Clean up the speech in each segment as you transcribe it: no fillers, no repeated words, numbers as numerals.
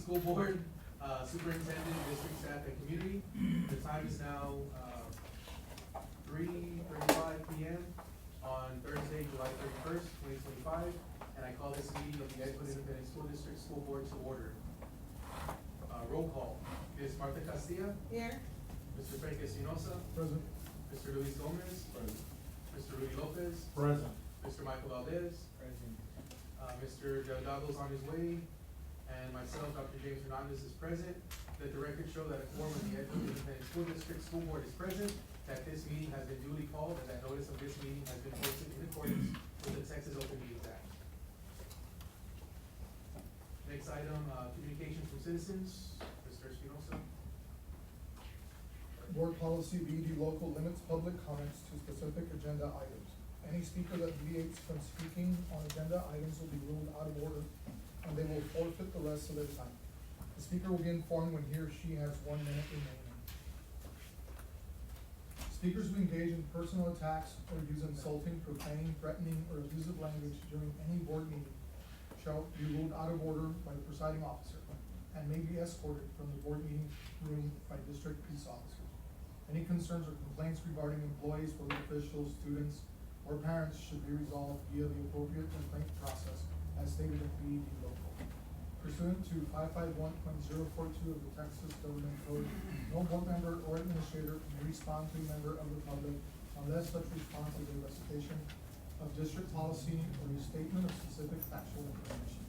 School Board, Superintendent, District Staff, and Community. The time is now 3:35 p.m. on Thursday, July 31st, 2025, and I call this meeting of the Edgewood Independent School District School Board to order. Roll call. Ms. Martha Castilla. Here. Mr. Frank Espinosa. Present. Mr. Luis Gomez. Present. Mr. Rudy Lopez. Present. Mr. Michael Valdez. Present. Mr. Delgado's on his way, and myself, Dr. James Hernandez, is present. Let the record show that a quorum of the Edgewood Independent School District School Board is present, that this meeting has been duly called, and that notice of this meeting has been posted in accordance with the Texas Open Meetings Act. Next item, communications from citizens. Mr. Espinosa. Board policy BED local limits public comments to specific agenda items. Any speaker that deviates from speaking on agenda items will be ruled out of order, and they will forfeit the rest of their time. The speaker will be informed when he or she has 1 minute remaining. Speakers who engage in personal attacks or use insulting, profaning, threatening, or abusive language during any board meeting shall be ruled out of order by the presiding officer and may be escorted from the board meeting room by district peace officers. Any concerns or complaints regarding employees, public officials, students, or parents should be resolved via the appropriate complaint process as stated in BED local. Pursuant to 551.042 of the Texas Government Code, no board member or administrator may respond to a member of the public unless such response is a recitation of district policy or a statement of specific factual information.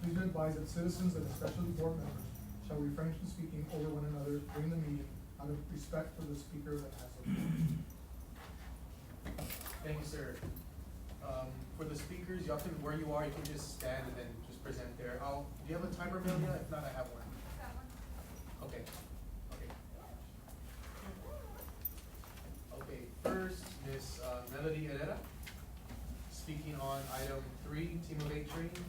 Please be advised that citizens and especially board members shall refrain from speaking over one another during the meeting out of respect for the speaker that has the floor. Thank you, sir. For the speakers, y'all can, where you are, you can just stand and then just present there. Do you have a timer, Amelia? If not, I have one. Okay. Okay. Okay, first, Ms. Melody Herrera, speaking on item 3, Team of 8 training.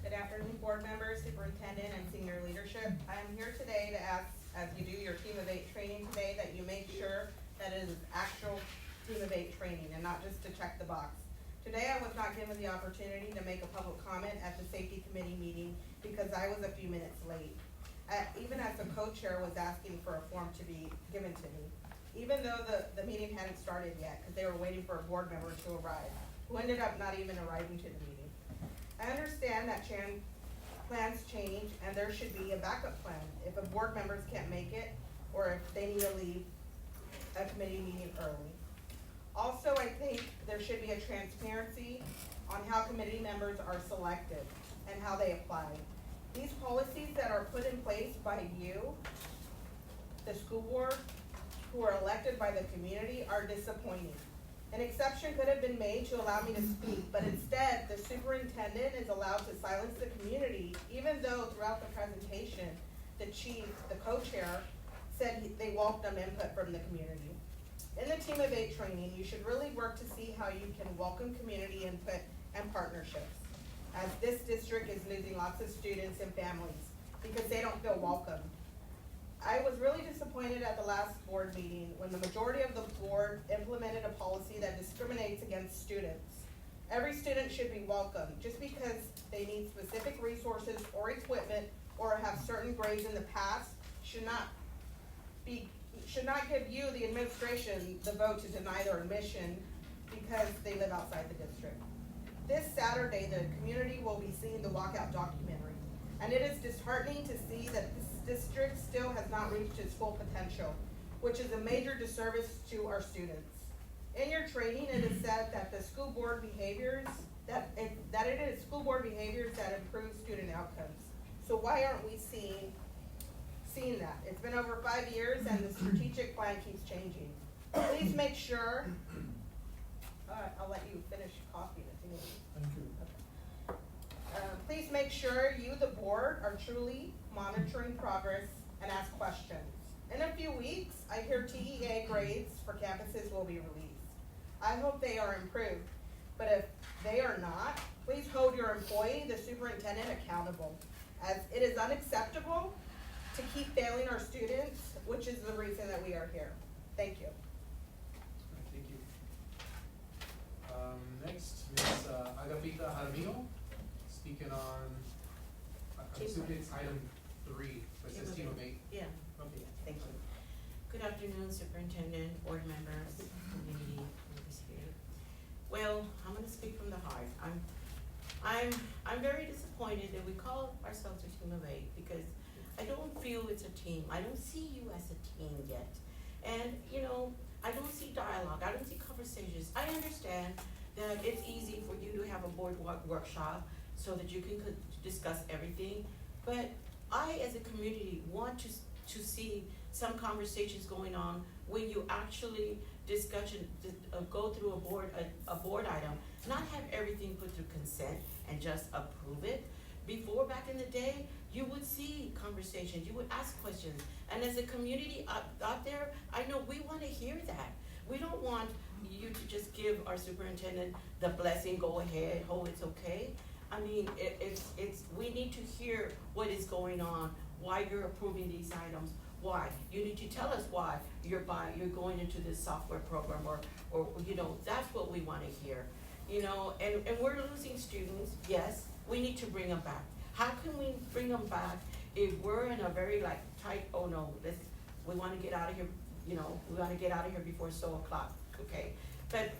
Good afternoon, board members, superintendent, and senior leadership. I am here today to ask, as you do your Team of 8 training today, that you make sure that it is actual Team of 8 training and not just to check the box. Today, I was not given the opportunity to make a public comment at the safety committee meeting because I was a few minutes late. Even as the co-chair was asking for a form to be given to me, even though the meeting hadn't started yet because they were waiting for a board member to arrive, who ended up not even arriving to the meeting. I understand that plans change and there should be a backup plan if a board members can't make it or if they need to leave a committee meeting early. Also, I think there should be a transparency on how committee members are selected and how they apply. These policies that are put in place by you, the school board, who are elected by the community, are disappointing. An exception could have been made to allow me to speak, but instead, the superintendent is allowed to silence the community, even though throughout the presentation, the chief, the co-chair, said they welcome input from the community. In the Team of 8 training, you should really work to see how you can welcome community input and partnerships, as this district is losing lots of students and families because they don't feel welcome. I was really disappointed at the last board meeting when the majority of the board implemented a policy that discriminates against students. Every student should be welcome. Just because they need specific resources or equipment or have certain grades in the past should not give you, the administration, the vote to deny their admission because they live outside the district. This Saturday, the community will be seeing the walkout documentary, and it is disheartening to see that this district still has not reached its full potential, which is a major disservice to our students. In your training, it is said that the school board behaviors, that it is school board behaviors that improve student outcomes. So why aren't we seeing that? It's been over 5 years and the strategic plan keeps changing. Please make sure, I'll let you finish copying if you need. Thank you. Please make sure you, the board, are truly monitoring progress and ask questions. In a few weeks, I hear TEA grades for campuses will be released. I hope they are improved, but if they are not, please hold your employee, the superintendent, accountable, as it is unacceptable to keep failing our students, which is the reason that we are here. Thank you. Thank you. Next, Ms. Agapita Jaramillo, speaking on, I'm assuming it's item 3, but it says team of 8. Yeah, Okay. thank you. Good afternoon, Superintendent, board members, community members here. Well, I'm gonna speak from the heart. I'm very disappointed that we call ourselves a team of 8 because I don't feel it's a team. I don't see you as a team yet. And, you know, I don't see dialogue, I don't see conversations. I understand that it's easy for you to have a board workshop so that you can discuss everything. But I, as a community, want to see some conversations going on when you actually go through a board item, not have everything put through consent and just approve it. Before, back in the day, you would see conversations, you would ask questions. And as a community out there, I know we wanna hear that. We don't want you to just give our superintendent the blessing, go ahead, oh, it's okay. I mean, we need to hear what is going on, why you're approving these items, why. You need to tell us why you're going into this software program or, you know, that's what we wanna hear. You know, and we're losing students, yes, we need to bring them back. How can we bring them back if we're in a very like tight, oh no, we wanna get out of here, you know, we wanna get out of here before so o'clock, okay? But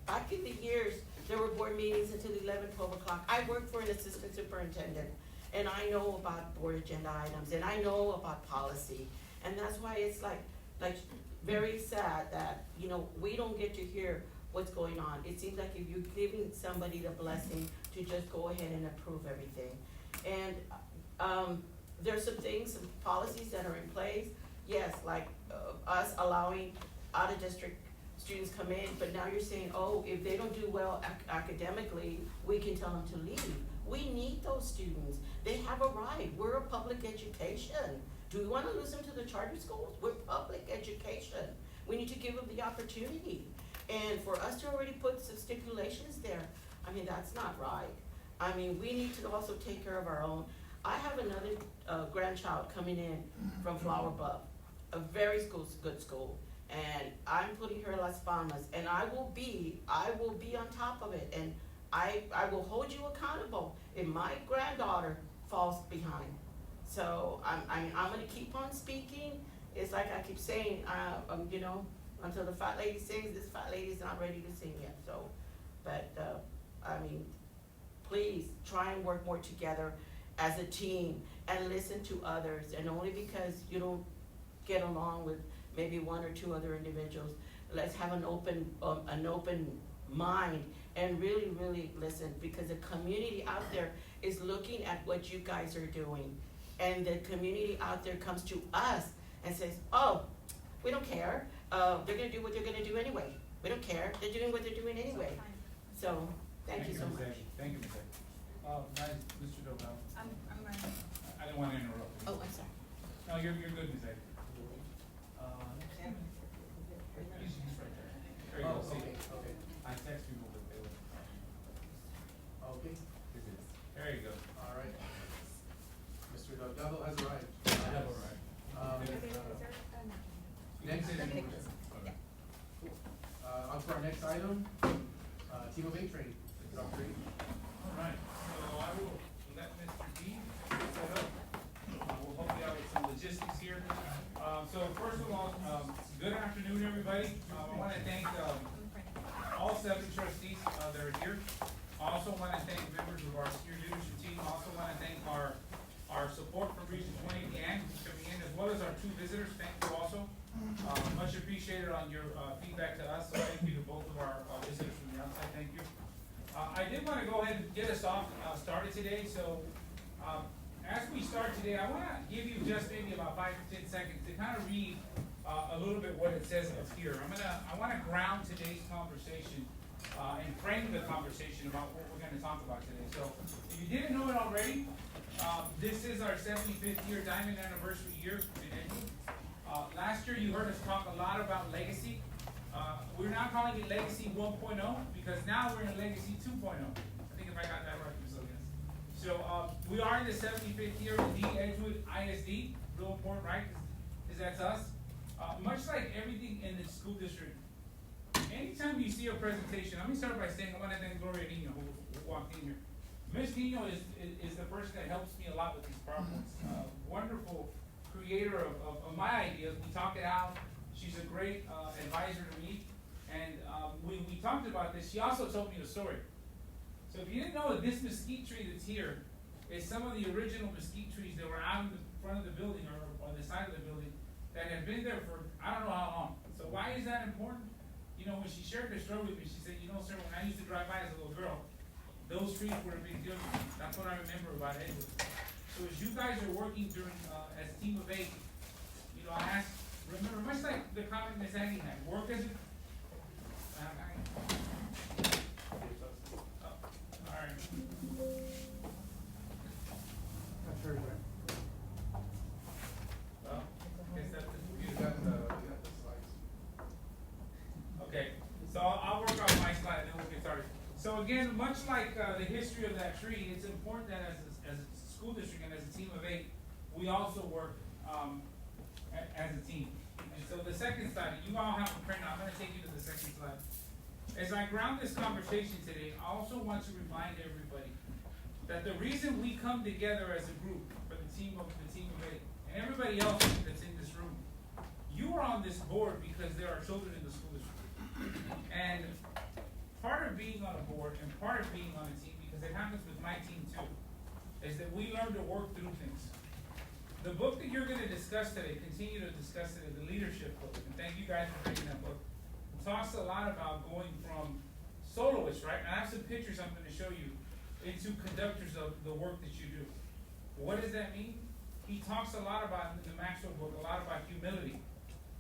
back in the years, there were board meetings until 11, 12 o'clock. I worked for an assistant superintendent, and I know about board agenda items, and I know about policy. And that's why it's like very sad that, you know, we don't get to hear what's going on. It seems like if you're giving somebody the blessing to just go ahead and approve everything. And there's some things, some policies that are in place. Yes, like us allowing out-of-district students come in, but now you're saying, oh, if they don't do well academically, we can tell them to leave. We need those students. They have a right. We're a public education. Do we wanna lose them to the charter schools? We're public education. We need to give them the opportunity. And for us to already put some stipulations there, I mean, that's not right. I mean, we need to also take care of our own. I have another grandchild coming in from Flower Bluff, a very good school. And I'm putting her Las Palmas, and I will be on top of it, and I will hold you accountable if my granddaughter falls behind. So I'm gonna keep on speaking. It's like I keep saying, you know, until the fat lady sings, this fat lady's not ready to sing yet. So, but I mean, please try and work more together as a team and listen to others. And only because you don't get along with maybe one or two other individuals, let's have an open mind and really, really listen, because the community out there is looking at what you guys are doing. And the community out there comes to us and says, oh, we don't care. They're gonna do what they're gonna do anyway. We don't care. They're doing what they're doing anyway. So, thank you so much. Thank you, Ms. A. Mr. Delgado. I'm ready. I didn't want to interrupt you. Oh, I'm sorry. No, you're good, Ms. A. He's right there. There you go, see. Okay. I texted you over there. Okay, There you go. all right. Mr. Delgado has arrived. I have it right. Next, Okay. on to our next item, team of 8 training, Dr. E. All right, so I will let Mr. D set up. We'll help you out with some logistics here. So first of all, good afternoon, everybody. I want to thank all 7 trustees that are here. I also want to thank members of our senior leadership team. I also want to thank our support from Region 20 and coming in, as well as our 2 visitors. Thank you also. Much appreciated on your feedback to us. So thank you to both of our visitors from the outside. Thank you. I did want to go ahead and get us off started today. So as we start today, I want to give you just maybe about 5 to 10 seconds to kind of read a little bit what it says up here. I want to ground today's conversation and frame the conversation about what we're going to talk about today. So if you didn't know it already, this is our 75th year diamond anniversary year in Edgewood. Last year you heard us talk a lot about legacy. We're now calling it Legacy 1.0 because now we're in Legacy 2.0. I think if I got that right, so yes. So we are in the 75th year of the Edgewood EISD. Real important, right? Because that's us. Much like everything in the school district, any anytime you see a presentation, let me start by saying I want to thank Gloria Nino who walked in here. Miss Nino is the person that helps me a lot with these PowerPoints. Wonderful creator of my ideas. We talk it out. She's a great advisor to me. And when we talked about this, she also told me a story. So if you didn't know, this mesquite tree that's here is some of the original mesquite trees that were out in the front of the building or on the side of the building that had been there for I don't know how long. So why is that important? You know, when she shared her story with me, she said, you know, sir, when I used to drive by as a little girl, those trees were a big deal to me. That's what I remember about it. So as you guys are working during, as a team of 8, you know, I asked, remember, much like the comment Ms. Aggie had, work as a, alright. Not sure, right? Well, I guess that's the You computer. got the slides. Okay, so I'll work on my slide and then we'll get started. So again, much like the history of that tree, it's important that as a school district and as a team of 8, we also work as a team. And so the second slide, you all have a print. I'm going to take you to the second slide. As I ground this conversation today, I also want to remind everybody that the reason we come together as a group for the team of 8 and everybody else that's in this room, you are on this board because there are children in the school district. And part of being on a board and part of being on a team, because it happens with my team too, is that we learn to work through things. The book that you're going to discuss today, continue to discuss today, the leadership book, and thank you guys for reading that book, talks a lot about going from soloists, right? And I have some pictures I'm going to show you, into conductors of the work that you do. What does that mean? He talks a lot about, in the Maxwell book, a lot about humility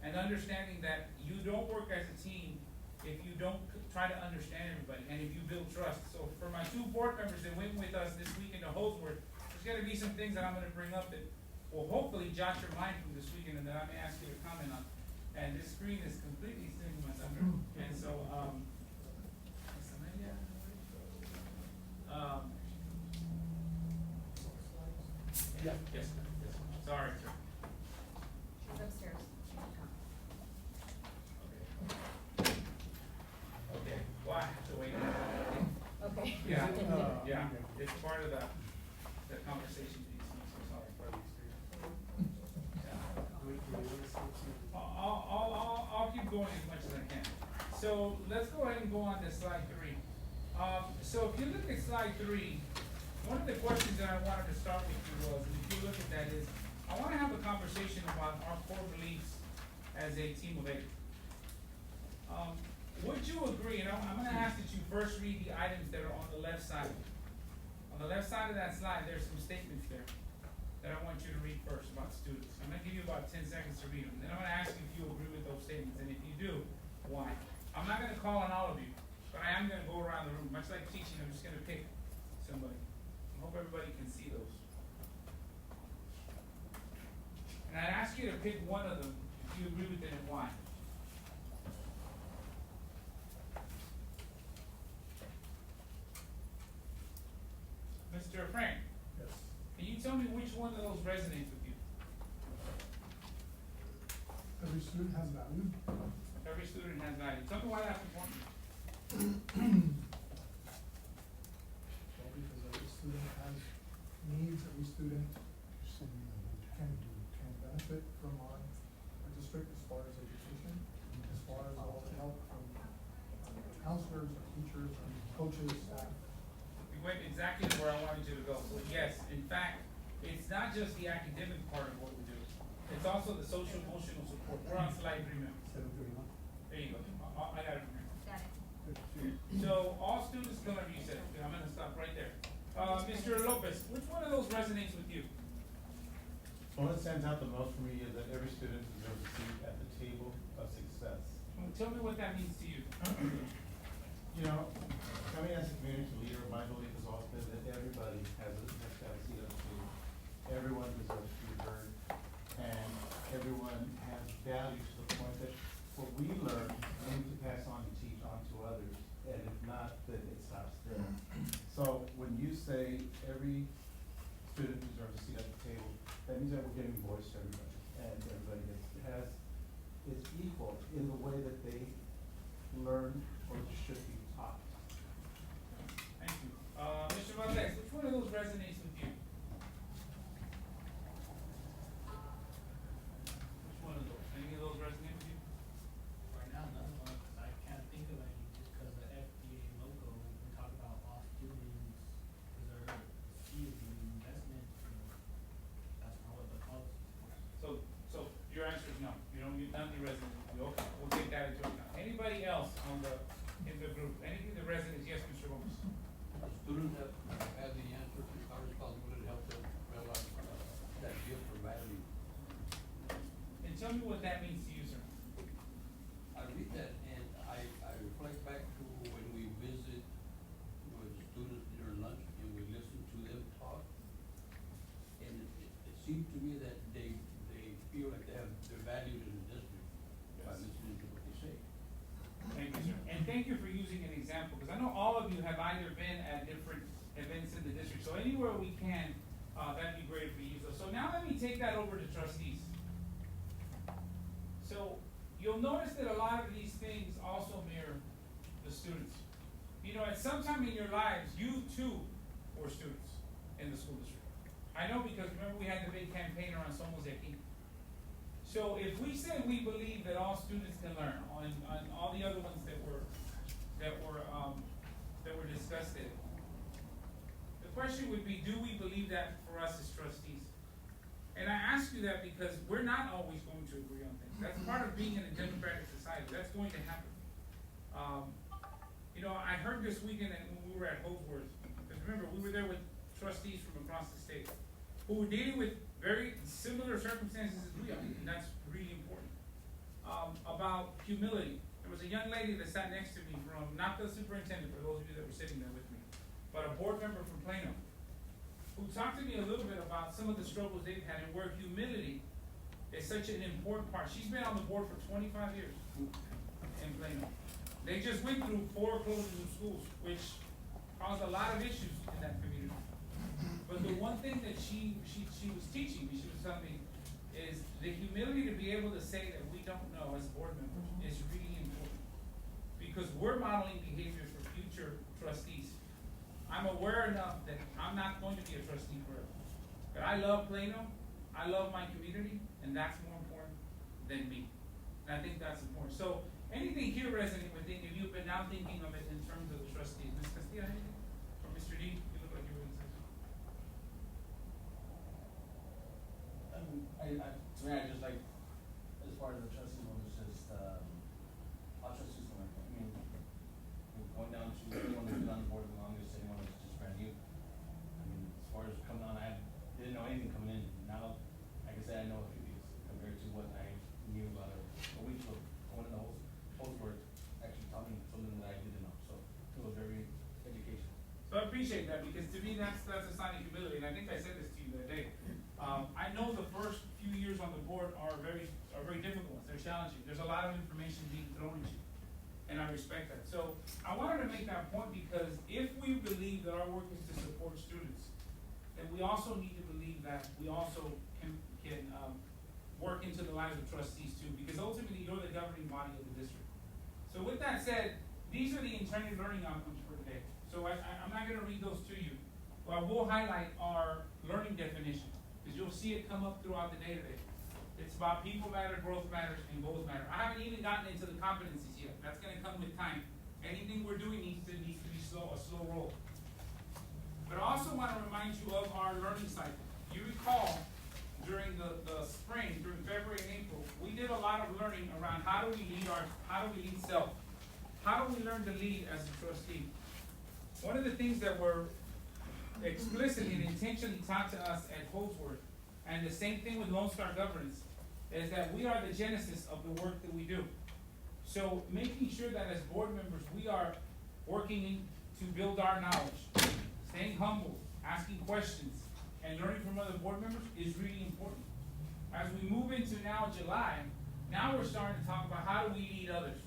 and understanding that you don't work as a team if you don't try to understand everybody and if you build trust. So for my 2 board members that went with us this weekend to Holdsworth, there's going to be some things that I'm going to bring up that will hopefully jot your mind from this weekend and that I may ask you to comment on. And this screen is completely stealing my thunder. And so, Yeah. yes, sorry, sir. She's upstairs. Okay, well, I have to wait. Okay. Yeah, Is it, yeah, it's part of the conversation piece, I'm so sorry. Yeah. I'll keep going as much as I can. So let's go ahead and go on to slide 3. So if you look at slide 3, one of the questions that I wanted to start with you was, and if you look at that is, I want to have a conversation about our core beliefs as a team of 8. Would you agree, and I'm going to ask that you first read the items that are on the left side. On the left side of that slide, there's some statements there that I want you to read first about students. I'm going to give you about 10 seconds to read them. Then I'm going to ask you if you agree with those statements, and if you do, why. I'm not going to call on all of you, but I am going to go around the room. Much like teaching, I'm just going to pick somebody. I hope everybody can see those. And I'd ask you to pick one of them if you agree with it and why. Mr. Frank, Yes. can you tell me which one of those resonates with you? Every student has value. Every student has value. Tell me why that's important. Well, because every student has needs, every student can benefit from our district as far as education, as far as all the help from counselors, our teachers, our coaches, staff. You went exactly to where I wanted you to go. So yes, in fact, it's not just the academic part of what we do. It's also the social emotional support. We're on slide 3 now. There you go. I got it from here. Got it. So all students come whenever you said. Okay, I'm gonna stop right there. Mr. Lopez, which one of those resonates with you? One that stands out the most for me is that every student deserves a seat at the table of success. Tell me what that means to you. You know, coming as a community leader, my belief has always been that everybody has to have a seat at the table. Everyone deserves to be heard, and everyone has value to the point that what we learn, we need to pass on and teach on to others, and if not, then it stops there. So when you say every student deserves a seat at the table, that means that we're giving voice to everybody, and everybody is equal in the way that they learn or should be taught. Thank you. Mr. Valdez, which one of those resonates with you? Which one of those? Any of those resonate with you? Right now, none of them, I can't think of any, just because the FDA logo, we talk about all students, preserve, see the investment, that's not what the policy is. So your answer is no, none of you resonate with you, okay, we'll take that into account. Anybody else in the group, anything that resonates, yes, Mr. Gomez? Students have had the answer to our responsibility to help them realize that gift or value. And tell me what that means to you, sir. I read that and I reflect back to when we visit with students during lunch and we listen to them talk. And it seems to me that they feel like they're valued in the district by listening to what they say. Thank you, sir. And thank you for using an example, because I know all of you have either been at different events in the district, so anywhere we can, that'd be great for you. So now let me take that over to trustees. So you'll notice that a lot of these things also mirror the students. You know, at some time in your lives, you too were students in the school district. I know because remember we had the big campaign around Somos de Aquí. So if we say we believe that all students can learn, on all the other ones that were discussed there, the question would be, do we believe that for us as trustees? And I ask you that because we're not always going to agree on things. That's part of being in a democratic society. That's going to happen. You know, I heard this weekend when we were at Holdsworth, because remember, we were there with trustees from across the state who were dealing with very similar circumstances as we are, and that's really important. About humility. There was a young lady that sat next to me from, not the superintendent, for those of you that were sitting there with me, but a board member from Plano, who talked to me a little bit about some of the struggles they've had and where humility is such an important part. She's been on the board for 25 years in Plano. They just went through 4 closures of schools, which caused a lot of issues in that community. But the one thing that she was teaching me, she was telling me, is the humility to be able to say that we don't know as board members is really important. Because we're modeling behavior for future trustees. I'm aware enough that I'm not going to be a trustee forever. But I love Plano, I love my community, and that's more important than me. And I think that's important. So anything here resonate with any of you, but now thinking of it in terms of the trustees. Ms. Castilla, anything? Or Mr. D, you look like you were going to say something. To me, I just like, as far as the trustee one, it's just, all trustees are like, I mean, going down to anyone who's been on the board the longest, anyone who's just brand new. I mean, as far as coming on, I didn't know anything coming in. Now, like I said, I know a few things compared to what I knew about a week ago. Going in the whole board actually taught me something that I didn't know, so it was very educational. So I appreciate that, because to me, that's a sign of humility, and I think I said this to you the other day. I know the first few years on the board are very difficult, they're challenging, there's a lot of information being thrown at you, and I respect that. So I wanted to make that point because if we believe that our work is to support students, then we also need to believe that we also can work into the lives of trustees too, because ultimately you're the governing body of the district. So with that said, these are the intended learning outcomes for today. So I'm not gonna read those to you, but I will highlight our learning definition, because you'll see it come up throughout the day today. It's about people matter, growth matters, and goals matter. I haven't even gotten into the competencies yet. That's gonna come with time. Anything we're doing needs to be a slow roll. But I also wanna remind you of our learning cycle. You recall, during the spring, during February and April, we did a lot of learning around how do we lead self? How do we learn to lead as a trustee? One of the things that were explicitly and intentionally taught to us at Holdsworth, and the same thing with Lone Star Governance, is that we are the genesis of the work that we do. So making sure that as board members, we are working to build our knowledge, staying humble, asking questions, and learning from other board members is really important. As we move into now July, now we're starting to talk about how do we lead others.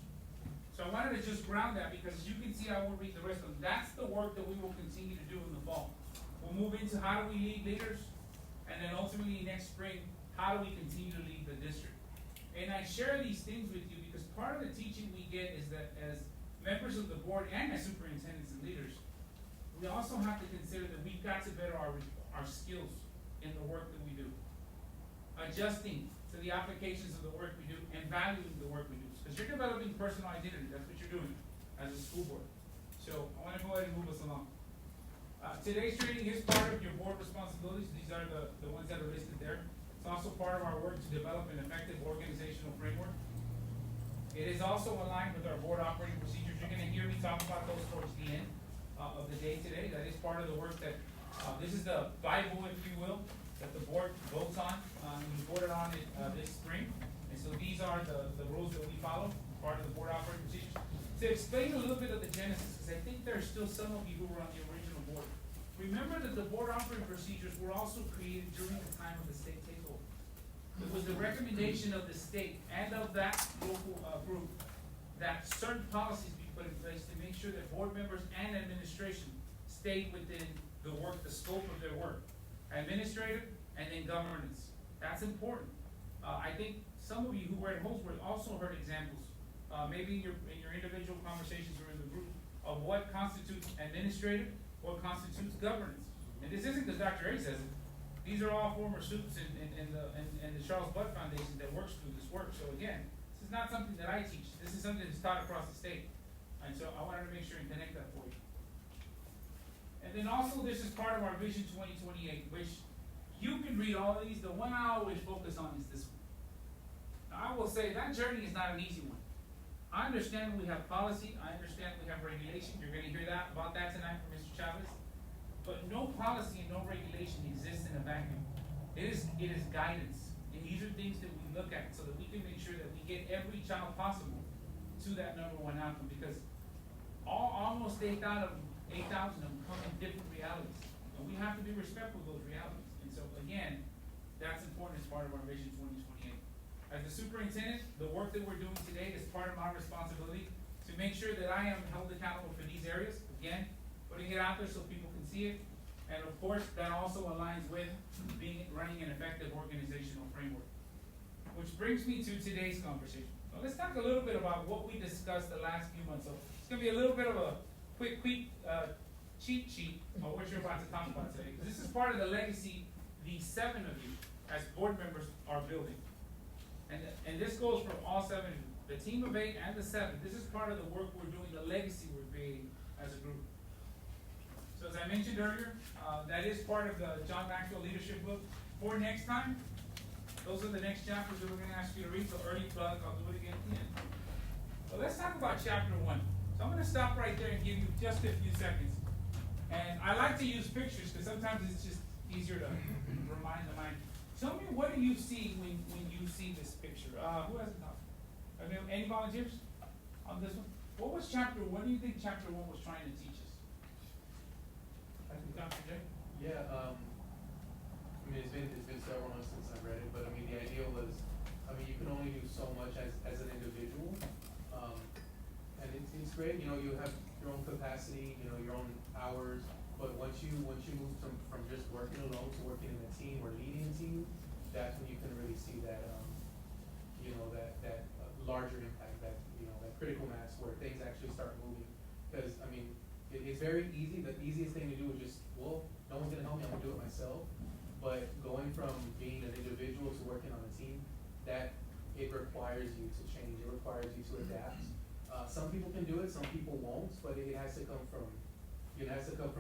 So I wanted to just ground that, because as you can see, I won't read the rest of them. That's the work that we will continue to do in the fall. We'll move into how do we lead leaders, and then ultimately next spring, how do we continue to lead the district? And I share these things with you because part of the teaching we get is that as members of the board and as superintendents and leaders, we also have to consider that we've got to better our skills in the work that we do. Adjusting to the applications of the work we do and valuing the work we do. Because you're developing personal identity, that's what you're doing as a school board. So I wanna go ahead and move us along. Today's training is part of your board responsibilities. These are the ones that are listed there. It's also part of our work to develop an effective organizational framework. It is also aligned with our board operating procedures. You're gonna hear me talk about those towards the end of the day today. That is part of the work that, this is the Bible, if you will, that the board votes on. We voted on it this spring. And so these are the rules that we follow, part of the board operating procedures. To explain a little bit of the genesis, because I think there are still some of you who were on the original board. Remember that the board operating procedures were also created during the time of the state takeover. It was the recommendation of the state and of that local group that certain policies be put in place to make sure that board members and administration stayed within the work, the scope of their work. Administrative and then governance. That's important. I think some of you who were at Holsworth also heard examples, maybe in your individual conversations or in the group, of what constitutes administrative, what constitutes governance. And this isn't because Dr. A says it. These are all former students in the Charles Budd Foundation that works through this work. So again, this is not something that I teach. This is something that's taught across the state. And so I wanted to make sure and connect that for you. And then also this is part of our Vision 2028, which you can read all of these. The one I always focus on is this one. Now I will say that journey is not an easy one. I understand we have policy. I understand we have regulation. You're going to hear about that tonight from Mr. Chavez. But no policy and no regulation exists in a vacuum. It is guidance. And these are things that we look at so that we can make sure that we get every child possible to that #1 outcome, because almost 8,000 of them come in different realities. And we have to be respectful of those realities. And so again, that's important as part of our Vision 2028. As the superintendent, the work that we're doing today is part of my responsibility to make sure that I am held accountable for these areas. Again, putting it out there so people can see it. And of course, that also aligns with running an effective organizational framework. Which brings me to today's conversation. So let's talk a little bit about what we discussed the last few months. So it's gonna be a little bit of a quick cheat sheet of what you're about to talk about today. Because this is part of the legacy the 7 of you as board members are building. And this goes for all 7 of you. The team of 8 and the 7. This is part of the work we're doing, the legacy we're creating as a group. So as I mentioned earlier, that is part of the John Maxwell Leadership book. For next time, those are the next chapters that we're going to ask you to read. So early plug, I'll do it again at the end. So let's talk about chapter 1. So I'm going to stop right there and give you just a few seconds. And I like to use pictures because sometimes it's just easier to remind the mind. Tell me, what do you see when you see this picture? Who hasn't talked? Any volunteers on this one? What was chapter 1? What do you think chapter 1 was trying to teach us? I think Dr. J? Yeah, I mean, it's been several months since I read it, but I mean, the idea was, you can only do so much as an individual. And it's great, you have your own capacity, your own hours, but once you move from just working alone to working in a team or leading a team, that's when you can really see that, that larger impact, that critical mass where things actually start moving. Because, it's very easy. The easiest thing to do is just, no one's gonna help me, I'm gonna do it myself. But going from being an individual to working on a team, that it requires you to change, it requires you to adapt. Some people can do it, some people won't, but it has to come from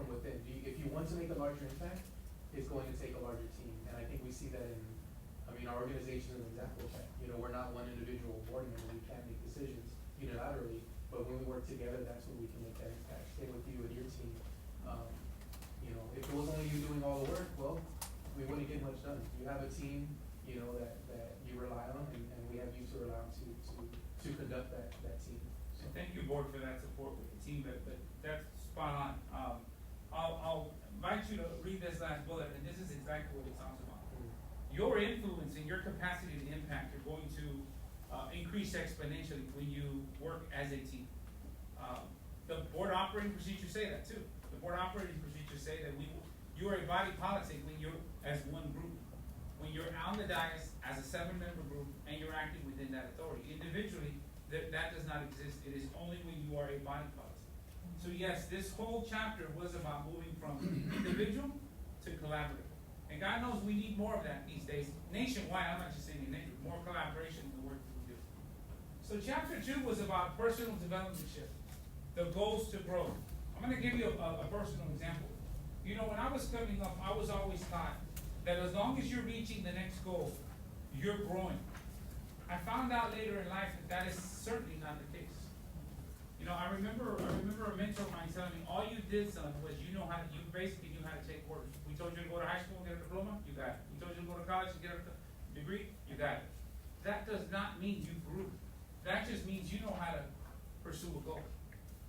within. If you want to make a larger impact, it's going to take a larger team. And I think we see that in our organization is an example of that. We're not one individual board member, we can't make decisions unilaterally, but when we work together, that's when we can make that impact. Same with you and your team. If it was only you doing all the work, well, we wouldn't get much done. You have a team, that you rely on, and we have you to rely on to conduct that team. So thank you, board, for that support with the team, but that's spot on. I'll invite you to read this last bullet, and this is exactly what it talks about. Your influence and your capacity to impact are going to increase exponentially when you work as a team. The board operating procedures say that too. The board operating procedures say that you are a body politic when you're as one group. When you're on the dais as a 7-member group and you're acting within that authority. Individually, that does not exist. It is only when you are a body policy. So yes, this whole chapter was about moving from individual to collaborative. And God knows we need more of that these days, nationwide. I'm not just saying in nature, more collaboration in the work that we do. So chapter 2 was about personal development shift, the goals to grow. I'm gonna give you a personal example. You know, when I was coming up, I was always taught that as long as you're reaching the next goal, you're growing. I found out later in life that is certainly not the case. You know, I remember a mentor of mine telling me, all you did, son, was you basically knew how to take orders. We told you to go to high school and get a diploma, you got it. We told you to go to college and get a degree, you got it. That does not mean you grew. That just means you know how to pursue a goal.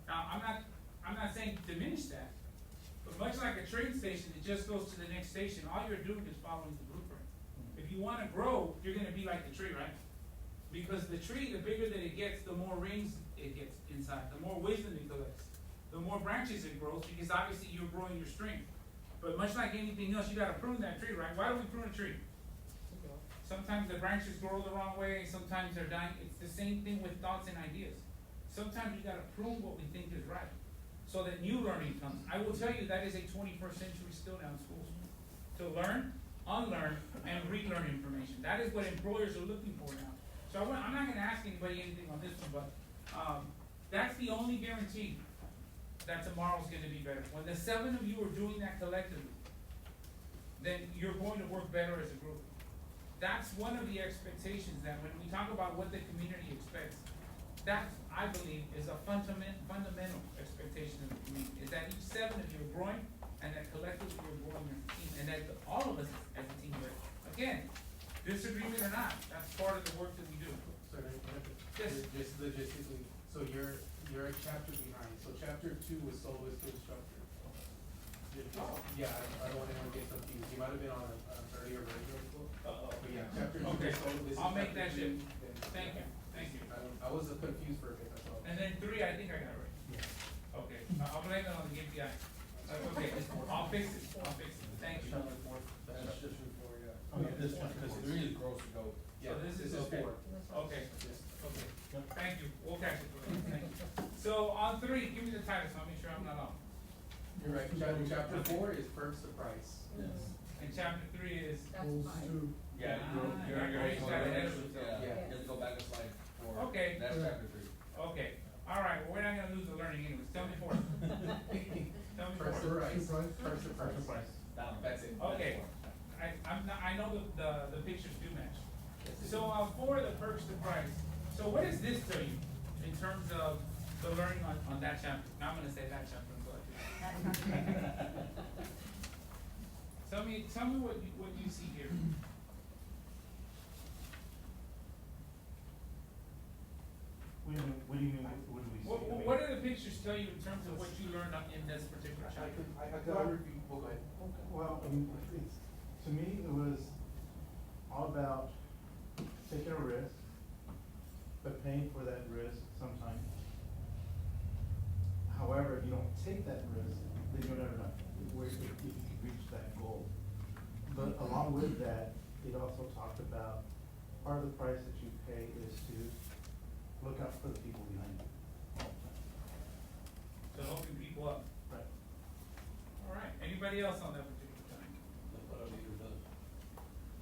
Now, I'm not saying diminish that, but much like a train station, it just goes to the next station. All you're doing is following the blueprint. If you wanna grow, you're gonna be like the tree, right? Because the tree, the bigger that it gets, the more rings it gets inside, the more wisdom it collects, the more branches it grows, because obviously you're growing your strength. But much like anything else, you gotta prune that tree, right? Why do we prune a tree? Sometimes the branches grow the wrong way, sometimes they're dying. It's the same thing with thoughts and ideas. Sometimes you gotta prune what we think is right, so that new learning comes. I will tell you, that is a 21st century skill now in schools. To learn, unlearn, and relearn information. That is what employers are looking for now. So I'm not gonna ask anybody anything on this one, but that's the only guarantee that tomorrow's gonna be better. When the 7 of you are doing that collectively, then you're going to work better as a group. That's one of the expectations, that when we talk about what the community expects, that, I believe, is a fundamental expectation of the community, is that each 7 of you are growing, and that collectively you're growing your team, and that all of us as a team are. Again, disagreement or not, that's part of the work that we do. Sorry, Yes. just logistically, so you're a chapter behind, so chapter 2 was soloist to instructor. Yeah, I don't want anyone to get confused, you might have been on an earlier version of the book, but yeah, chapter 2 Okay, is solo, this is I'll make chapter that 2, shift. then- Thank you. I was confused for a bit, that's all. And then 3, I think I got it right. Okay, I'll blame it on the KPI. Okay, I'll fix it, thank you. That's just before, yeah. Okay. This one, because 3 is gross to go. Yeah, So this is okay. 4. Okay, Yes. okay, thank you, we'll catch it, thank you. So on 3, give me the title, so I'll make sure I'm not off. You're right, chapter 4 is perks to price. Yes. And chapter 3 is, Goals to, Yeah, you're got ahead of yourself. Yeah, Yeah. you have to go back a slide for. Okay. That's chapter 3. Okay, all right, well, we're not gonna lose the learning anyways, tell me 4. Tell me Perks to 4. price. Price. Perks to First price. price. That one. That's it. Okay, I know the pictures do match. So, 4, the perks to price. So what does this tell you in terms of the learning on that chapter? Now I'm gonna say that chapter, Tell me what you see here. What do you mean, what do we see? What do the pictures tell you in terms of what you learned in this particular chapter? I could overview, well, go ahead. Well, I mean, it's, to me, it was all about taking a risk, but paying for that risk sometimes. However, if you don't take that risk, then you'll never know where, if you can reach that goal. But along with that, it also talked about, part of the price that you pay is to look out for the people behind you all the time. So helping people up. Right. All right, anybody else on that particular time? That's what a leader does.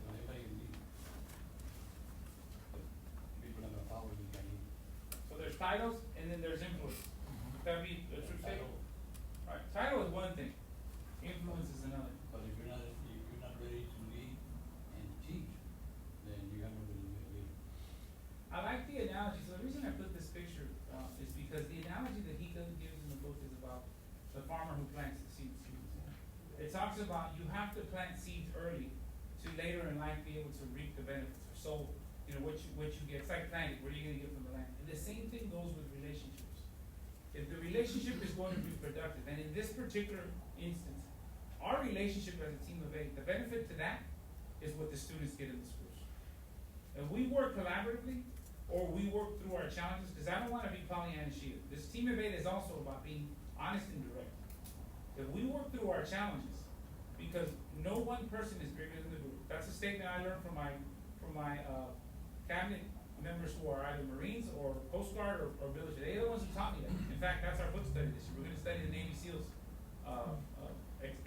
When anybody in need. People are gonna follow you, I mean. So there's titles and then there's influence. That be a true statement? Right, title is one thing, influence is another. But if you're not ready to lead and teach, then you have nobody to lead. I like the analogy, so the reason I put this picture, is because the analogy that he gives in the book is about the farmer who plants the seeds. It talks about you have to plant seeds early to later in life be able to reap the benefits, or sow, what you get. It's like planting, what are you gonna get from the land? And the same thing goes with relationships. If the relationship is going to be productive, and in this particular instance, our relationship as a team of 8, the benefit to that is what the students get in the schools. If we work collaboratively, or we work through our challenges, because I don't wanna be Pollyanna shielded. This team of 8 is also about being honest and direct. If we work through our challenges, because no one person is bigger than the group. That's a statement I learned from my cabinet members who are either Marines or Coast Guard or military. They're the ones who taught me that. In fact, that's our book study this year. We're gonna study the Navy SEALs,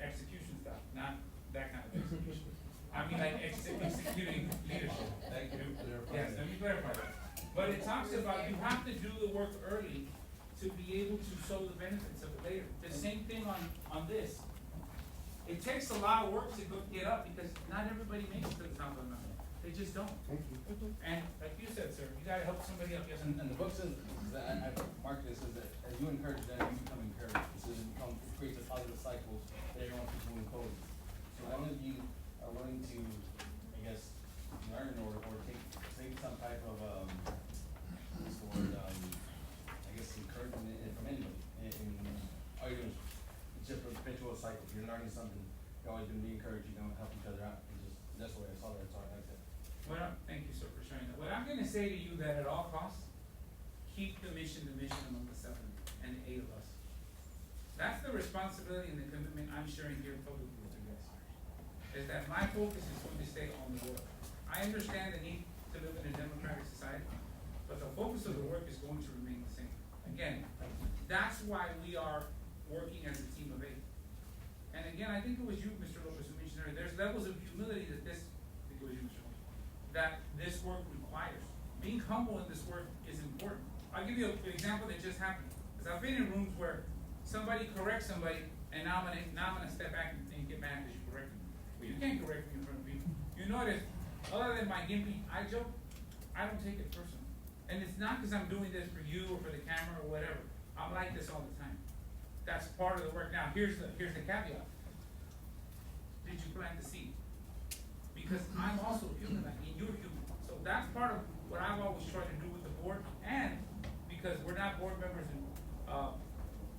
execution stuff, not that kind of execution. I mean like executing leadership. Thank you for clarifying. Yes, let me clarify that. But it talks about you have to do the work early to be able to show the benefits of it later. The same thing on this. It takes a lot of work to go get up because not everybody makes it to the top of the mountain. They just don't. And like you said, sir, you gotta help somebody up. Yes, And the book says, that I marked this, says that as you encourage them, you become encouraged. It says it creates a positive cycle that everyone keeps moving forward. So long as you are willing to, I guess, learn or take some type of, what's the word, I guess encouragement from anybody. And all you're doing is, it's just a perpetual cycle. If you're learning something, you're always gonna be encouraged, you're gonna help each other out. It's just, that's the way I saw that, so I like that. well, thank you, sir, for sharing that. What I'm gonna say to you that at all costs, keep the mission among the 7 and 8 of us. That's the responsibility and the commitment I'm sharing here publicly with you guys. Is that my focus is going to stay on the work. I understand the need to live in a democratic society, but the focus of the work is going to remain the same. Again, that's why we are working as a team of 8. And again, I think it was you, Mr. Lopez, who mentioned earlier, there's levels of humility that this, I think it was you, Mr. Lopez, that this work requires. Being humble in this work is important. I'll give you an example that just happened. Because I've been in rooms where somebody corrects somebody, and now I'm gonna step back and get mad because you corrected me. Well, you can't correct me in front of people. You notice, other than my gimpy eye joke, I don't take it personal. And it's not because I'm doing this for you or for the camera or whatever. I'm like this all the time. That's part of the work. Now, here's the caveat. Did you plant the seed? Because I'm also human, like me, you're human. So that's part of what I've always tried to do with the board, and because we're not board members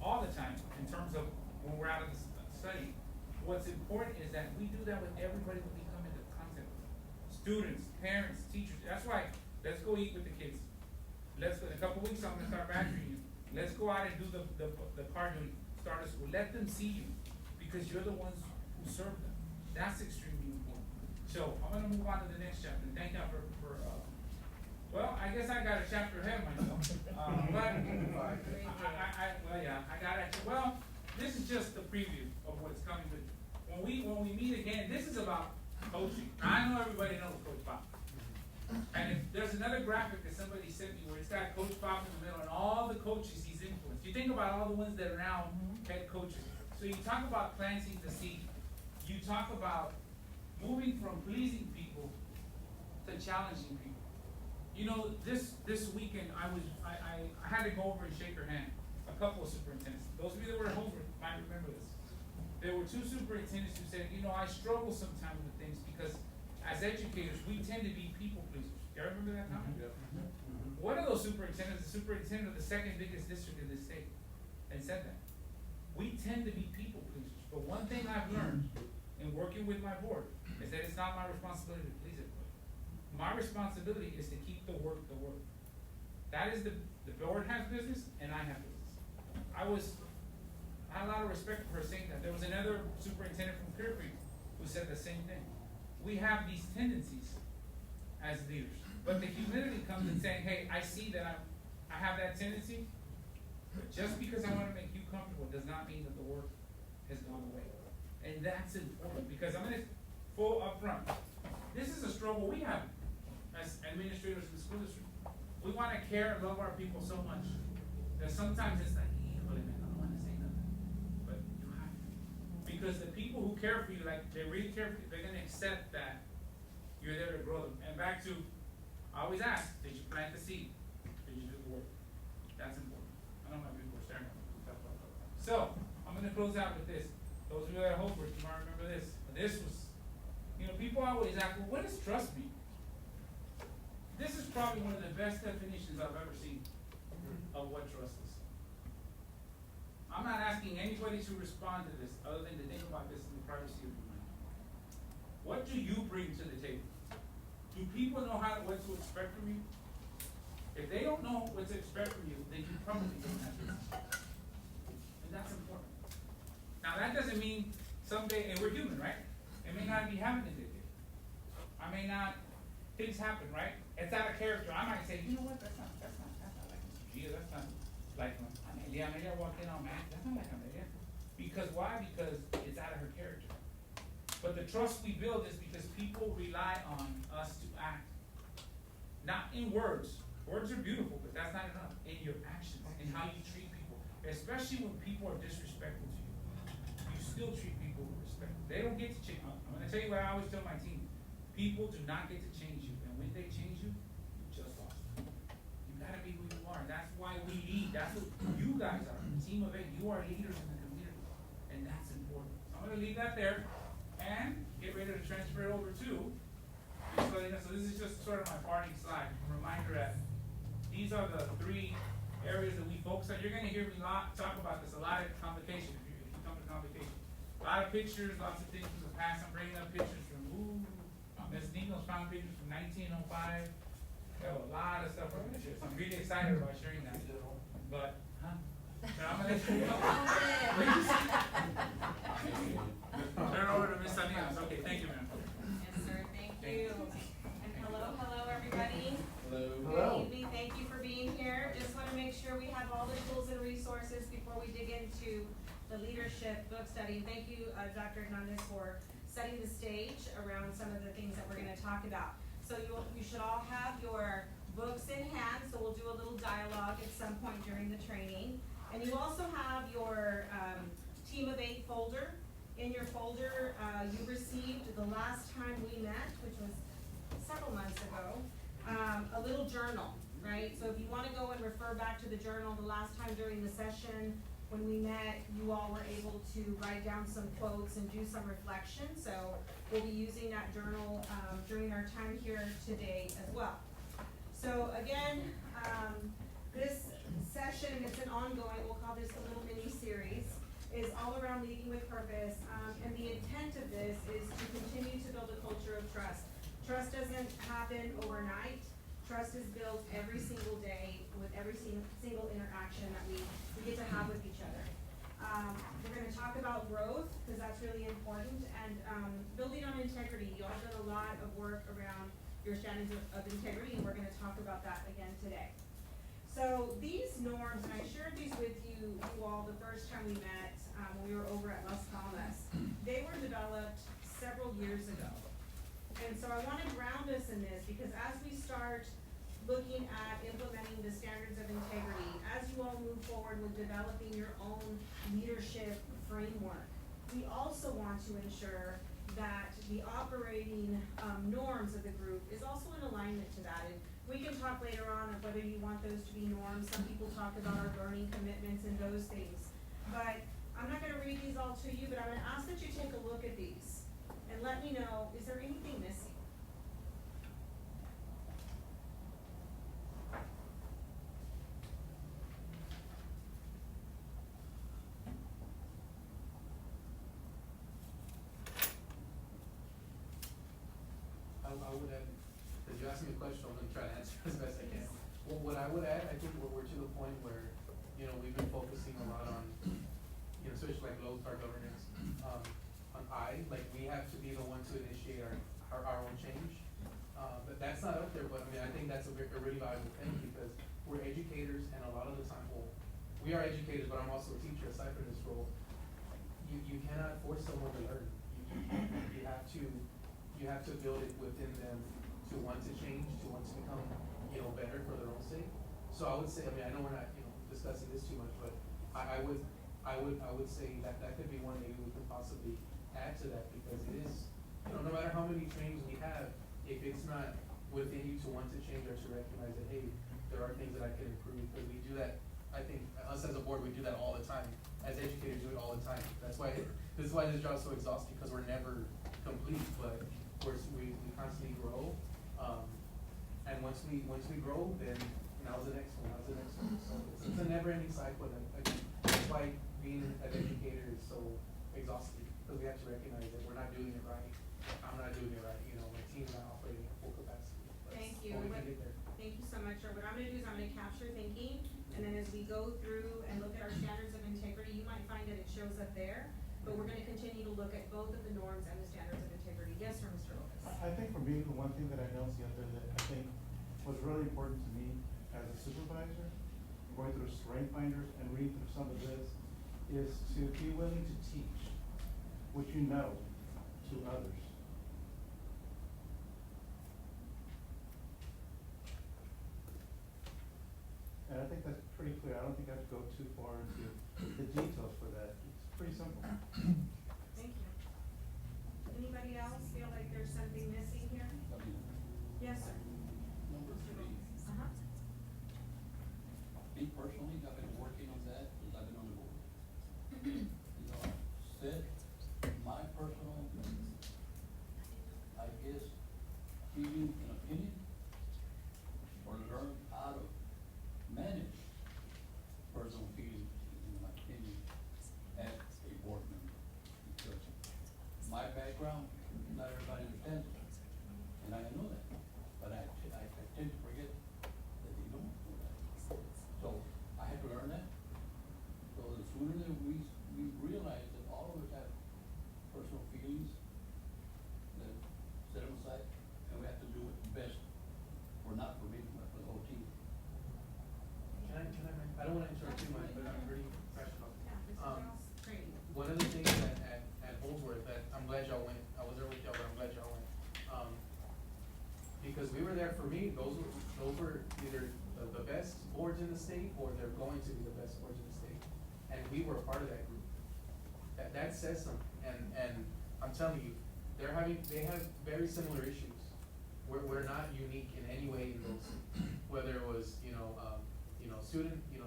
all the time in terms of when we're out of the study. What's important is that we do that with everybody when we come into contact with them. Students, parents, teachers. That's why, let's go eat with the kids. In a couple weeks, I'm gonna start badgering you. Let's go out and do the card duty, start a school. Let them see you, because you're the ones who serve them. That's extremely important. So, I'm gonna move on to the next chapter. Thank you for well, I guess I got a chapter ahead of myself. Well, this is just the preview of what's coming. When we meet again, this is about coaching. I know everybody knows Coach Pop. And if there's another graphic that somebody sent me where it's got Coach Pop in the middle and all the coaches he's influenced. You think about all the ones that are now head coaches. So you talk about planting the seed. You talk about moving from pleasing people to challenging people. You know, this weekend I had to go over and shake her hand. A couple of superintendents. Those of you that were at home might remember this. There were 2 superintendents who said, you know, I struggle sometimes with things because as educators, we tend to be people pleasers. You ever remember that comment? Mm-hmm. One of those superintendents, the superintendent of the 2nd biggest district in this state, and said that. We tend to be people pleasers. But one thing I've learned in working with my board is that it's not my responsibility to please everybody. My responsibility is to keep the work the work. That is the board has business and I have business. I had a lot of respect for her saying that. There was another superintendent from Clear Creek who said the same thing. We have these tendencies as leaders, but the humility comes in saying, hey, I see that I have that tendency, but just because I want to make you comfortable does not mean that the work has gone away. And that's important because I'm gonna full up front. This is a struggle we have as administrators in the school district. We want to care and love our people so much that sometimes it's like, I don't want to say nothing, but you have to. Because the people who care for you, like they really care for you, they're going to accept that you're there to grow them. And back to, I always ask, did you plant the seed? Did you do the work? That's important. I don't know if people are staring at me. So, I'm going to close out with this. Those of you that are hopers, you might remember this. This was, you know, people always ask, well, what does trust mean? This is probably one of the best definitions I've ever seen of what trust is. I'm not asking anybody to respond to this other than to think about this in the privacy of your mind. What do you bring to the table? Do people know what to expect from you? If they don't know what to expect from you, then you probably don't have this. And that's important. Now that doesn't mean someday, and we're human, right? It may not be happening today. I may not, things happen, right? it's out of character. I might say, you know what, that's not like Mr. G, that's not like Amelia. Amelia walked in on Mac, that's not like Amelia. Because why? Because it's out of her character. But the trust we build is because people rely on us to act. Not in words. Words are beautiful, but that's not enough. In your actions, in how you treat people. Especially when people are disrespectful to you. You still treat people with respect. They don't get to change. I'm gonna tell you what I always tell my team. People do not get to change you. And when they change you, you just lost them. You gotta be who you are. That's why we lead. That's what you guys are. A team of 8. You are leaders in the community. And that's important. So I'm gonna leave that there and get ready to transfer it over to so this is just sort of my parting slide. A reminder that these are the 3 areas that we focus on. You're gonna hear me talk about this, a lot of convocation, if you come to convocation. A lot of pictures, lots of things from the past. I'm bringing up pictures from, Ms. Nichols found pictures from 1905. There were a lot of stuff we're gonna share. So I'm really excited about sharing that. But, So I'm gonna let you go. Turn over to Ms. Salinas. Okay, thank you, ma'am. Yes, sir, thank you. And hello, everybody. Hello. Good evening, thank you for being here. Just wanna make sure we have all the tools and resources before we dig into the leadership book study. Thank you, Dr. Hernandez, for setting the stage around some of the things that we're gonna talk about. So you should all have your books in hand, so we'll do a little dialogue at some point during the training. And you also have your Team of 8 folder. In your folder, you received the last time we met, which was several months ago, a little journal, right? So if you wanna go and refer back to the journal, the last time during the session, when we met, you all were able to write down some quotes and do some reflection. So we'll be using that journal during our time here today as well. So again, this session, it's an ongoing, we'll call this a little mini series, is all around leading with purpose. And the intent of this is to continue to build a culture of trust. Trust doesn't happen overnight. Trust is built every single day with every single interaction that we get to have with each other. We're gonna talk about growth, because that's really important, and building on integrity. You all did a lot of work around your standards of integrity, and we're gonna talk about that again today. So these norms, and I shared these with you all the first time we met, when we were over at Las Palmas. They were developed several years ago. And so I wanna ground us in this, because as we start looking at implementing the standards of integrity, as you all move forward with developing your own leadership framework, we also want to ensure that the operating norms of the group is also in alignment to that. And we can talk later on of whether you want those to be norms. Some people talk about our learning commitments and those things. But I'm not gonna read these all to you, but I'm gonna ask that you take a look at these and let me know, is there anything missing? I would add, because you asked me a question, I'm gonna try to answer as best I can. Well, what I would add, I think we're to the point where, you know, we've been focusing a lot on, you know, especially like low-star governance, like we have to be the one to initiate our own change. But that's not up there, but I mean, I think that's a really valuable thing, because we're educators, and a lot of the time, well, we are educators, but I'm also a teacher aside from this role. You cannot force someone to learn. You have to build it within them to want to change, to want to become, you know, better for their own sake. So I would say, I mean, I know we're not, you know, discussing this too much, but I would say that could be one maybe we could possibly add to that, because it is, you know, no matter how many trainings we have, if it's not within you to want to change or to recognize that, hey, there are things that I can improve, because we do that, I think, us as a board, we do that all the time. As educators, do it all the time. This is why this job's so exhausting, because we're never complete, but we constantly grow. And once we grow, then now's the next one, So it's a never-ending cycle, and again, that's why being an educator is so exhausting, because we have to recognize that we're not doing it right. I'm not doing it right, you know, my team's not operating at full capacity. Thank you. But we can get there. Thank you so much. What I'm gonna do is I'm gonna capture thinking, and then as we go through and look at our standards of integrity, you might find that it shows up there, but we're gonna continue to look at both of the norms and the standards of integrity. Yes, sir, Mr. Lopez. I think for me, the one thing that I noticed the other day, I think what's really important to me as a supervisor, going through strength finders and reading through some of this, is to be willing to teach what you know to others. And I think that's pretty clear. I don't think I have to go too far into the details for that. It's pretty simple. Thank you. Anybody else feel like there's something missing here? Yes, sir. Number three, Uh-huh. me personally, I've been working on that since I've been on the board. You know, set my personal, I guess, feeling and opinion, or learn how to manage personal feelings, in my opinion, as a board member. Because my background, not everybody understands it, and I know that, but I tend to forget that they don't know that. So, I had to learn that. So the sooner that we realize that all of us have personal feelings, then set them aside, and we have to do it best, or not for me, but for the whole team. I don't wanna interrupt too much, but I'm pretty professional. Yeah, Mr. Ross, great. One of the things at Holdsworth that I'm glad y'all went, I was there with y'all, but I'm glad y'all went. Because we were there, for me, those were either the best boards in the state, or they're going to be the best boards in the state. And we were a part of that group. That says something, and I'm telling you, they have very similar issues. We're not unique in any way in those, whether it was,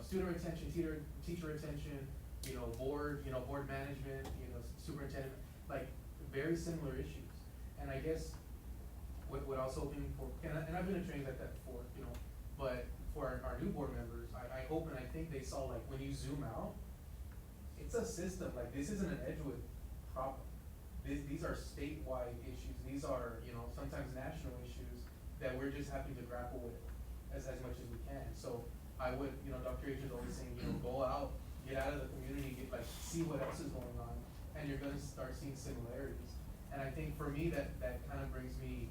student retention, teacher retention, board management, superintendent, like, very similar issues. And I guess what I was hoping for, and I've been a trained like that before, but for our new board members, I hope and I think they saw, like, when you zoom out, it's a system, like, this isn't an Edgewood problem. These are statewide issues, these are, sometimes national issues that we're just having to grapple with as much as we can. So I would, Dr. H is always saying, go out, get out of the community, see what else is going on, and you're gonna start seeing similarities. And I think for me, that kind of brings me,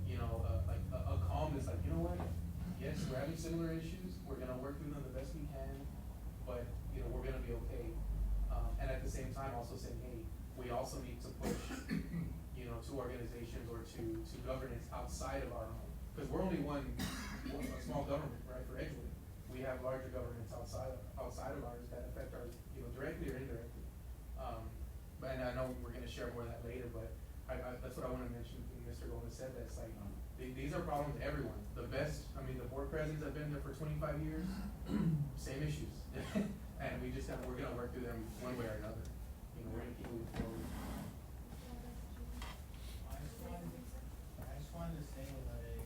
like a calmness, like, you know what? Yes, we're having similar issues, we're gonna work through them the best we can, but, we're gonna be okay. And at the same time, also saying, hey, we also need to push, to organizations or to governance outside of our own. Cause we're only a small government, right, for Edgewood. We have larger governments outside of ours that affect ours, directly or indirectly. And I know we're gonna share more of that later, but that's what I wanna mention, Mr. Gomez said, that's like, these are problems to everyone. The board presidents have been there for 25 years, same issues. And we're gonna work through them one way or another. We're gonna keep moving forward. I just wanted to say, like,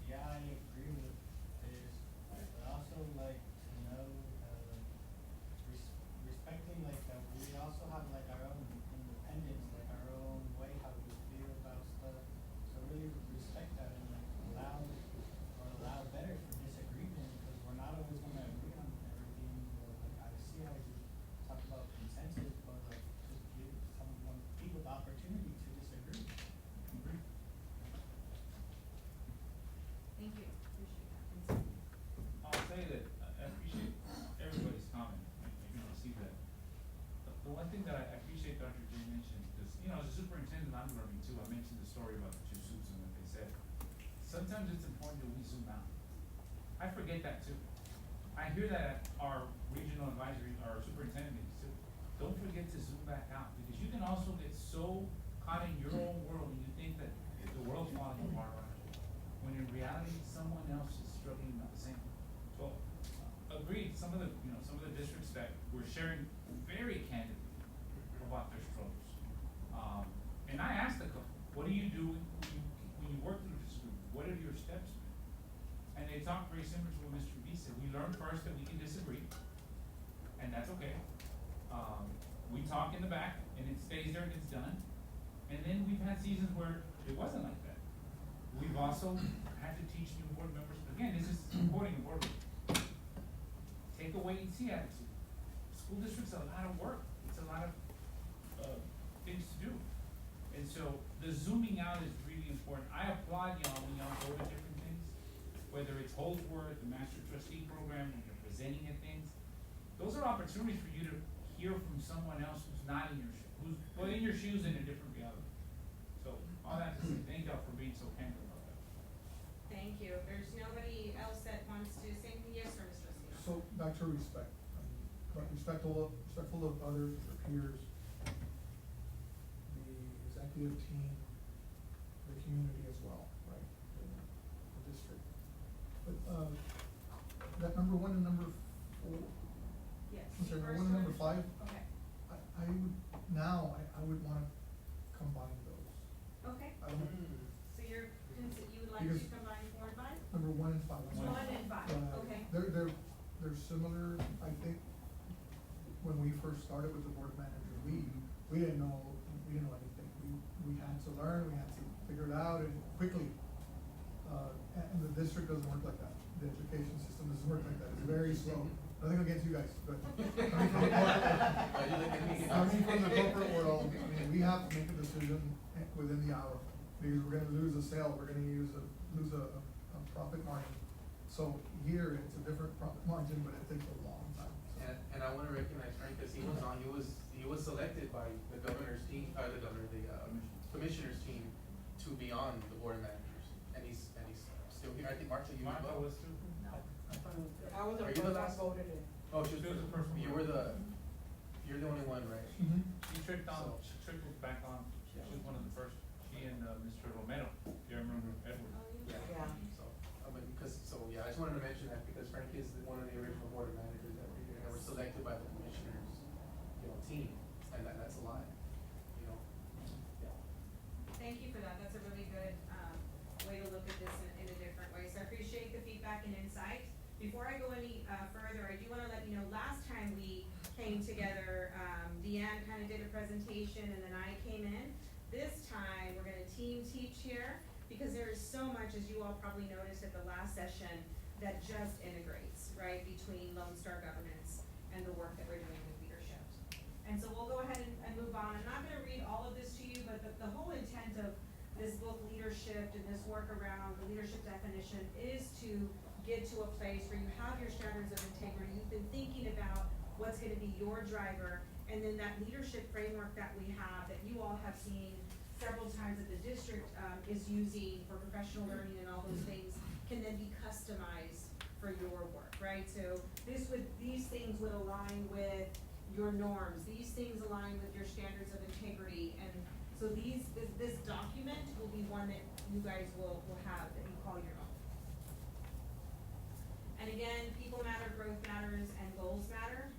yeah, I agree with this, but also like to know, respecting like that we also have like our own independence, like our own way how we feel about stuff. So really respect that and like allow better for disagreement, because we're not always gonna agree on everything. Or like I see how you talk about consensus, but like just give some people the opportunity to disagree. Thank you, appreciate that. I'll say that I appreciate everybody's comment, you know, see that. The one thing that I appreciate Dr. J mentioned, because, as a superintendent, I'm learning too, I mentioned the story about the two suits and what they said. Sometimes it's important that we zoom out. I forget that too. I hear that at our regional advisory, our superintendent meetings too. Don't forget to zoom back out, because you can also get so caught in your own world and you think that the world's falling apart around you, when in reality, someone else is struggling about the same. So, agreed, some of the districts that were sharing very candidly about their struggles. And I asked a couple, what do you do when you work through this group? What are your steps? And they talked very similar to what Mr. B said. We learn first that we can disagree, and that's okay. We talk in the back, and it stays there and it's done. And then we've had seasons where it wasn't like that. We've also had to teach new board members, again, this is supporting a board member. Take a wait and see attitude. School district's a lot of work, it's a lot of, things to do. And so, the zooming out is really important. I applaud y'all when y'all go to different things, but whether it's Holdsworth, the Master Trustee Program, when you're presenting at things, those are opportunities for you to hear from someone else who's not in your who's put in your shoes in a different reality. So, all that to say, thank y'all for being so candid about that. Thank you. If there's nobody else that wants to say, yes, sir, Mr. Espino. So back to respect, but respectful of others, your peers, the executive team, the community as well, right? The district. But, that number one and number four, Yes. I'm sorry, First number one and number five, Okay, I would, now, I would wanna combine those. okay. I don't, So you would like to Because- combine 4 and 5? number one and five. I'm sorry. 1 and 5, okay. They're similar, I think, when we first started with the board manager, we didn't know anything. We had to learn, we had to figure it out and quickly. And the district doesn't work like that. The education system doesn't work like that. It's very slow. Nothing against you guys, but coming from the corporate world, I mean, we have to make a decision within the hour. Because we're gonna lose a sale, we're gonna lose a profit margin. So here, it's a different profit margin, but it takes a long time. So- And I wanna recognize Frank, cause he was selected by the governor's team, the commissioner's team to be on the board of managers. And he's still here. I think Marcia, you as Martha well. was too. I was Are the you the first last? one voted in. Oh, she was She was the first one. you're the only one, right? Mhm. She tricked So- back on, she was one of the first, she and, Mr. Romero, if you remember Edward. Yeah. So, I just wanted to mention that because Frank is one of the original board of managers that were here, that were selected by the commissioners, team, and that's a lot, Yeah. Thank you for that. That's a really good, way to look at this in a different way. So I appreciate the feedback and insight. Before I go any, further, I do wanna let you know, last time we came together, Deanne kinda did a presentation and then I came in. This time, we're gonna team teach here, because there is so much, as you all probably noticed at the last session, that just integrates, right, between Lone Star Governance and the work that we're doing with leadership. And so we'll go ahead and move on. I'm not gonna read all of this to you, but the whole intent of this book, leadership, and this work around the leadership definition is to get to a place where you have your standards of integrity. You've been thinking about what's gonna be your driver, and then that leadership framework that we have, that you all have seen several times that the district, is using for professional learning and all those things, can then be customized for your work, right? So these things would align with your norms, these things align with your standards of integrity, and so this document will be one that you guys will have, that you call your own. And again, people matter, growth matters, and goals matter.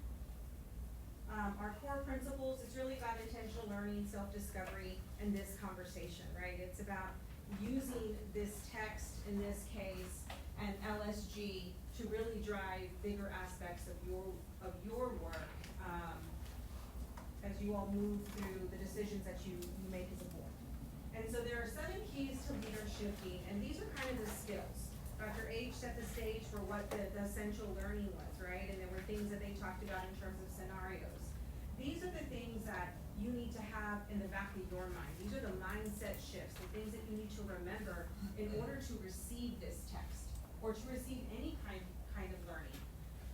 Our core principles, it's really about intentional learning, self-discovery, and this conversation, right? It's about using this text in this case and LSG to really drive bigger aspects of your work, as you all move through the decisions that you make as a board. And so there are 7 keys to leadership, and these are kind of the skills. Dr. H set the stage for what the essential learning was, right? And there were things that they talked about in terms of scenarios. These are the things that you need to have in the back of your mind. These are the mindset shifts, the things that you need to remember in order to receive this text or to receive any kind of learning.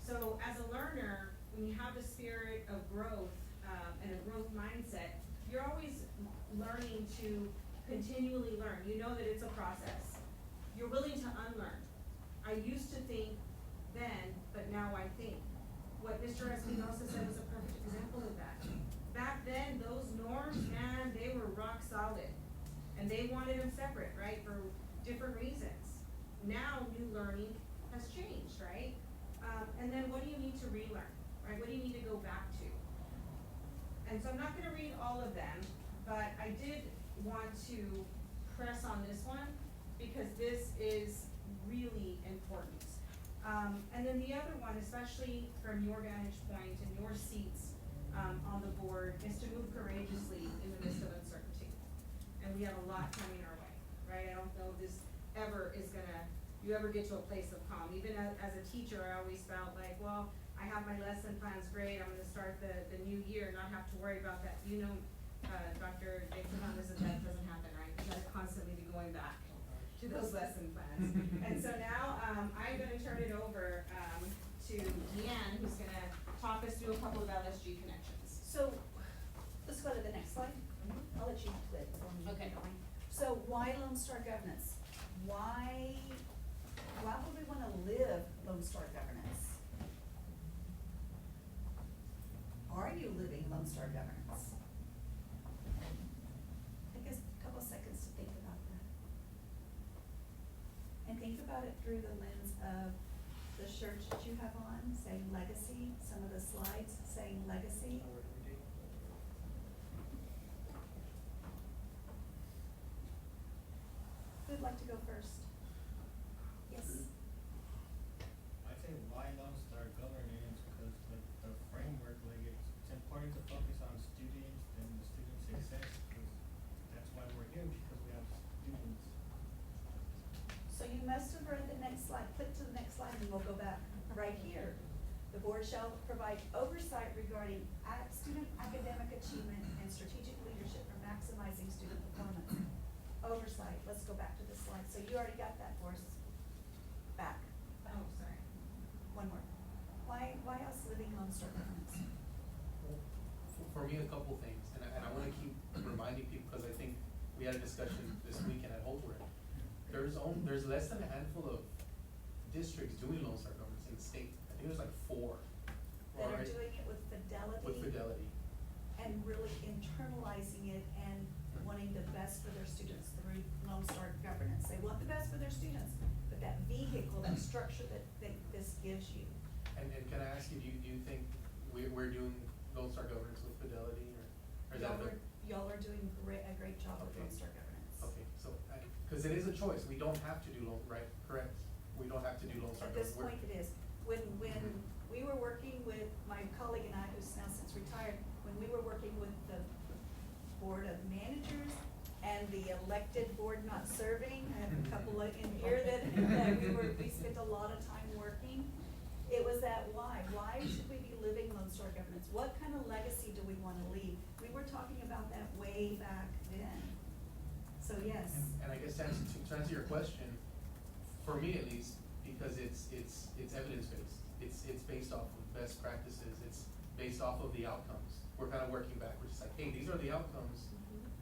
So as a learner, when you have the spirit of growth and a growth mindset, you're always learning to continually learn. You know that it's a process. You're willing to unlearn. I used to think then, but now I think. What Mr. Espinosa said was a perfect example of that. Back then, those norms, man, they were rock solid. And they wanted them separate, right, for different reasons. Now, new learning has changed, right? And then what do you need to relearn, right? What do you need to go back to? And so I'm not gonna read all of them, but I did want to press on this one because this is really important. And then the other one, especially from your vantage point and your seats on the board, is to move courageously in the midst of uncertainty. And we have a lot coming our way, right? I don't know if this you ever get to a place of calm. Even as a teacher, I always felt like, well, I have my lesson plans great, I'm gonna start the new year, not have to worry about that. Dr. Jason, that doesn't happen, right? You gotta constantly be going back to to those lesson plans. And so now, I'm gonna turn it over, to Deanne, who's gonna talk us through a couple of LSG connections. So, let's go to the next slide. I'll let you flip for me. Okay. So why Lone Star governance? Why would we wanna live Lone Star governance? Are you living Lone Star governance? Take us a couple seconds to think about that. And think about it through the lens of the shirt that you have on, saying legacy, some of the slides saying legacy. Who'd like to go first? Yes. I'd say why Lone Star governance, because like the framework, like it's important to focus on students and the student success, because that's why we're here, because we have students. So you must have read the next slide, click to the next slide and we'll go back right here. The board shall provide oversight regarding student academic achievement and strategic leadership for maximizing student performance. Oversight, let's go back to the slide. So you already got that for us. Back, Oh, sorry. one more. Why us living Lone Star governance? For me, a couple things, and I wanna keep reminding people, cause I think we had a discussion this weekend at Holbrook. There's less than a handful of districts doing Lone Star governance in the state. I think there's like 4. That are Alright, doing it with fidelity. with fidelity. And really internalizing it and wanting the best for their students through Lone Star governance. They want the best for their students, but that vehicle, that structure that this gives you. And can I ask you, do you think we're doing Lone Star governance with fidelity, or is that? Y'all are doing a great job with Okay. Lone Star governance. Okay, so, cause it is a choice, we don't have to do right, correct? We don't have to do Lone Star At this governance. point it is. When we were working with my colleague and I, who's now since retired, when we were working with the board of managers and the elected board not serving, I have a couple in here that we spent a lot of time working. It was that why should we be living Lone Star governance? What kind of legacy do we wanna leave? We were talking about that way back then. So yes. And I guess to answer your question, for me at least, because it's evidence-based, it's based off of best practices, it's based off of the outcomes. We're kind of working backwards, it's like, hey, these are the outcomes,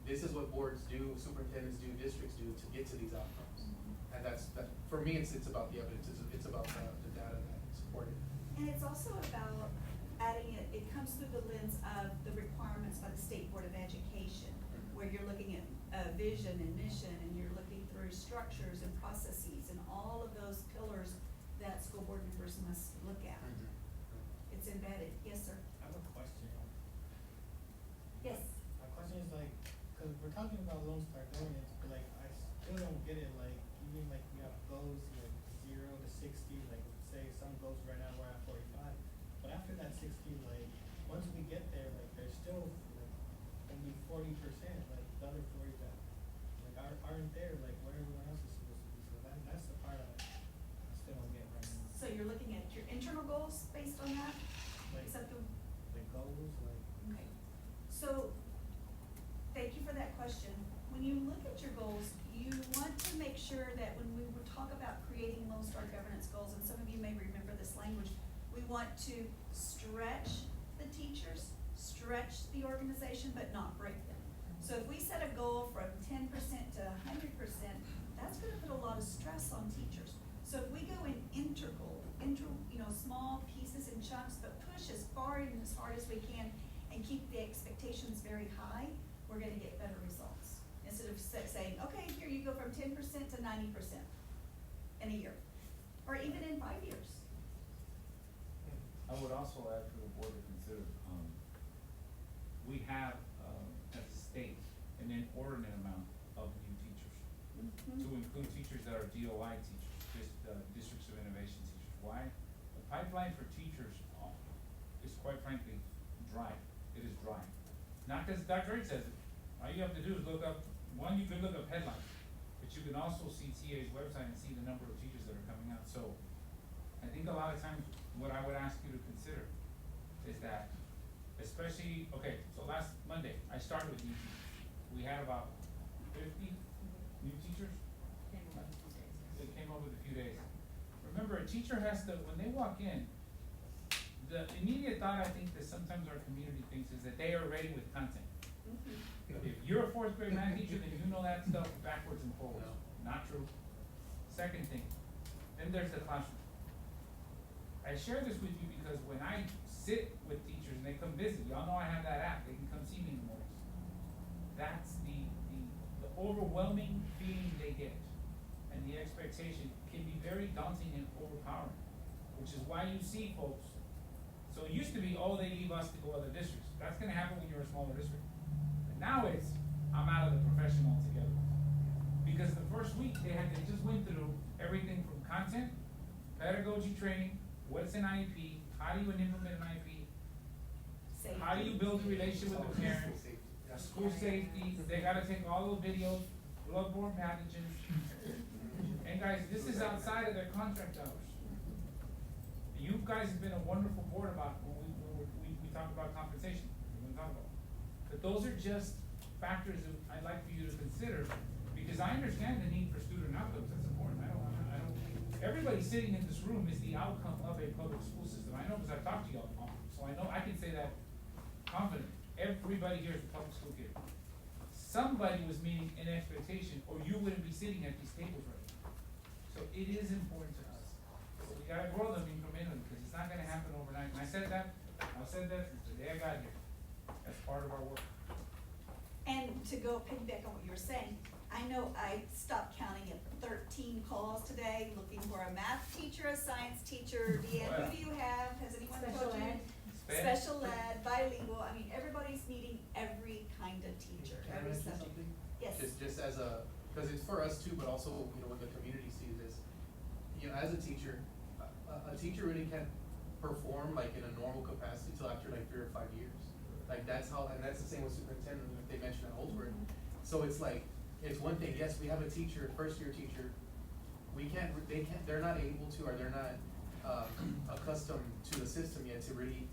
this is what boards do, superintendents do, districts do to get to these outcomes. And for me, it's about the evidence, it's about the data that support it. And it's also about adding it comes through the lens of the requirements by the State Board of Education, where you're looking at vision and mission, and you're looking through structures and processes and all of those pillars that school board members must look at. It's embedded. Yes, sir? I have a question. Yes. My question is like, cause we're talking about Lone Star governance, but like, I still don't get it, like, you mean like we have goals like 0 to 60, like, say some goals right now we're at 45, but after that 60, like, once we get there, like, there's still like only 40%, like, the other 40 that, like, aren't there, like, where everyone else is supposed to be, so that's the part I still don't get right now. So you're looking at your internal goals based on that? Like, Is that the? the goals, like, Okay, so, thank you for that question. When you look at your goals, you want to make sure that when we would talk about creating Lone Star governance goals, and some of you may remember this language, we want to stretch the teachers, stretch the organization, but not break them. So if we set a goal from 10% to 100%, that's gonna put a lot of stress on teachers. So if we go in small pieces and chunks, but push as far and as hard as we can and keep the expectations very high, we're gonna get better results. Instead of saying, okay, here you go from 10% to 90% in a year, or even in 5 years. I would also add for the board to consider, we have, as a state, an inordinate amount of new teachers. To include teachers that are DOI teachers, districts of innovation teachers. Why? The pipeline for teachers is quite frankly dry. It is dry. Not because Dr. Ray says it. All you have to do is look up, one, you can look up headlines, but you can also see TA's website and see the number of teachers that are coming out. So I think a lot of times what I would ask you to consider is that, especially, okay, so last Monday, I started with new teachers. We had about 50 new teachers. up with a few days. Remember, a teacher has to, when they walk in, the immediate thought I think that sometimes our community thinks is that they are ready with content. If you're a fourth grade math teacher, then you know that stuff backwards and forwards. Not true. Second thing, then there's the classroom. I share this with you because when I sit with teachers and they come visit, y'all know I have that app, they can come see me in the mornings. That's the overwhelming feeling they get. And the expectation can be very daunting and overpowering, which is why you see folks. So it used to be, oh, they leave us to go other districts. That's gonna happen when you're a smaller district. But now it's, I'm out of the profession altogether. Because the first week they just went through everything from content, pedagogy training, what's an IEP, how do you implement an IEP, Safety. how do you build a relationship with the parents, school safety, they gotta take all those videos, bloodborne pathogens. And guys, this is outside of their contract hours. You guys have been a wonderful board about, when we talk about compensation, we're gonna talk about. But those are just factors that I'd like for you to consider, because I understand the need for student outcomes, that's important, I don't, everybody sitting in this room is the outcome of a public school system, I know because I've talked to y'all, so I know, I can say that confidently, everybody here is a public school kid. Somebody was meeting an expectation, or you wouldn't be sitting at these tables right now. So it is important to us. So we gotta grow them incrementally, because it's not gonna happen overnight. And I said that since the day I got here. That's part of our work. And to go piggyback on what you were saying, I know I stopped counting at 13 calls today, looking for a math teacher, a science teacher. Deanne, who do you have? Has anyone told you? Special ed, bilingual, I mean, everybody's meeting every kind of teacher, Can I every mention subject. something? Yes. Just as a, because it's for us too, but also, you know, when the community sees this, you know, as a teacher, a teacher really can't perform like in a normal capacity till after like 3 or 5 years. Like that's how, and that's the same with superintendent, if they mentioned at Holdsworth. So it's like, it's one thing, yes, we have a teacher, first year teacher, they're not able to, or they're not, accustomed to the system yet to really,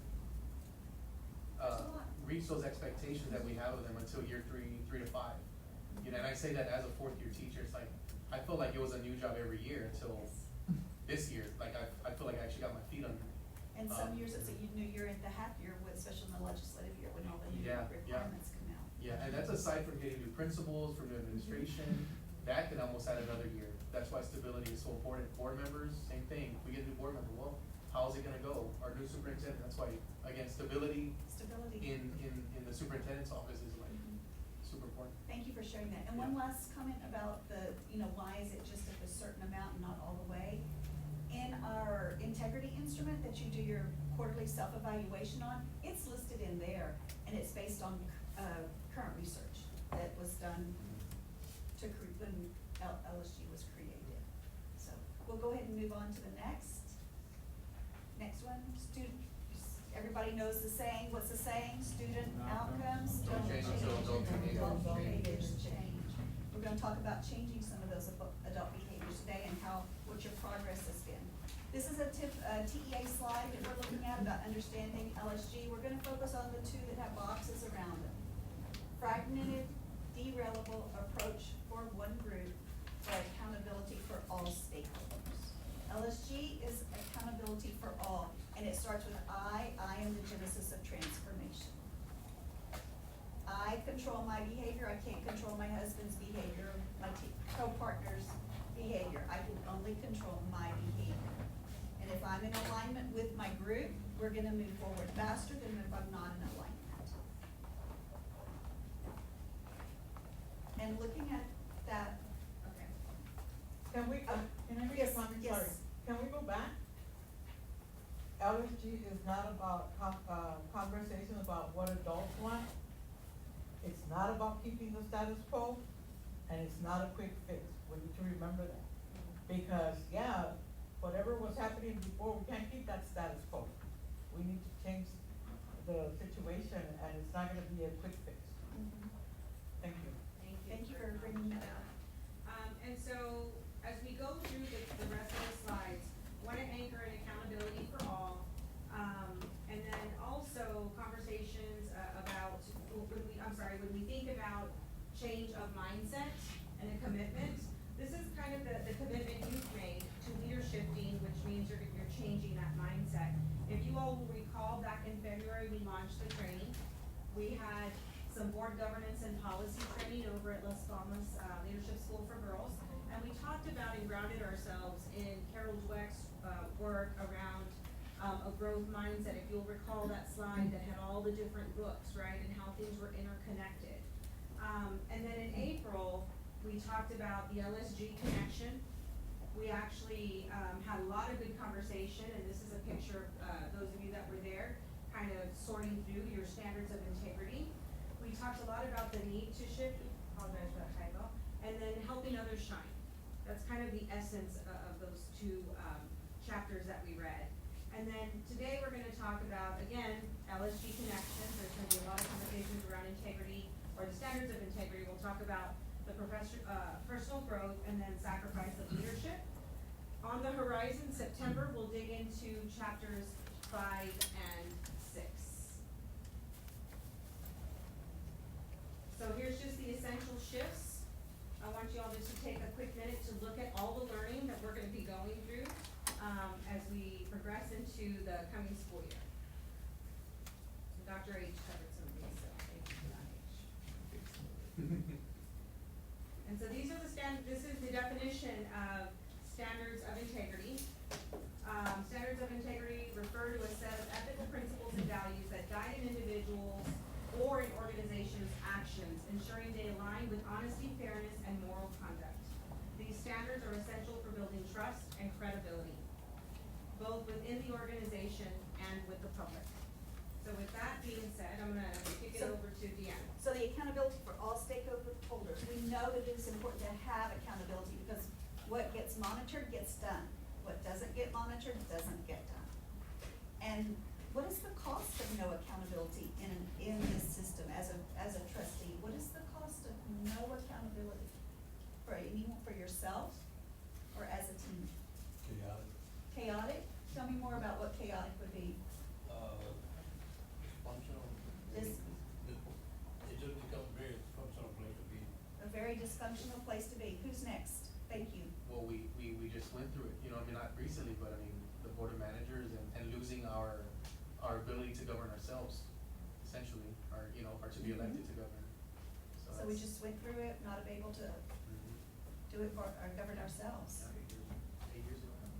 reach those expectations that we have of them until year 3 to 5. You know, and I say that as a fourth year teacher, it's like, I feel like it was a new job every year until this year, like I feel like I actually got my feet under me. And some years it's a new year at the half year, especially in the legislative year when all the new requirements come out. Yeah, and that's aside from getting new principals, from new administration, that can almost add another year. That's why stability is so important. Board members, same thing, we get a new board member, well, how's it gonna go? Our new superintendent, that's why, again, stability in the superintendent's office is like super important. Thank you for sharing that. And one last comment about the, why is it just at a certain amount and not all the way? In our integrity instrument that you do your quarterly self-evaluation on, it's listed in there, and it's based on, current research that was done when LSG was created. So, we'll go ahead and move on to the next. Next one, everybody knows the saying, what's the saying? Student outcomes don't change until adult behaviors change. We're gonna talk about changing some of those adult behaviors today and what your progress has been. This is a TEA slide that we're looking at about understanding LSG. We're gonna focus on the 2 that have boxes around them. Fragmented, derailable approach for one group, but accountability for all stakeholders. LSG is accountability for all, and it starts with I am the genesis of transformation. I control my behavior, I can't control my husband's behavior, my co-partner's behavior, I can only control my behavior. And if I'm in alignment with my group, we're gonna move forward faster than if I'm not in alignment. And looking at that, okay. Can we, can I make Yes, a comment? yes. Sorry. Can we go back? LSG is not about conversation about what adults want. It's not about keeping the status quo, and it's not a quick fix. We need to remember that. Because, whatever was happening before, we can't keep that status quo. We need to change the situation, and it's not gonna be a quick fix. Thank you. Thank you for bringing that up. And so, as we go through the rest of the slides, want to anchor in accountability for all, and then also conversations about, when we think about change of mindset and a commitment, this is kind of the commitment you've made January, we launched the training. We had some board governance and policy training over at Las Palmas, Leadership School for Girls. And we talked about and grounded ourselves in Carol Dweck's, work around, a growth mindset. If you'll recall that slide that had all the different books, right, and how things were interconnected. And then in April, we talked about the LSG connection. We actually, had a lot of good conversation, and this is a picture of, those of you that were there, kind of sorting through your standards of integrity. We talked a lot about the need to shift, apologize for that typo, and then helping others shine. That's kind of the essence of those two, chapters that we read. And then today we're gonna talk about, again, LSG connections. There's gonna be a lot of conversations around integrity, or the standards of integrity. We'll talk about the personal growth, and then sacrifice of leadership. On the horizon, September, we'll dig into chapters 5 and 6. So here's just the essential shifts. I want you all just to take a quick minute to look at all the learning that we're gonna be going through, as we progress into the coming school year. Dr. H covered some of these, so thank you for that, H. And so these are this is the definition of standards of integrity. Standards of integrity refer to a set of ethical principles and values that guide an individual's or an organization's actions, ensuring they align with honesty, fairness, and moral conduct. These standards are essential for building trust and credibility, both within the organization and with the public. So with that being said, I'm gonna kick it over to Deanna. So the accountability for all stakeholders, we know that it is important to have accountability because what gets monitored gets done. What doesn't get monitored doesn't get done. And what is the cost of no accountability in this system as a trustee? What is the cost of no accountability for anyone, for yourself or as a team? Chaotic. Chaotic? Tell me more about what chaotic would be. Functional. This- It just becomes a very functional place to be. A very dysfunctional place to be. Who's next? Thank you. Well, we just went through it, you know, I mean, not recently, but I mean, the board of managers and losing our ability to govern ourselves, essentially, or, you know, or to be elected to govern. So we that's- just went through it, not able to Mhm. do it for, or govern ourselves. Yeah, 8 years ago now.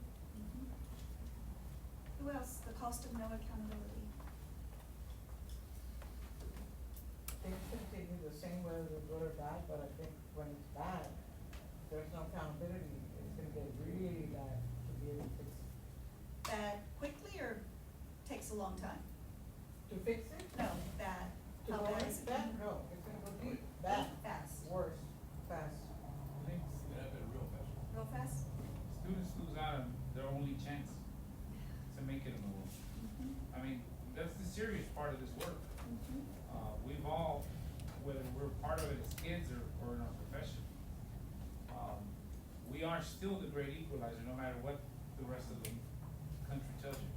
Who else? The cost of no accountability. Things continue the same way they're good or bad, but I think when it's bad, there's no accountability, it's gonna get really bad to be able to fix it. Bad quickly or takes a long time? To fix it? No, bad. To How go bad in, is it? bad, no, it's gonna go deep, bad, Fast. worse, fast. It happened real fast. Real fast? Students lose out on their only chance to make it in the world. Mhm. I mean, that's the serious part of this work. Mhm. We've all, whether we're part of it as kids or in our profession, we are still the great equalizer, no matter what the rest of the country tells you.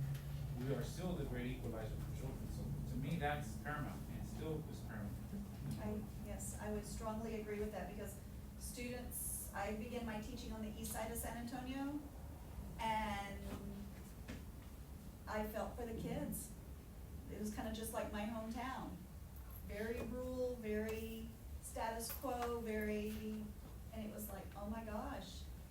We are still the great equalizer for children, so to me, that's paramount, and still is paramount. Yes, I would strongly agree with that because students, I began my teaching on the east side of San Antonio and I felt for the kids. It was kind of just like my hometown. Very rural, very status quo, and it was like, oh my gosh,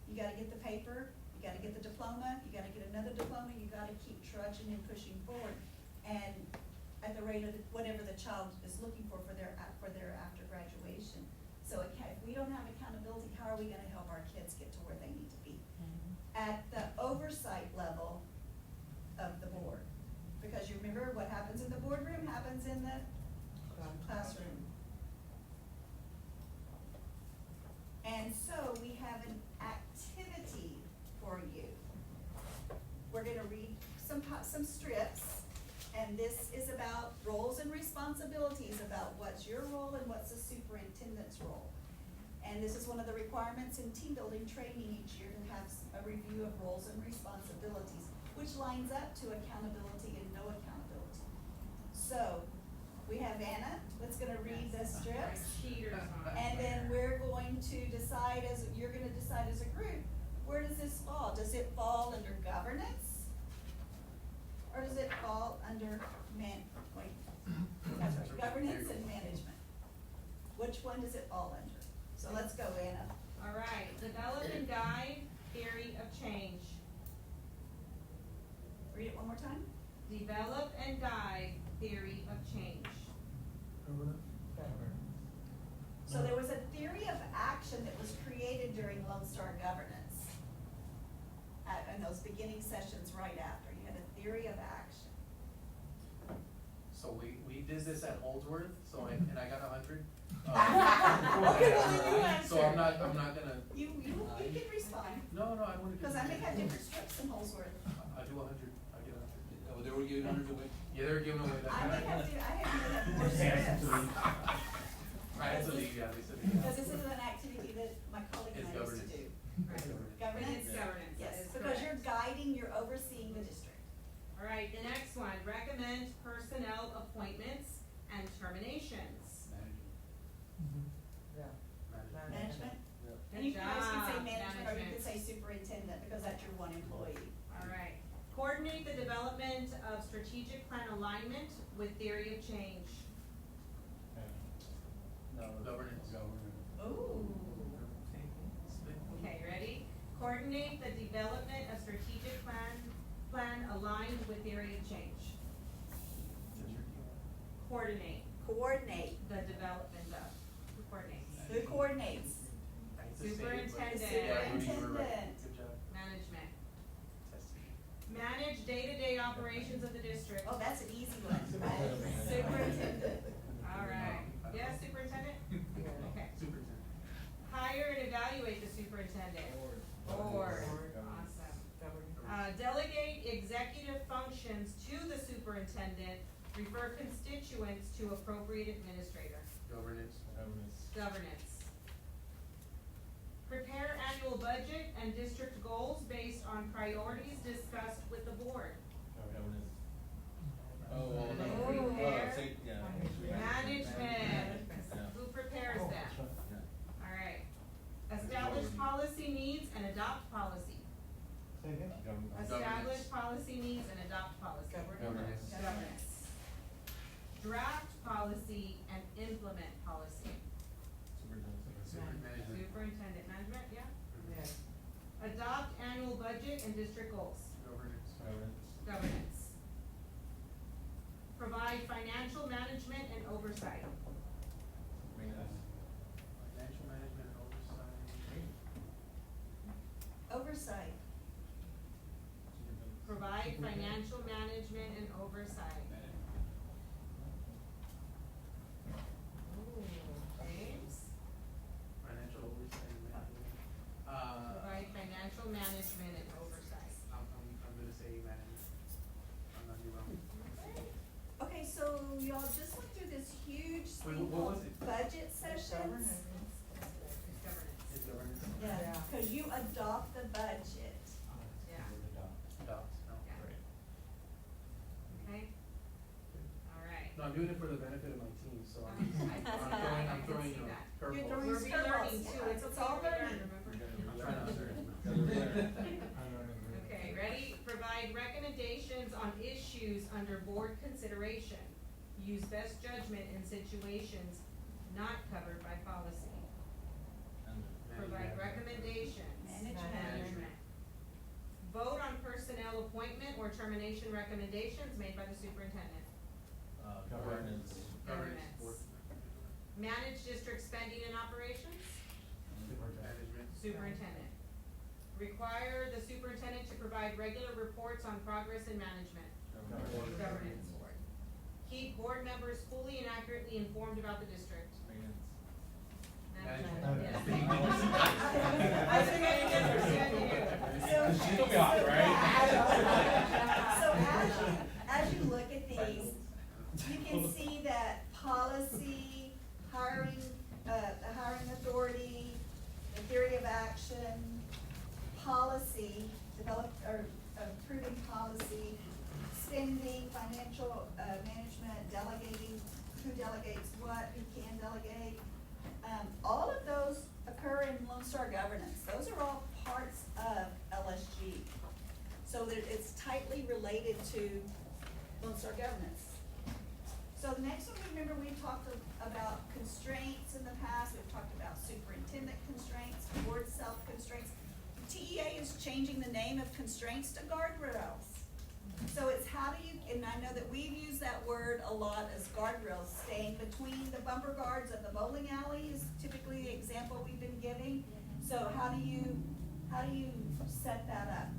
you gotta get the paper, you gotta get the diploma, you gotta get another diploma, you gotta keep trudging and pushing forward. And at the rate of whatever the child is looking for their after graduation. So if we don't have accountability, how are we gonna help our kids get to where they need to be? At the oversight level of the board, because you remember what happens in the boardroom happens in the classroom. And so we have an activity for you. We're gonna read some strips, and this is about roles and responsibilities, about what's your role and what's the superintendent's role. And this is one of the requirements in team building training each year to have a review of roles and responsibilities, which lines up to accountability and no accountability. So, we have Anna, that's gonna read the strips. Cheaters on. And then we're going to decide you're gonna decide as a group, where does this fall? Does it fall under governance? Or does it fall under governance and management. Which one does it fall under? So let's go, Anna. All right, develop and guide theory of change. Read it one more time. Develop and guide theory of change. Governance. So there was a theory of action that was created during Lone Star Governance. In those beginning sessions right after, you had a theory of action. So we did this at Holdsworth, so and I got 100. Okay, well, then you answer. So I'm not gonna, You can respond, no, I wanna. because I may have different strips in Holsworth. I do 100, I get 100. Oh, they were giving hundreds away? Yeah, they're giving away that. I may have more strips. Right, so yeah, they said, Because this is an activity that my colleague and It's I used to governance. do. Governance. Governance? It's governance, that Yes, is because correct. you're guiding, you're overseeing the district. All right, the next one, recommend personnel appointments and terminations. Management? Yeah. And you guys can say Good job, management, or you management. can say superintendent, because that's your one employee. All right, coordinate the development of strategic plan alignment with theory of change. Governance. Ooh. Okay, ready? Coordinate the development of strategic plan aligned with theory of change. Coordinate Coordinate. the development of, who coordinates? Who coordinates? I hate to say it, but- Superintendent. Yeah, Rudy, you were right. Superintendent. Good job. Management. Testing. Manage day-to-day operations of the district. Oh, that's an easy one. Superintendent. All right, yes, superintendent? Okay. Superintendent. Hire and evaluate the superintendent. Board. Awesome. Delegate executive functions to the superintendent, refer constituents to appropriate administrator. Governance. Governance. Prepare annual budget and district goals based on priorities discussed with the board. Oh, well, no. Prepare. Yeah. Management. Yeah. Who prepares that? Yeah. All right. Establish policy needs and adopt policy. Establish policy needs and adopt policy. Governance. Governance. Draft policy and implement policy. Management. Superintendent management, yeah? Adopt annual budget and district goals. Governance. Governance. Provide financial management and oversight. Financial management and oversight. Oversight. Provide financial management and oversight. Ooh, James? Financial oversight and management. Provide financial management and oversight. I'm gonna say management. I'm not gonna be wrong. Okay, so y'all just went through this huge Wait, thing what was called it? budget sessions. It's governance. It's governance. Yeah, cause you adopt the budget. Yeah, Adopt, no, Yeah. right. okay? All right. No, I'm doing it for the benefit of my team, so I'm I throwing, see you know, that. You're curveballs. throwing We're curveballs, relearning too, yeah, it's it's okay, all we're learning. learning, remember? I'm trying to learn. Okay, ready? Provide recommendations on issues under board consideration. Use best judgment in situations not covered by policy. Provide recommendations. Management. Vote on personnel appointment or termination recommendations made by the superintendent. Governance. Governance. Board. Manage district spending and operations. Management. Superintendent. Require the superintendent to provide regular reports on progress and management. Governance board. Keep board members fully and accurately informed about the district. Management. Yes. I think I can understand you. She'll be hot, So as you look at these, you can see that policy, hiring, the hiring authority, the theory of action, policy, approving policy, spending, financial, management, delegating, who delegates what, who can delegate. All of those occur in Lone Star Governance. Those are all parts of LSG. So that it's tightly related to Lone Star Governance. So the next one, remember we talked about constraints in the past, we've talked about superintendent constraints, board self-constraints. TEA is changing the name of constraints to guardrails. So it's how do you, and I know that we've used that word a lot as guardrails, staying between the bumper guards of the bowling alley is typically the example we've been giving. So how do you set that up?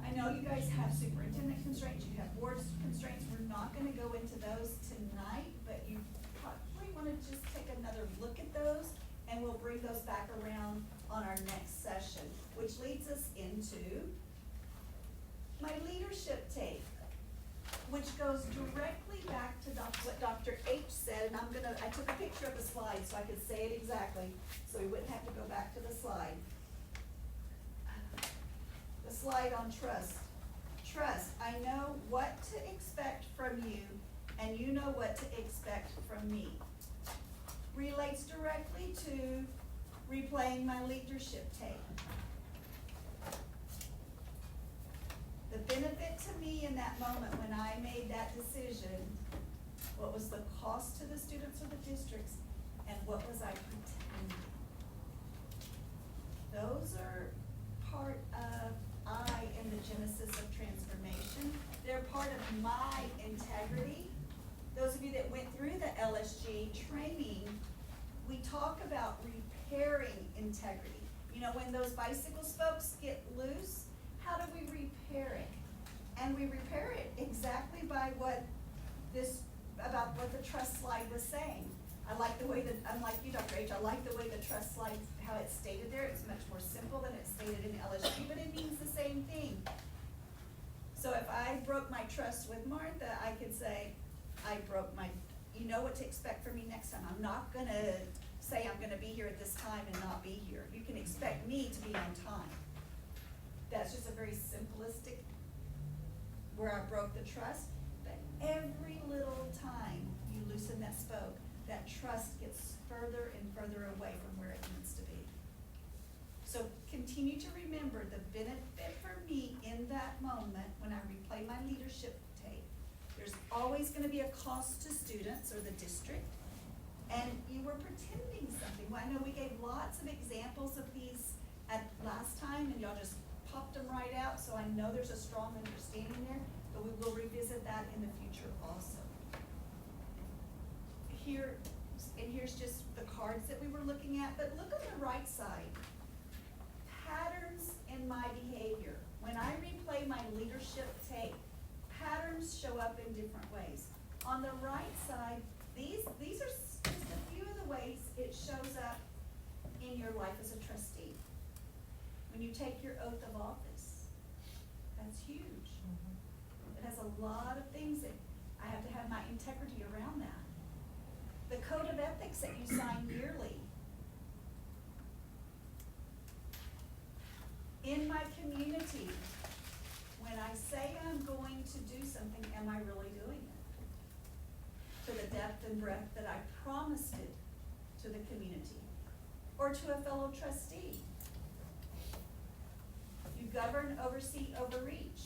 I know you guys have superintendent constraints, you have board constraints, we're not gonna go into those tonight, but you probably wanna just take another look at those, and we'll bring those back around on our next session, which leads us into my leadership tape, which goes directly back to what Dr. H said, and I took a picture of the slide so I could say it exactly, so we wouldn't have to go back to the slide. The slide on trust. Trust, I know what to expect from you, and you know what to expect from me. Relates directly to replaying my leadership tape. The benefit to me in that moment when I made that decision, what was the cost to the students or the districts, and what was I pretending? Those are part of I in the genesis of transformation. They're part of my integrity. Those of you that went through the LSG training, we talk about repairing integrity. You know, when those bicycle spokes get loose, how do we repair it? And we repair it exactly by what the trust slide was saying. I like the way that, unlike you, Dr. H, I like the way the trust slide, how it's stated there. It's much more simple than it's stated in LSG, but it means the same thing. So if I broke my trust with Martha, I could say, you know what to expect from me next time. I'm not gonna say I'm gonna be here at this time and not be here. You can expect me to be on time. That's just a very simplistic, where I broke the trust, but every little time you loosen that spoke, that trust gets further and further away from where it needs to be. So continue to remember the benefit for me in that moment when I replay my leadership tape. There's always gonna be a cost to students or the district, and you were pretending something. Well, I know we gave lots of examples of these at last time, and y'all just popped them right out, so I know there's a strong understanding there, but we will revisit that in the future also. Here's just the cards that we were looking at, but look on the right side. Patterns in my behavior. When I replay my leadership tape, patterns show up in different ways. On the right side, these are just a few of the ways it shows up in your life as a trustee. When you take your oath of office, that's huge. It has a lot of things that I have to have my integrity around that. The code of ethics that you sign yearly. In my community, when I say I'm going to do something, am I really doing it? To the depth and breadth that I promised it to the community or to a fellow trustee. You govern, oversee, overreach.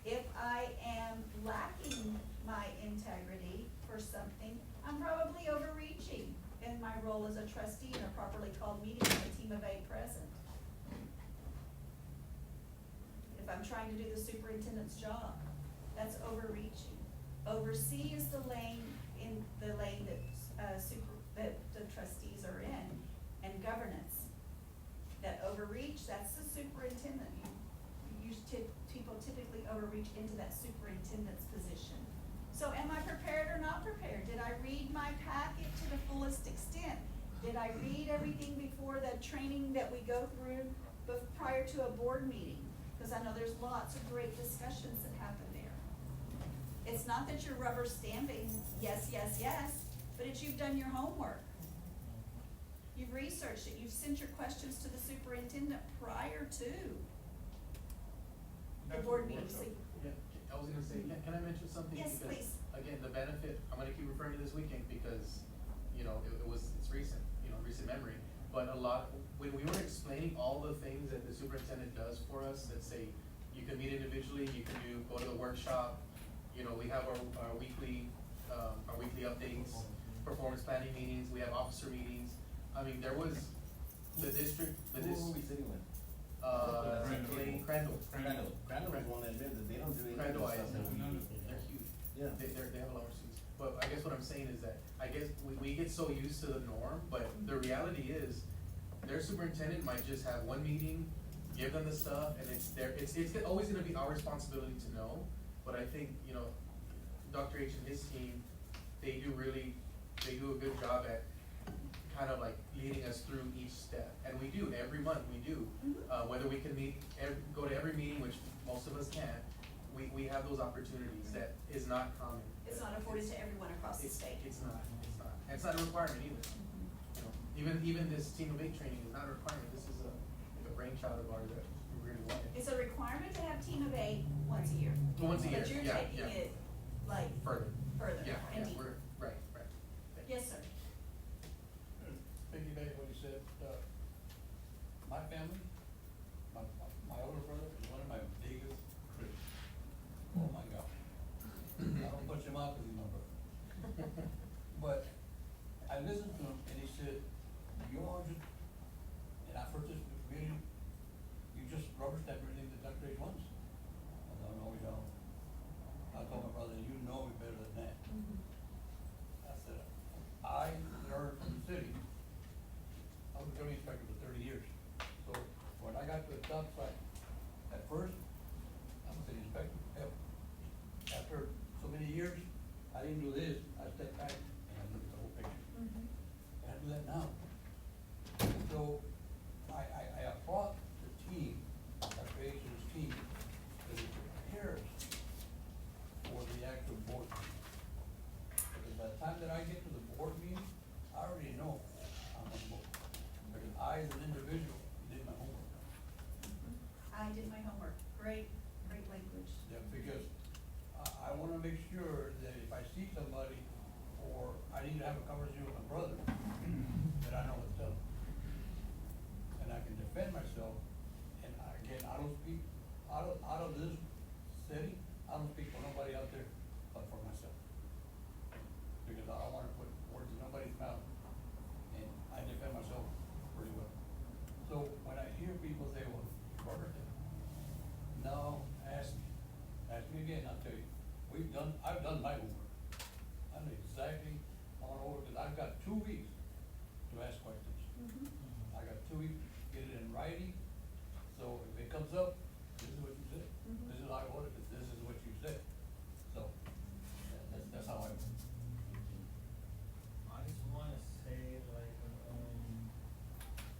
If I am lacking my integrity for something, I'm probably overreaching in my role as a trustee in a properly called meeting with a team of 8 present. If I'm trying to do the superintendent's job, that's overreaching. Oversee is the lane that the trustees are in, and governance. That overreach, that's the superintendent. People typically overreach into that superintendent's position. So am I prepared or not prepared? Did I read my packet to the fullest extent? Did I read everything before the training that we go through prior to a board meeting? Because I know there's lots of great discussions that happen there. It's not that you're rubber stamping, yes, yes, yes, but it's you've done your homework. You've researched it. You've sent your questions to the superintendent prior to the board meeting. So Yeah, I was gonna say, can I mention something? Yes, Because, please. again, the benefit, I'm gonna keep referring to this weekend because, you know, it's recent, recent memory. But when we were explaining all the things that the superintendent does for us, let's say, you can meet individually, you can go to the workshop, you know, we have our weekly updates, performance planning meetings, we have officer meetings. I mean, there was the district, Who are we sitting with? Crandall. Crandall is one that lives, and they don't do any of the Crandall, stuff that we do. they're huge. Yeah. They have a lot of students, but I guess what I'm saying is that, I guess we get so used to the norm, but the reality is, their superintendent might just have one meeting, give them the stuff, and it's always gonna be our responsibility to know, but I think, you know, Dr. H and his team, they do a good job at kind of like leading us through each step, and we do, every month we do. Whether we can go to every meeting, which most of us can't, we have those opportunities that is not common. It's not afforded to everyone across the It's- state. It's not, and it's not a requirement either. You know, even this team of 8 training is not a requirement, this is like a brainchild of ours that we really wanted. It's a requirement to have team of 8 once a year. Once a year, But you're yeah, taking yeah. it like Further. further Yeah, and yeah, deeper. right. Yes, sir. Piggyback what you said, my family, my older brother is one of my biggest critics. Oh my God. I don't push him out because he's my brother. But I listened to him and he said, you're just, and I've heard this really, you just rubber stamp everything that Dr. H wants. I said, no, we don't. I told my brother, you know me better than that. I said, I learned from the city. I was a building inspector for 30 years. So when I got to the job site, at first, I'm a city inspector. Hell, after so many years, I didn't do this. I stepped back and I looked at the whole picture. And I do that now. So I applaud the team, Dr. H and his team, that it prepares for the actual board meeting. Because by the time that I get to the board meeting, I already know I'm on the board. Because I, as an individual, did my homework. I did my homework. Great language. Yeah, because I wanna make sure that if I see somebody, or I need to have a conversation with my brother, that I know what to tell them. And I can defend myself, and again, I don't speak, out of this city, I don't speak for nobody out there, but for myself. Because I don't wanna put words in nobody's mouth, and I defend myself pretty well. So when I hear people say, well, Robert, no, ask me again, I'll tell you. I've done my homework. I know exactly, I wanna over, cause I've got 2 weeks to ask questions. I got 2 weeks to get it in writing, so if it comes up, this is what you said. This is how I voted, this is what you said. So, that's how I. I just wanna say, like,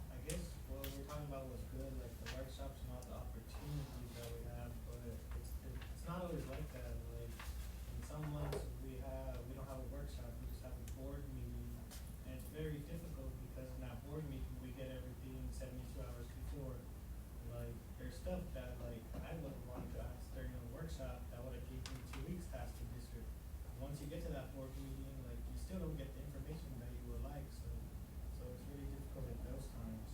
I guess what we're talking about was good, like the workshops and all the opportunities that we have, but it's not always like that, like, in some months we don't have a workshop, we just have a board meeting, and it's very difficult because in that board meeting, we get everything 72 hours before. Like, there's stuff that, like, I would've wanted to ask during a workshop, that would've gave me 2 weeks to ask the district. Once you get to that board meeting, like, you still don't get the information that you would like, so it's really difficult at those times.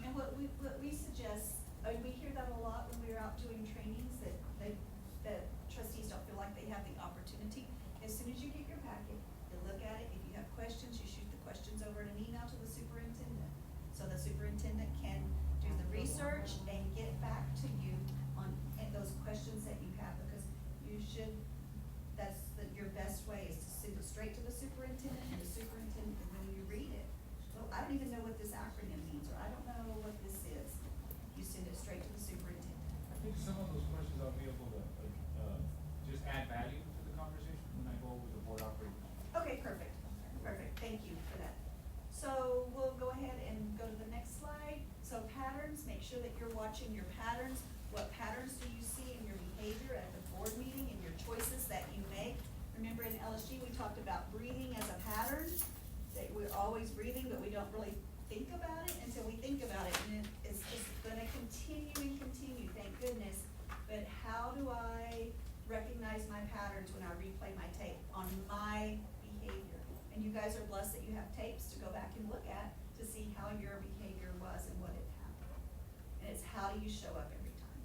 And what we suggest, we hear that a lot when we're out doing trainings, that trustees don't feel like they have the opportunity. As soon as you get your packet, you look at it, if you have questions, you shoot the questions over in an email to the superintendent. So the superintendent can do the research and get back to you on those questions that you have, because you should, your best way is to send it straight to the superintendent, and the superintendent, and when you read it, well, I don't even know what this acronym means, or I don't know what this is. You send it straight to the superintendent. I think some of those questions I'll be able to, just add value to the conversation when I go over the board operating. Okay, perfect, thank you for that. So we'll go ahead and go to the next slide. So patterns, make sure that you're watching your patterns. What patterns do you see in your behavior at the board meeting and your choices that you make? Remember in LSG, we talked about breathing as a pattern, that we're always breathing, but we don't really think about it until we think about it, and it's just gonna continue and continue, thank goodness. But how do I recognize my patterns when I replay my tape on my behavior? And you guys are blessed that you have tapes to go back and look at to see how your behavior was and what it happened. And it's how do you show up every time?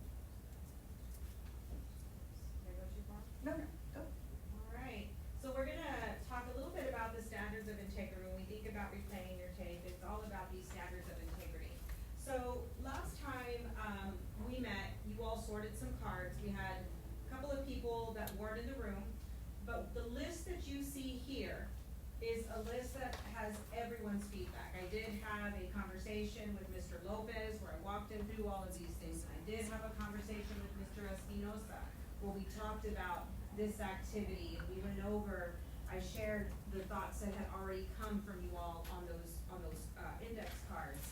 There goes your mark. No, some cards, we had a couple of people that weren't in the room, but the list that you see here is a list that has everyone's feedback. I did have a conversation with Mr. Lopez where I walked him through all of these things, and I did have a conversation with Mr. Espinosa where we talked about this activity, and we went over, I shared the thoughts that had already come from you all on those index cards.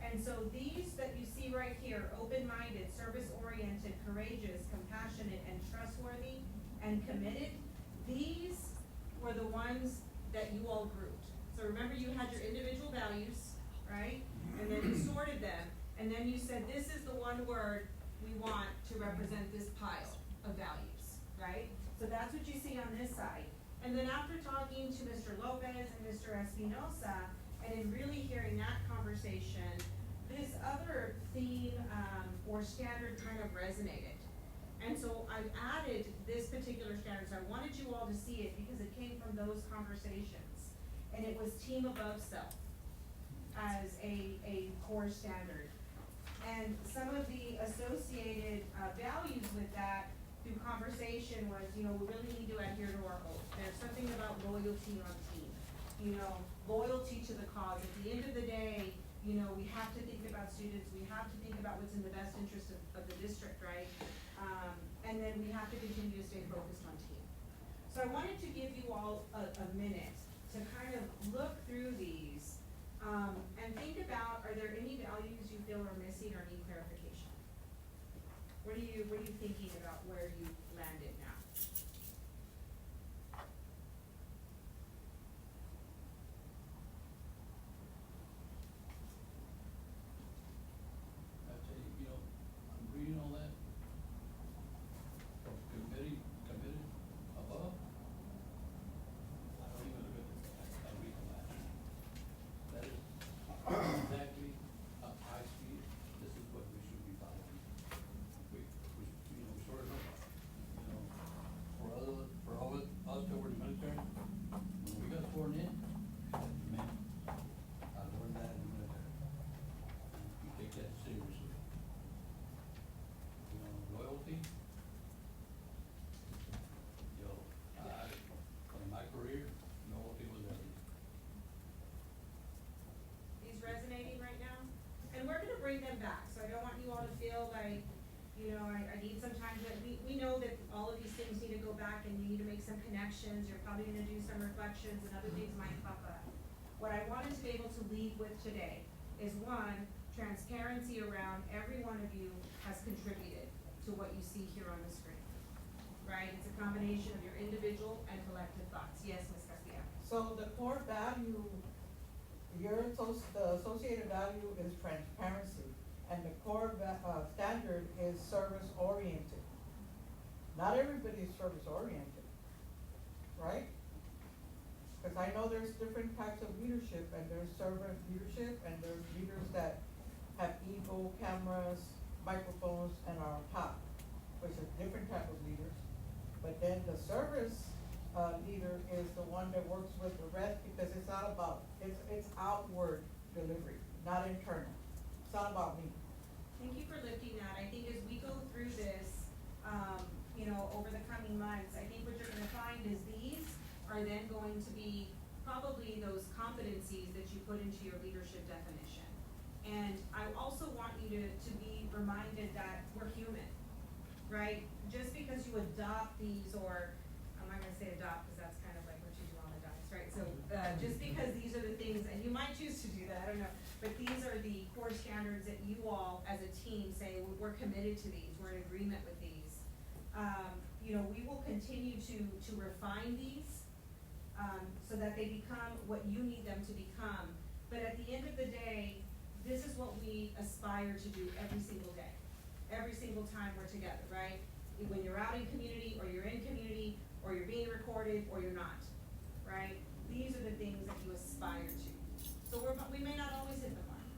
And so these that you see right here, open-minded, service-oriented, courageous, compassionate, and trustworthy, and committed, these were the ones that you all grouped. So remember, you had your individual values, right? And then you sorted them, and then you said, this is the one word we want to represent this pile of values, right? So that's what you see on this side. And then after talking to Mr. Lopez and Mr. Espinosa, and in really hearing that conversation, this other theme, or standard kind of resonated. And so I've added this particular standard, so I wanted you all to see it because it came from those conversations. And it was team above self as a core standard. And some of the associated values with that through conversation was, we really need to adhere to our oath. There's something about loyalty on team, loyalty to the cause. At the end of the day, we have to think about students, we have to think about what's in the best interest of the district, right? And then we have to continue to stay focused on team. So I wanted to give you all a minute to kind of look through these, and think about, are there any values you feel are missing or need clarification? What are you thinking about where you landed now? I tell you, I'm reading all that. Committed above. I don't even look at this, I read the last. That is exactly up high speed, this is what we should be following. We sort of, for all of us that were in the military, when we got sworn in, man, I learned that in the military. You take that seriously. Loyalty. In my career, loyalty was everything. These resonating right now? And we're gonna bring them back, so I don't want you all to feel like, I need some time to, we know that all of these things need to go back and you need to make some connections, you're probably gonna do some reflections and other things might pop up. What I wanted to be able to leave with today is one, transparency around every one of you has contributed to what you see here on the screen, right? It's a combination of your individual and collective thoughts. Yes, Ms. Castillo? So the core value, the associated value is transparency, and the core standard is service-oriented. Not everybody is service-oriented, right? Because I know there's different types of leadership, and there's servant leadership, and there's leaders that have ego, cameras, microphones, and are on top, which is different type of leaders. But then the service leader is the one that works with the rest, because it's not about, it's outward delivery, not internal. It's not about me. Thank you for lifting that. I think as we go through this, over the coming months, I think what you're gonna find is these are then going to be probably those competencies that you put into your leadership definition. And I also want you to be reminded that we're human, right? Just because you adopt these, or I'm not gonna say adopt because that's kind of like what you do on the dice, right? So just because these are the things, and you might choose to do that, I don't know, but these are the core standards that you all as a team say, we're committed to these, we're in agreement with these. We will continue to refine these, so that they become what you need them to become. But at the end of the day, this is what we aspire to do every single day, every single time we're together, right? When you're out in community, or you're in community, or you're being recorded, or you're not, right? These are the things that you aspire to. So we may not always hit the mark,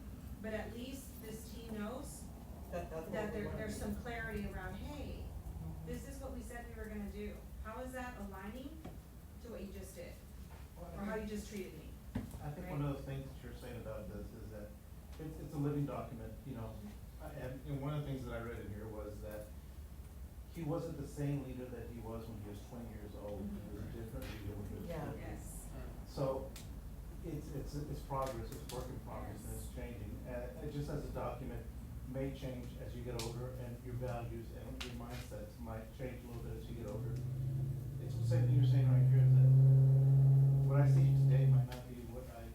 but at least this team knows that there's some clarity around, hey, this is what we said we were gonna do. How is that aligning to what you just did? Or how you just treated me? I think one of the things that you're saying about this is that it's a living document, and one of the things that I read in here was that he wasn't the same leader that he was when he was 20 years old. He was a different leader when he was Yeah. 20. Yes. So, it's progress, it's work in progress, and it's changing. And just as a document may change as you get older, and your values and your mindsets might change a little bit as you get older. It's the same thing you're saying right here, is that what I see today might not be what I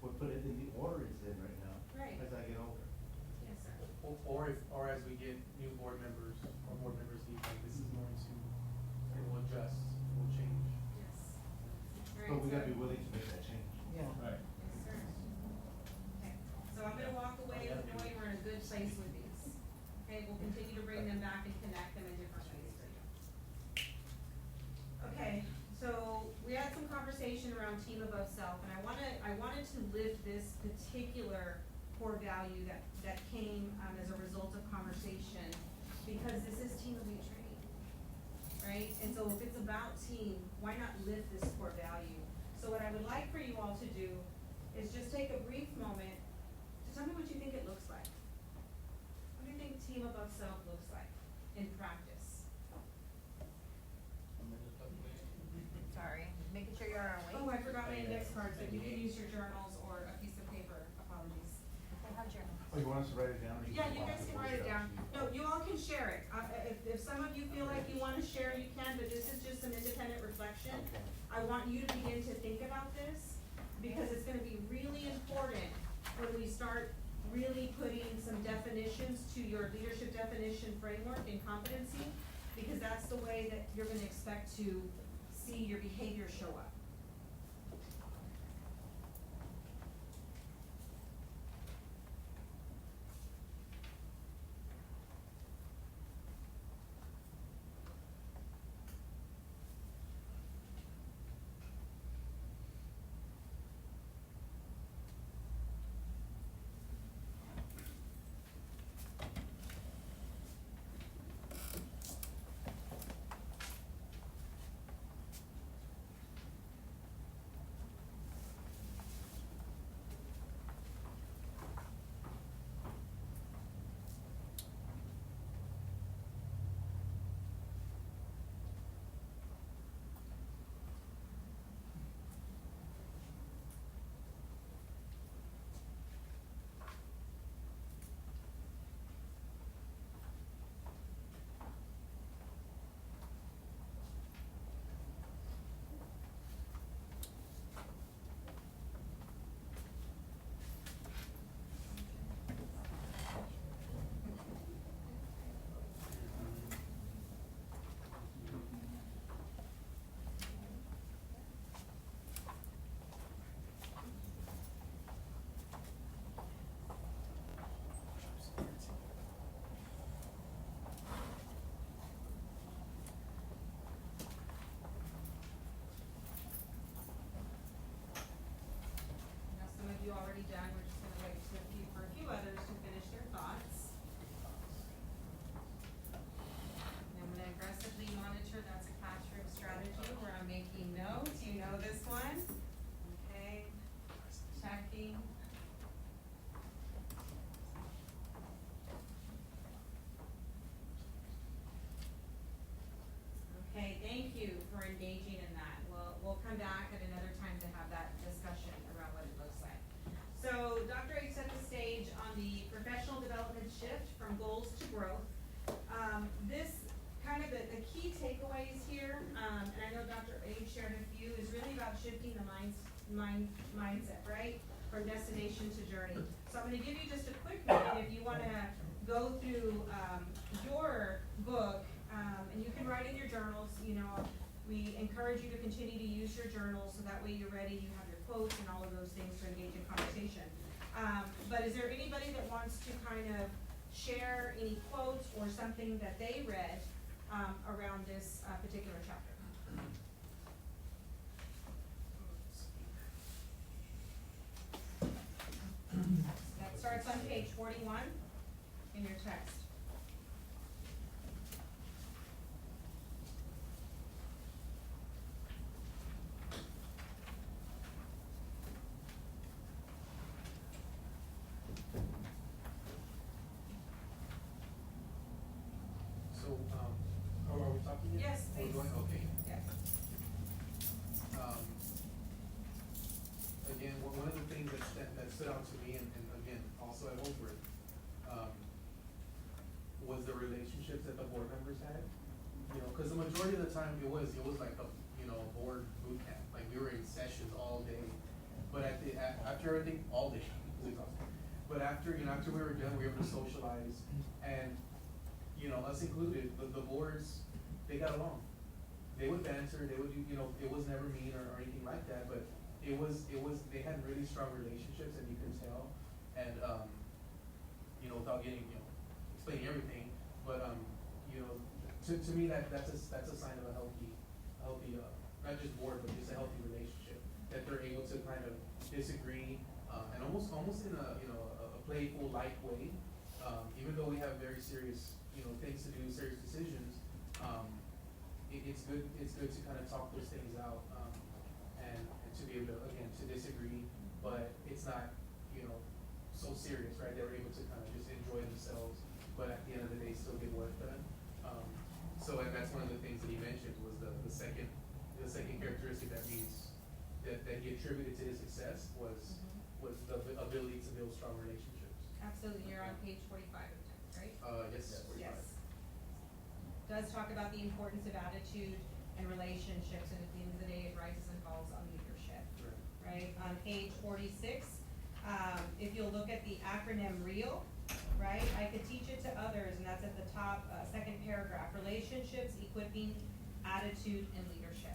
would put it in the order it's in right now. Right. As I get older. Yes, sir. Or as we get new board members, or board members leave, like this is going to, it will adjust, it will change. Yes. But we gotta be willing to make that change. Yeah. Right. Yes, sir. Okay, so I'm gonna walk away knowing we're in a good place with these. Okay, we'll continue to bring them back and connect them in different ways for you. Okay, so we had some conversation around team above self, and I wanted to lift this particular core value that came, as a result of conversation, because this is team elite training, right? And so if it's about team, why not lift this core value? So what I would like for you all to do is just take a brief moment to tell me what you think it looks like. What do you think team above self looks like in practice? Sorry, making sure you're on Oh, I forgot my index cards, but you can use your journals or a piece of paper, apologies. Oh, you want us to write it down? Or Yeah, can you guys can write it down. No, you all can share it. If some of you feel like you wanna share, you can, but this is just some independent reflection. Okay. I want you to begin to think about this, because it's gonna be really important when we start really putting some definitions to your leadership definition framework and competency, because that's the way that you're gonna expect to see your behavior show up. Now, some of you already done, we're just gonna wait for a few others to finish their thoughts. And I'm gonna aggressively monitor, that's a classroom strategy where I'm making notes, you know this one. Okay, checking. Okay, thank you for engaging in that. We'll come back at another time to have that discussion around what it looks like. So Dr. H set the stage on the professional development shift from goals to growth. This kind of the key takeaways here, and I know Dr. H shared a few, is really about shifting the mindset, right? From destination to journey. So I'm gonna give you just a quick minute if you wanna go through, your book, and you can write in your journals, you know, we encourage you to continue to use your journals, so that way you're ready, you have your quotes and all of those things to engage in conversation. But is there anybody that wants to kind of share any quotes or something that they read, around this, particular chapter? That starts on page 41 in your text. So, Oh, are we talking yet? Yes, We're please. going, okay. Yes. Um, again, one of the things that stood out to me, and again, also at Holbrook, was the relationships that the board members had. You know, cause the majority of the time, it was like a, you know, board boot camp, like we were in sessions all day. But after everything, all day, it was exhausting. But after, you know, after we were done, we were able to socialize, and, you know, us included, the boards, they got along. They would banter, they would do, you know, it was never mean or anything like that, but it was, they had really strong relationships, and you can tell. And, you know, without getting, you know, explaining everything, but, you know, to me, that's a sign of a healthy, not just board, but just a healthy relationship, that they're able to kind of disagree, and almost in a, you know, a playful, light way, even though we have very serious, you know, things to do, serious decisions, it's good to kind of talk those things out, and to be able to, again, to disagree, but it's not, you know, so serious, right? They were able to kind of just enjoy themselves, but at the end of the day, still get work done. And that's one of the things that he mentioned was the second characteristic that means that he attributed to his success was the ability to build strong relationships. Absolutely, you're on page 45 of the text, right? Yes, 45. Yes. Does talk about the importance of attitude and relationships, and at the end of the day, it rises and falls on leadership, right? On page 46, if you'll look at the acronym REAL, right? I could teach it to others, and that's at the top, second paragraph, relationships, equipping, attitude, and leadership.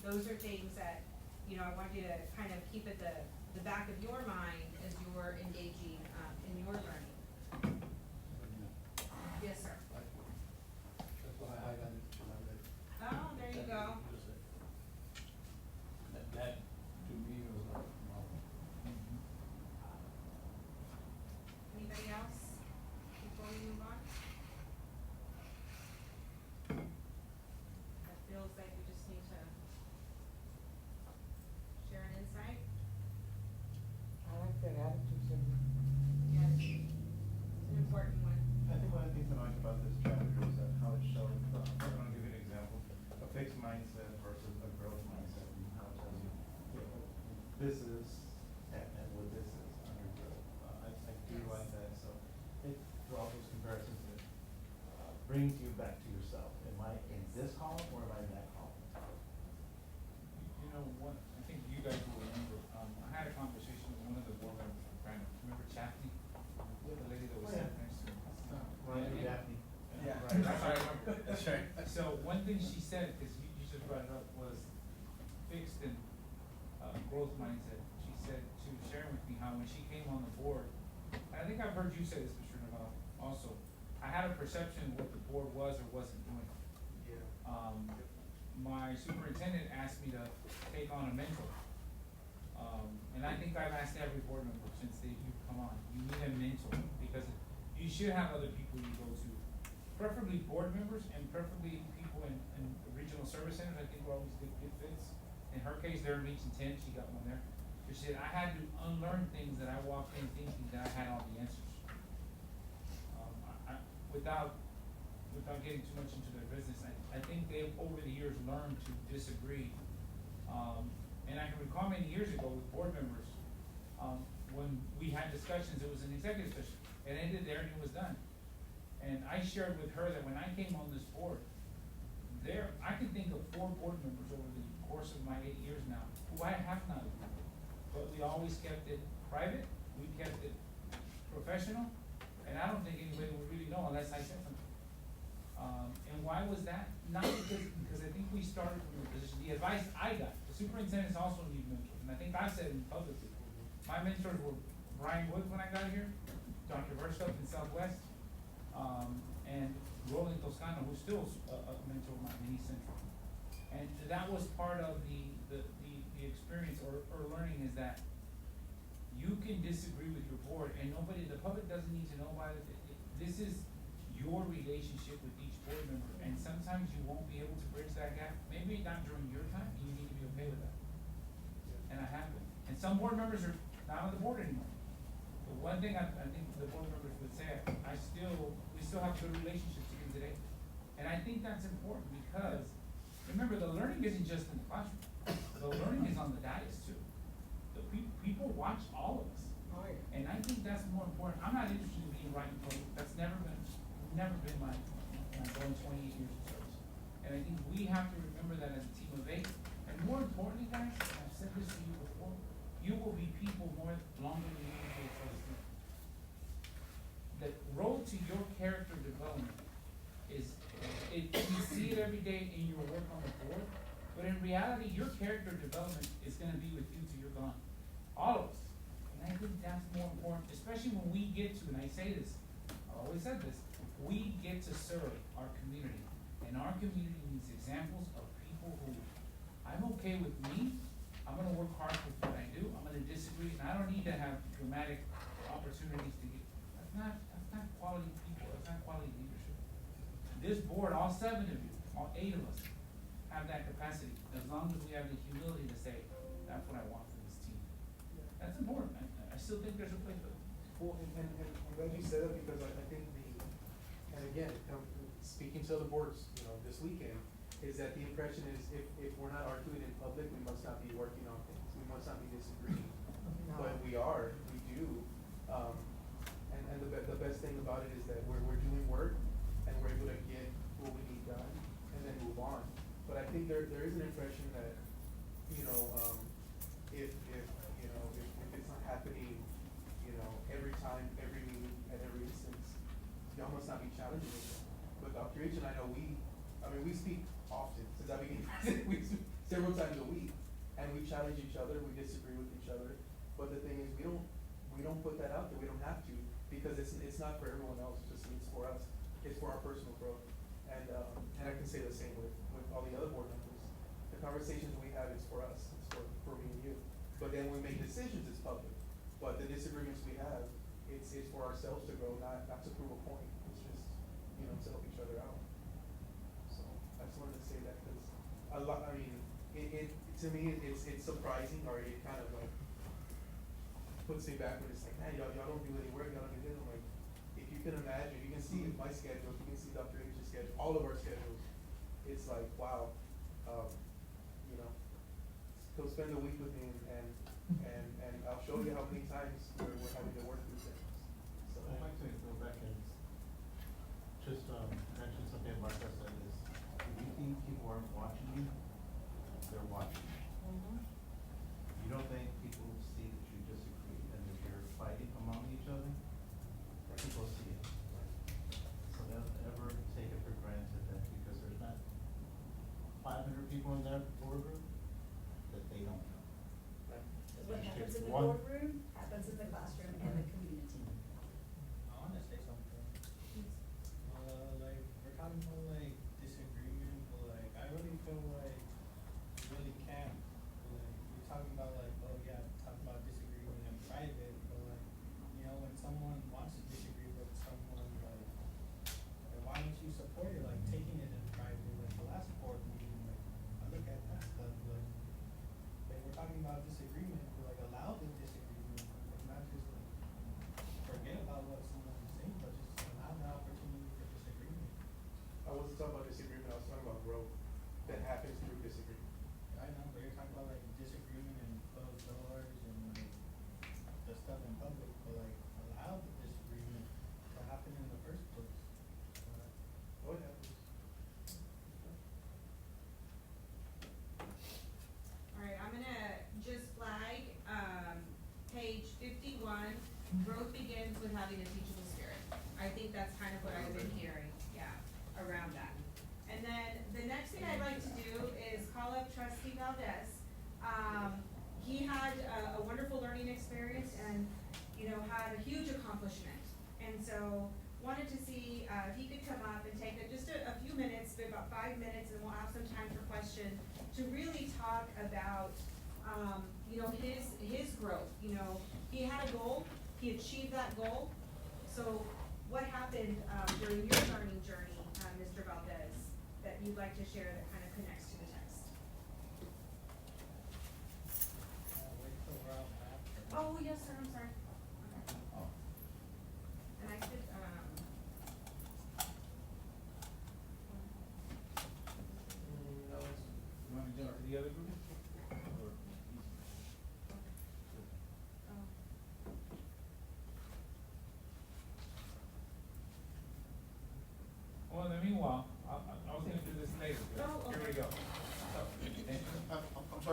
Those are things that, you know, I want you to kind of keep at the back of your mind as you're engaging, in your learning. Yes, sir. That's why I highlighted it, because I read it. Oh, there you go. That to me was like, wow. Anybody else before we move on? That feels like we just need to share an insight. I like that attitude, so. Yeah, it's an important one. I think one of the things I like about this chapter is that how it shows, I'm gonna give you an example, a fixed mindset versus a growth mindset, and how it tells you, you know, this is, and what this is under growth. I do Yes. like that, so it draws those comparisons that brings you back to yourself. Am I in this column or am I in that column? You know, I think you guys will remember, I had a conversation with one of the board members from Brandon, remember Chaffney? The lady that was Oh, yeah. sitting next to me. Ryan And- Gaffney. Yeah, right, that's what I remember, that's right. So one thing she said, cause you just brought it up, was fixed and, growth mindset. She said, she was sharing with me how when she came on the board, and I think I've heard you say this, Mr. Navarro, also, I had a perception of what the board was or wasn't doing. Yeah. My superintendent asked me to take on a mentor. And I think I've asked every board member since you've come on, you need a mentor, because you should have other people you go to. Preferably board members and preferably people in regional service centers, I think are always good fits. In her case, they're in Region 10, she got one there. But she said, I had to unlearn things that I walked in thinking that I had all the answers. Without getting too much into their business, I think they've over the years learned to disagree. And I can recall many years ago with board members, when we had discussions, it was an executive session. It ended there and it was done. And I shared with her that when I came on this board, I can think of 4 board members over the course of my 8 years now, who I have not agreed with. But we always kept it private, we kept it professional, and I don't think anybody would really know unless I said something. And why was that? Not because I think we started from the position, the advice I got, the superintendents also need mentors, and I think I said in publicly, my mentors were Brian Wood when I got here, Dr. Verstup in Southwest, and Roland Toscano, who's still a mentor of mine in East Central. And that was part of the experience or learning, is that you can disagree with your board and the public doesn't need to know about it. This is your relationship with each board member, and sometimes you won't be able to bridge that gap, maybe not during your time, and you need to be okay with that. And I have been, and some board members are not on the board anymore. But one thing I think the board members would say, we still have good relationships even today. And I think that's important because, remember, the learning isn't just in the classroom. The learning is on the dais too. The people watch all of us. Oh, yeah. And I think that's more important. I'm not interested in being right in public. That's never been my going 28 years of service. And I think we have to remember that as a team of 8. And more importantly, guys, and I've said this to you before, you will be people more longer than you will be for this thing. The road to your character development is, you see it every day in your work on the board, but in reality, your character development is gonna be with you till you're gone. All of us. And I think that's more important, especially when we get to, and I say this, I've always said this, we get to serve our community. And our community needs examples of people who, I'm okay with me, I'm gonna work hard with what I do, I'm gonna disagree, and I don't need to have dramatic opportunities to get, that's not quality people, that's not quality leadership. This board, all 7 of you, all 8 of us, have that capacity, as long as we have the humility to say, that's what I want for this team. That's important, I still think there's a place for it. Well, and I'm glad you said that because I think and again, speaking to the boards, this weekend, is that the impression is if we're not arguing in public, we must not be working on things, we must not be disagreeing. No. But we do, and the best thing about it is that we're doing work and we're able to get what we need done and then move on. But I think there is an impression that, if it's not happening, every time, every meeting, at every instance, y'all must not be challenging it. But Dr. H and I know we speak often, since I became president, we speak several times a week. And we challenge each other, we disagree with each other. But the thing is, we don't put that out there, we don't have to, because it's not for everyone else, it's for us. It's for our personal growth. And I can say the same with all the other board members. The conversations we have is for us, it's for me and you. But then when we make decisions, it's public. But the disagreements we have, it's for ourselves to grow, not to prove a point. It's just, to help each other out. So I just wanted to say that because to me, it's surprising, or it kind of like puts me back when it's like, man, y'all don't do any work, y'all don't do this. I'm like, if you can imagine, you can see my schedule, you can see Dr. H's schedule, all of our schedules. It's like, wow, he'll spend a week with me and I'll show you how many times we're having to work through things. So I'd like to go back and just mention something Martha said is, if you think people aren't watching you, they're watching you. You don't think people see that you disagree and that you're fighting among each other? People see it. So don't ever take it for granted that because there's not 500 people in that boardroom, that they don't know. What happens in the One- boardroom, happens in the classroom and the community. I wanna say something. We're talking about disagreement, but I really feel like you really can't. You're talking about talk about disagreement in private, but when someone wants to disagree with someone, then why don't you support it, taking it in private, the last board meeting, I look at that stuff, we're talking about disagreement, allow the disagreement, not just forget about what someone is saying, but just allow the opportunity for disagreement. I wasn't talking about disagreement, I was talking about growth that happens through disagreement. I know, but you're talking about disagreement in closed doors and the stuff in public, but allow the disagreement to happen in the first place. Oh, it happens. Alright, I'm gonna just flag, page 51, growth begins with having a teachable spirit. I think that's kind of what I've been hearing, around that. And then, the next thing I'd like to do is call up trustee Valdez. He had a wonderful learning experience and, had a huge accomplishment. And so, wanted to see, if he could come up and take just a few minutes, about 5 minutes, and we'll have some time for questions, to really talk about, his growth. He had a goal, he achieved that goal. So what happened, during your learning journey, Mr. Valdez, that you'd like to share that kind of connects to the text? Wait till we're out after. Oh, yes, sir, I'm sorry. Okay. And I could,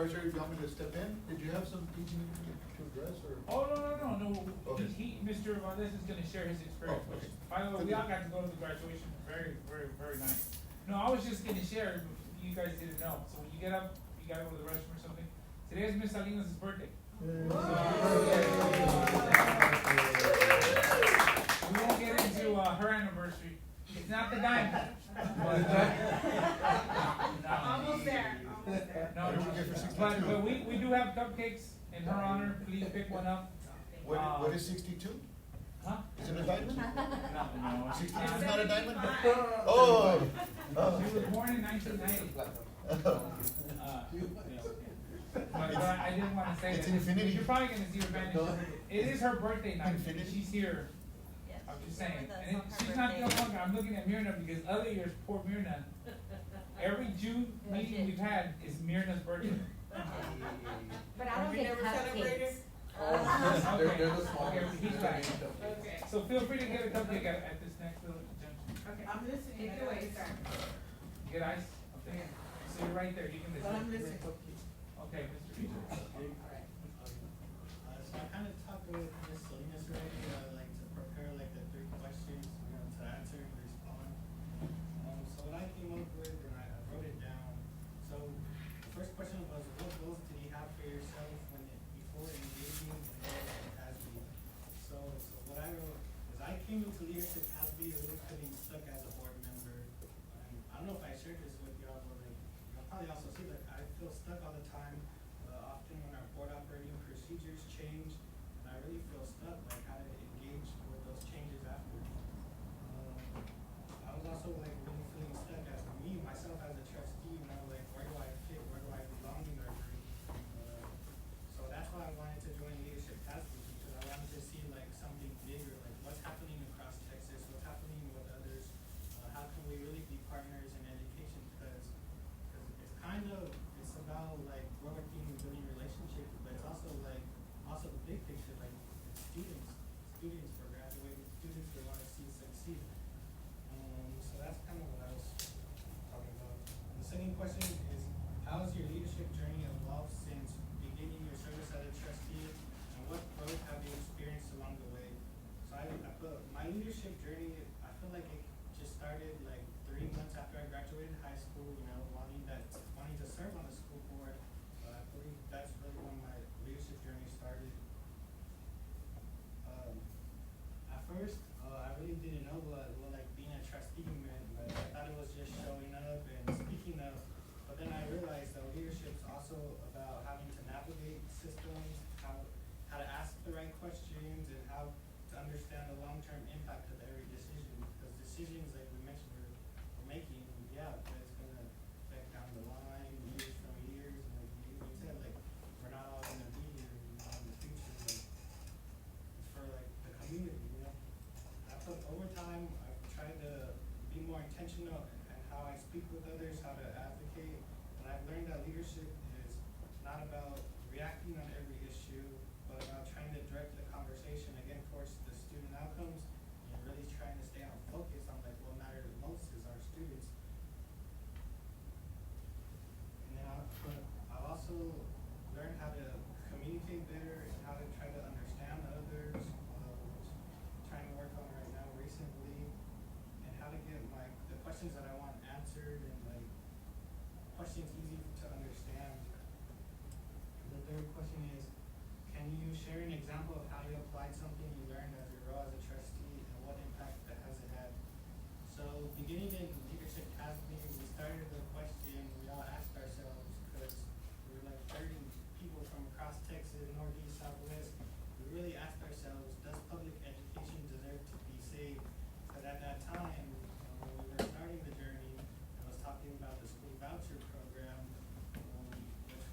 sorry, sir, if you want me to step in, did you have some things you needed to address, or? Oh, no, Okay. Mr. Valdez is gonna share his experience, Oh, which, okay. by the way, we all got to go to the graduation, very nice. No, I was just gonna share, if you guys didn't know, so when you get up, you gotta go to the restroom or something, today is Miss Salinas' birthday. We won't get into, her anniversary, it's not the diamond. Almost there, almost there. No, but we do have cupcakes in her honor, please pick one up. What is 62? Huh? Is it a diamond? No. 62 is not a diamond? 75. Oh! She was born in 1990. But I didn't wanna say It's that. infinity. You're probably gonna see her vanish. It is her birthday night, Infinity. she's here, Yes, I'm just she's saying. here with us And on her she's not the only birthday. one, I'm looking at Myrna because other years, poor Myrna, every June meeting we've had is Myrna's birthday. But I don't never celebrated. Okay, he's back. Okay. So feel free to get a cupcake at this next little junction. Okay. I'm listening. Take it away, sir. Get ice? Okay. So you're right there, you can listen. But I'm listening. Okay, Mr. Beecher. So I kind of talked with Ms. Salinas already, like to prepare like the 3 questions, to answer and respond. So what I came up with, and I wrote it down. So the first question was, what goals did you have for yourself before engaging in leadership CASB? So what I wrote is, I came into leadership CASB really feeling stuck as a board member. And I don't know if I shared this with y'all, but like, you'll probably also see that I feel stuck all the time. Often when our board operating procedures change, and I really feel stuck, like how to engage with those changes after. I was also like really feeling stuck as myself as a trustee, like where do I fit, where do I belong in our group? So that's why I wanted to join Leadership Task Force, because I wanted to see like something bigger, like what's happening across Texas, what's happening with others, how can we really be partners in education, because it's kind of, it's about like working and building relationships, but it's also the big picture, like students for graduating students we want to see succeed. So that's kind of what I was talking about. And the second question is, how has your leadership journey evolved since beginning your service as a trustee, and what growth have you experienced along the way? So I put my leadership journey, I feel like it just started like 3 months after I graduated high school, wanting to serve on the school board. I believe that's really when my leadership journey started. At first, I really didn't know what like being a trustee meant. Like, I thought it was just showing up and speaking up. But then I realized that leadership is also about having to navigate systems, how to ask the right questions, and how to understand the long-term impact of every decision. Because decisions, like we mentioned, we're making, but it's gonna affect down the line, years from years. And like you said, like we're not all gonna be here in the future. Like, it's for like the community. I put over time, I've tried to be more intentional in how I speak with others, how to advocate, and I've learned that leadership is not about reacting on every issue, but about trying to direct the conversation again towards the student outcomes, and really trying to stay on focus on like what matters most is our students. And then I've also learned how to communicate better and how to try to understand others, which I'm trying to work on right now recently, and how to get like the questions that I want answered and like questions easy to understand. The third question is, can you share an example of how you applied something you learned as your role as a trustee and what impact that has it had? So beginning in leadership CASB, we started with a question we all asked ourselves, because we were like 30 people from across Texas, Northeast, Southwest. We really asked ourselves, does public education deserve to be saved? Because at that time, when we were starting the journey, I was talking about the school voucher program, which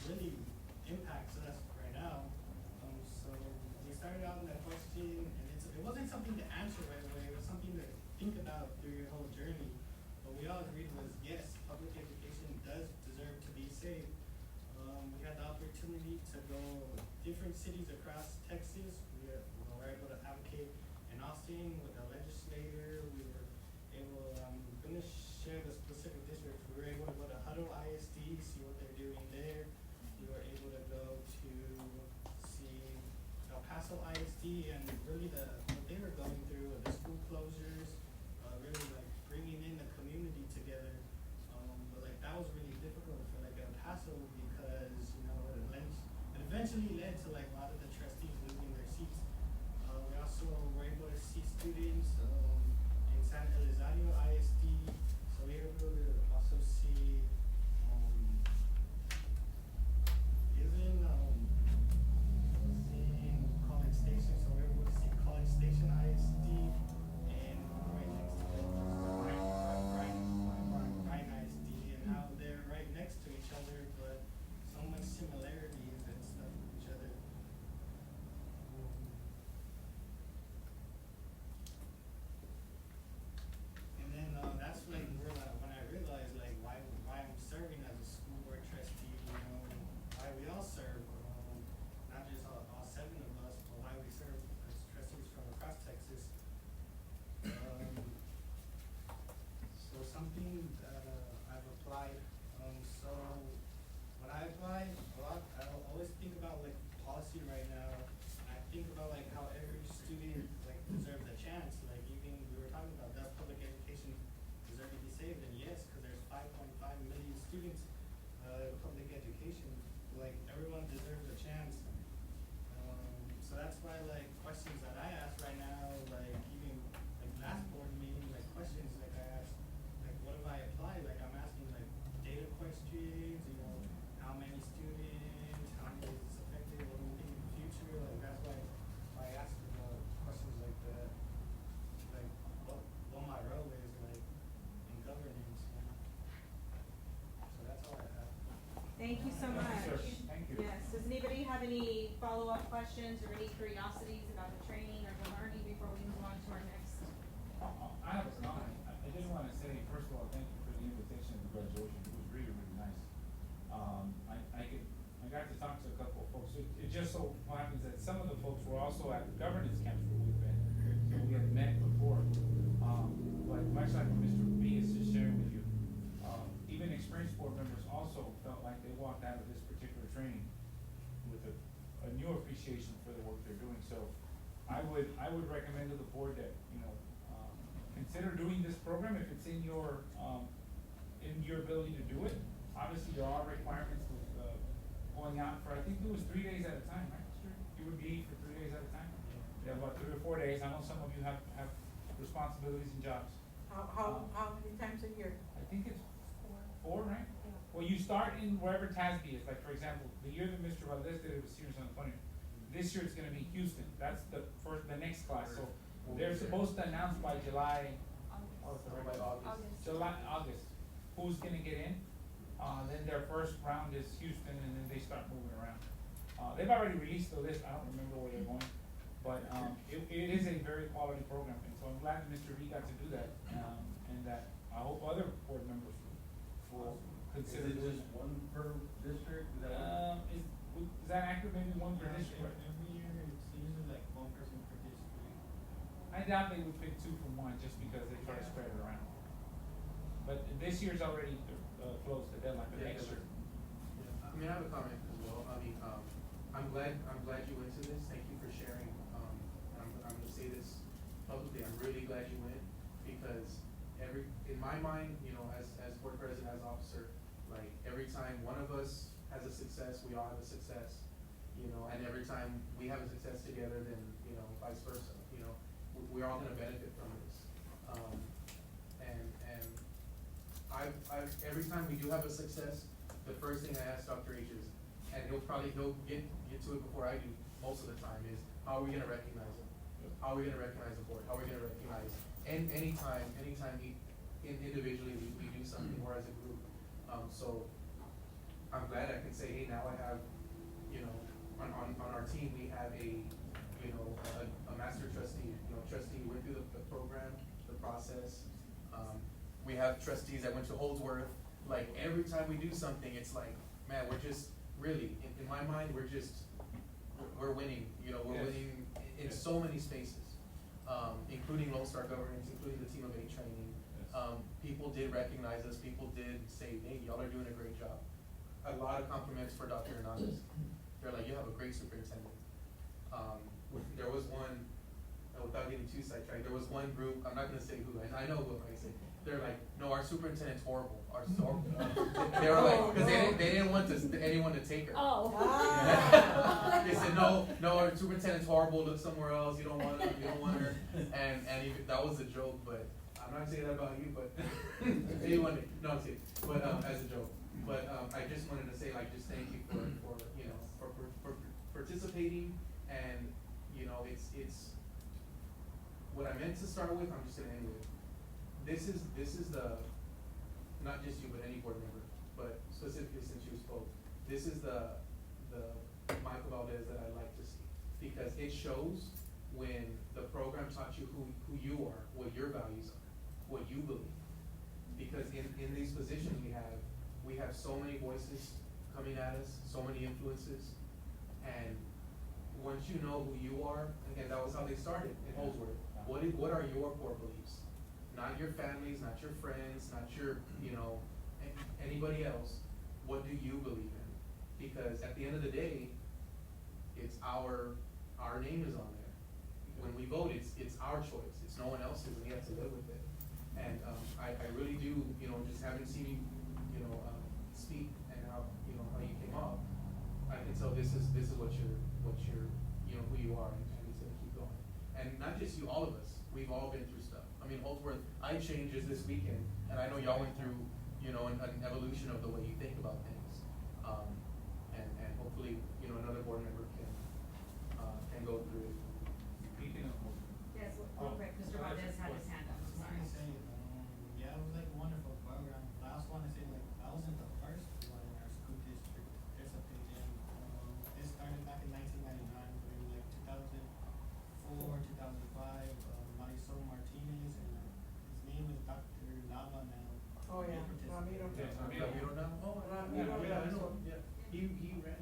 really impacts us right now. So we started out with that question, and it wasn't something to answer right away. It was something to think about through your whole journey. But we all agreed was yes, public education does deserve to be saved. We had the opportunity to go different cities across Texas. We were able to advocate in Austin with the legislator. We were able, I'm gonna share the specific districts. We were able to go to Huddle ISD, see what they're doing there. see, and really what they were going through, the school closures, really like bringing in the community together. But like that was really difficult for like El Paso because, you know, it eventually led to like a lot of the trustees losing their seats. We also were able to see students, in San Elizario ISD, so we were able to also see, even, in College Station, so we were able to see College Station ISD and right next to it, Ryan ISD, and how they're right next to each other, but so much similarities and stuff with each other. And then that's like where when I realized like why I'm serving as a school board trustee, you know, why we all serve, not just all seven of us, but why we serve as trustees from across Texas. So something that I've applied. So when I apply a lot, I always think about like policy right now. I think about like how every student like deserves a chance. Like even we were talking about that public education deserve to be saved, and yes, because there's 5.5 million students in public education. Like everyone deserves a chance. So that's why like questions that I ask right now, like even like last board meeting, like questions like I asked, like what if I apply? Like I'm asking like data questions, you know, how many students, how many is this affected, what do we think in the future? Like that's why I ask questions like that, like what my role is like in governance. You know? So that's all I have. Thank you so much. Sir, thank you. Yes, does anybody have any follow-up questions or any curiosities about the training or the learning before we move on to our next? I have a comment. I didn't wanna say, first of all, thank you for the invitation to graduation. It was really, really nice. I got to talk to a couple of folks. It just so happens that some of the folks were also at the governance camps where we've been. So we had met before. But much like what Mr. B is just sharing with you, even experienced board members also felt like they walked out of this particular training with a new appreciation for the work they're doing. So I would recommend to the board that, you know, consider doing this program if it's in your ability to do it. Obviously, there are requirements with going out for, I think it was 3 days at a time, right? You would be for 3 days at a time? Yeah, about 3 or 4 days. I know some of you have responsibilities and jobs. How many times a year? I think it's four, right? Yeah. Well, you start in wherever TASB is. Like, for example, the year that Mr. Valdez did it was here in San Antonio. This year it's gonna be Houston. That's the next class. So they're supposed to announce by July. By August. Who's gonna get in? Then their first round is Houston, and then they start moving around. They've already released the list. I don't remember where they're going. But it is a very quality program, and so I'm glad that Mr. V got to do that, and that I hope other board members will consider Is it doing just it. one per district? Is that Is that accurate? Maybe one per district? Every year it's usually like one person per district. I doubt they would pick 2 from one just because they try to spread it around. But this year's already closed the deadline for next year. I mean, I have a comment as well. I mean, I'm glad you went to this. Thank you for sharing. I'm gonna say this publicly. I'm really glad you went because in my mind, you know, as board president, as officer, like every time one of us has a success, we all have a success, you know, and every time we have a success together, then, you know, vice versa, you know, we're all gonna benefit from this. And every time we do have a success, the first thing I ask Dr. H is, and he'll get to it before I do most of the time, is how are we gonna recognize him? How are we gonna recognize the board? How are we gonna recognize, and anytime individually we do something or as a group. So I'm glad I can say, hey, now I have, you know, on our team, we have a master trustee, you know, trustee who went through the program, the process. We have trustees that went to Holdsworth. Like every time we do something, it's like, man, we're just really, in my mind, we're winning, you know, we're winning in so many spaces, including Lone Star Governance, including the Team of 8 training. People did recognize us, people did say, hey, y'all are doing a great job. A lot of compliments for Dr. Hernandez. They're like, you have a great superintendent. there was one, without getting too sidetracked, there was one group, I'm not gonna say who, I know who, like I said, they're like, no, our superintendent's horrible, they were like, cause they didn't want anyone to take her. Oh. They said, no, our superintendent's horrible, look somewhere else, you don't want her, and even, that was a joke, but, I'm not saying that about you, but, anyone, no, I'm kidding, but, as a joke. But, I just wanted to say, like, just thank you for participating, and, it's, what I meant to start with, I'm just gonna end with. This is the, not just you, but any board member, but specifically since you spoke, this is the Michael Valdez that I like to see. Because it shows when the program taught you who you are, what your values are, what you believe. Because in these positions we have so many voices coming at us, so many influences, and once you know who you are, again, that was how they started in Holsworth. What are your core beliefs? Not your families, not your friends, not your, anybody else. What do you believe in? Because at the end of the day, it's our name is on there. When we vote, it's our choice. It's no one else's, and we have to live with it. And I really do, just having seen you, speak and how you came up, I can tell this is what you're, who you are, and it's gonna keep going. And not just you, all of us, we've all been through stuff. I mean, Holsworth, I changed just this weekend, and I know y'all went through, an evolution of the way you think about things. And hopefully, another board member can go through it. Speaking of. Yes, real quick, Mr. Valdez had his hand up, I'm sorry. Yeah, it was like a wonderful program. I also wanna say, like, I wasn't the first one in our school district to participate in. This started back in 1999, but in like 2004, 2005, Marisol Martinez, and his name is Dr. Nava now. Oh, yeah, He Ramiro. participated. Ramiro now? Oh, Ramiro, yeah, I know, Ramiro. yeah. He ran.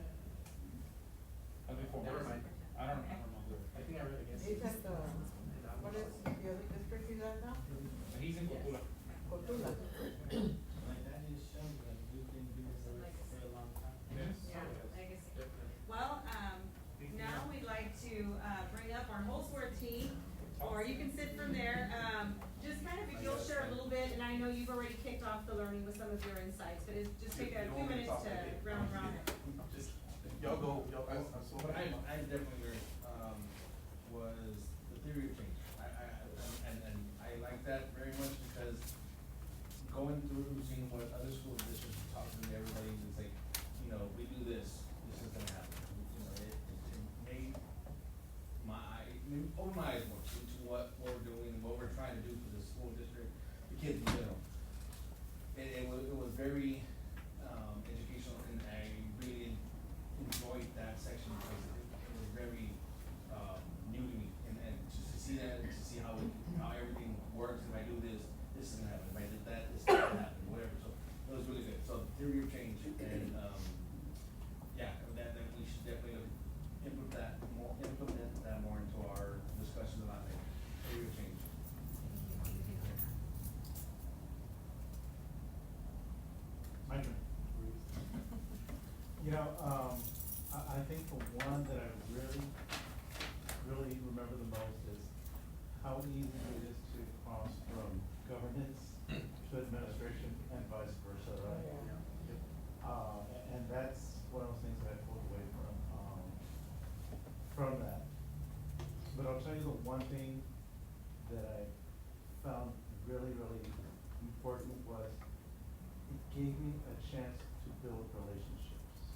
Before. Never mind. I don't know. I think I ran against He's him. at the, what is the other district he's at now? He's in Cotula. Cotula. Like, that just shows that we've been doing this for a long time. Yes. Yeah, legacy. Definitely. Well, now we'd like to, bring up our Holsworth team, or you can sit from there. Just kind of, if you'll share a little bit, and I know you've already kicked off the learning with some of your insights, but just take a few minutes to round it. Just, y'all go, I'm so. What I definitely learned, was the theory of change. And I like that very much because going through, seeing what other school districts are talking to everybody, it's like, we do this is gonna happen. It opened my eyes more to what we're doing and what we're trying to do for the school district, the kids in general. It was very, educational, and I really enjoyed that section because it was very, new to me, and just to see that, and to see how everything works. If I do this is gonna happen. If I did that, this is gonna happen, whatever. So it was really good. So the theory of change, and that we should definitely implement that more into our discussions about it. Theory of change. My turn. I think the one that I really remember the most is how easy it is to cross from governance to administration and vice versa, right? And that's one of those things that I pulled away from that. But I'll tell you the one thing that I found really important was it gave me a chance to build relationships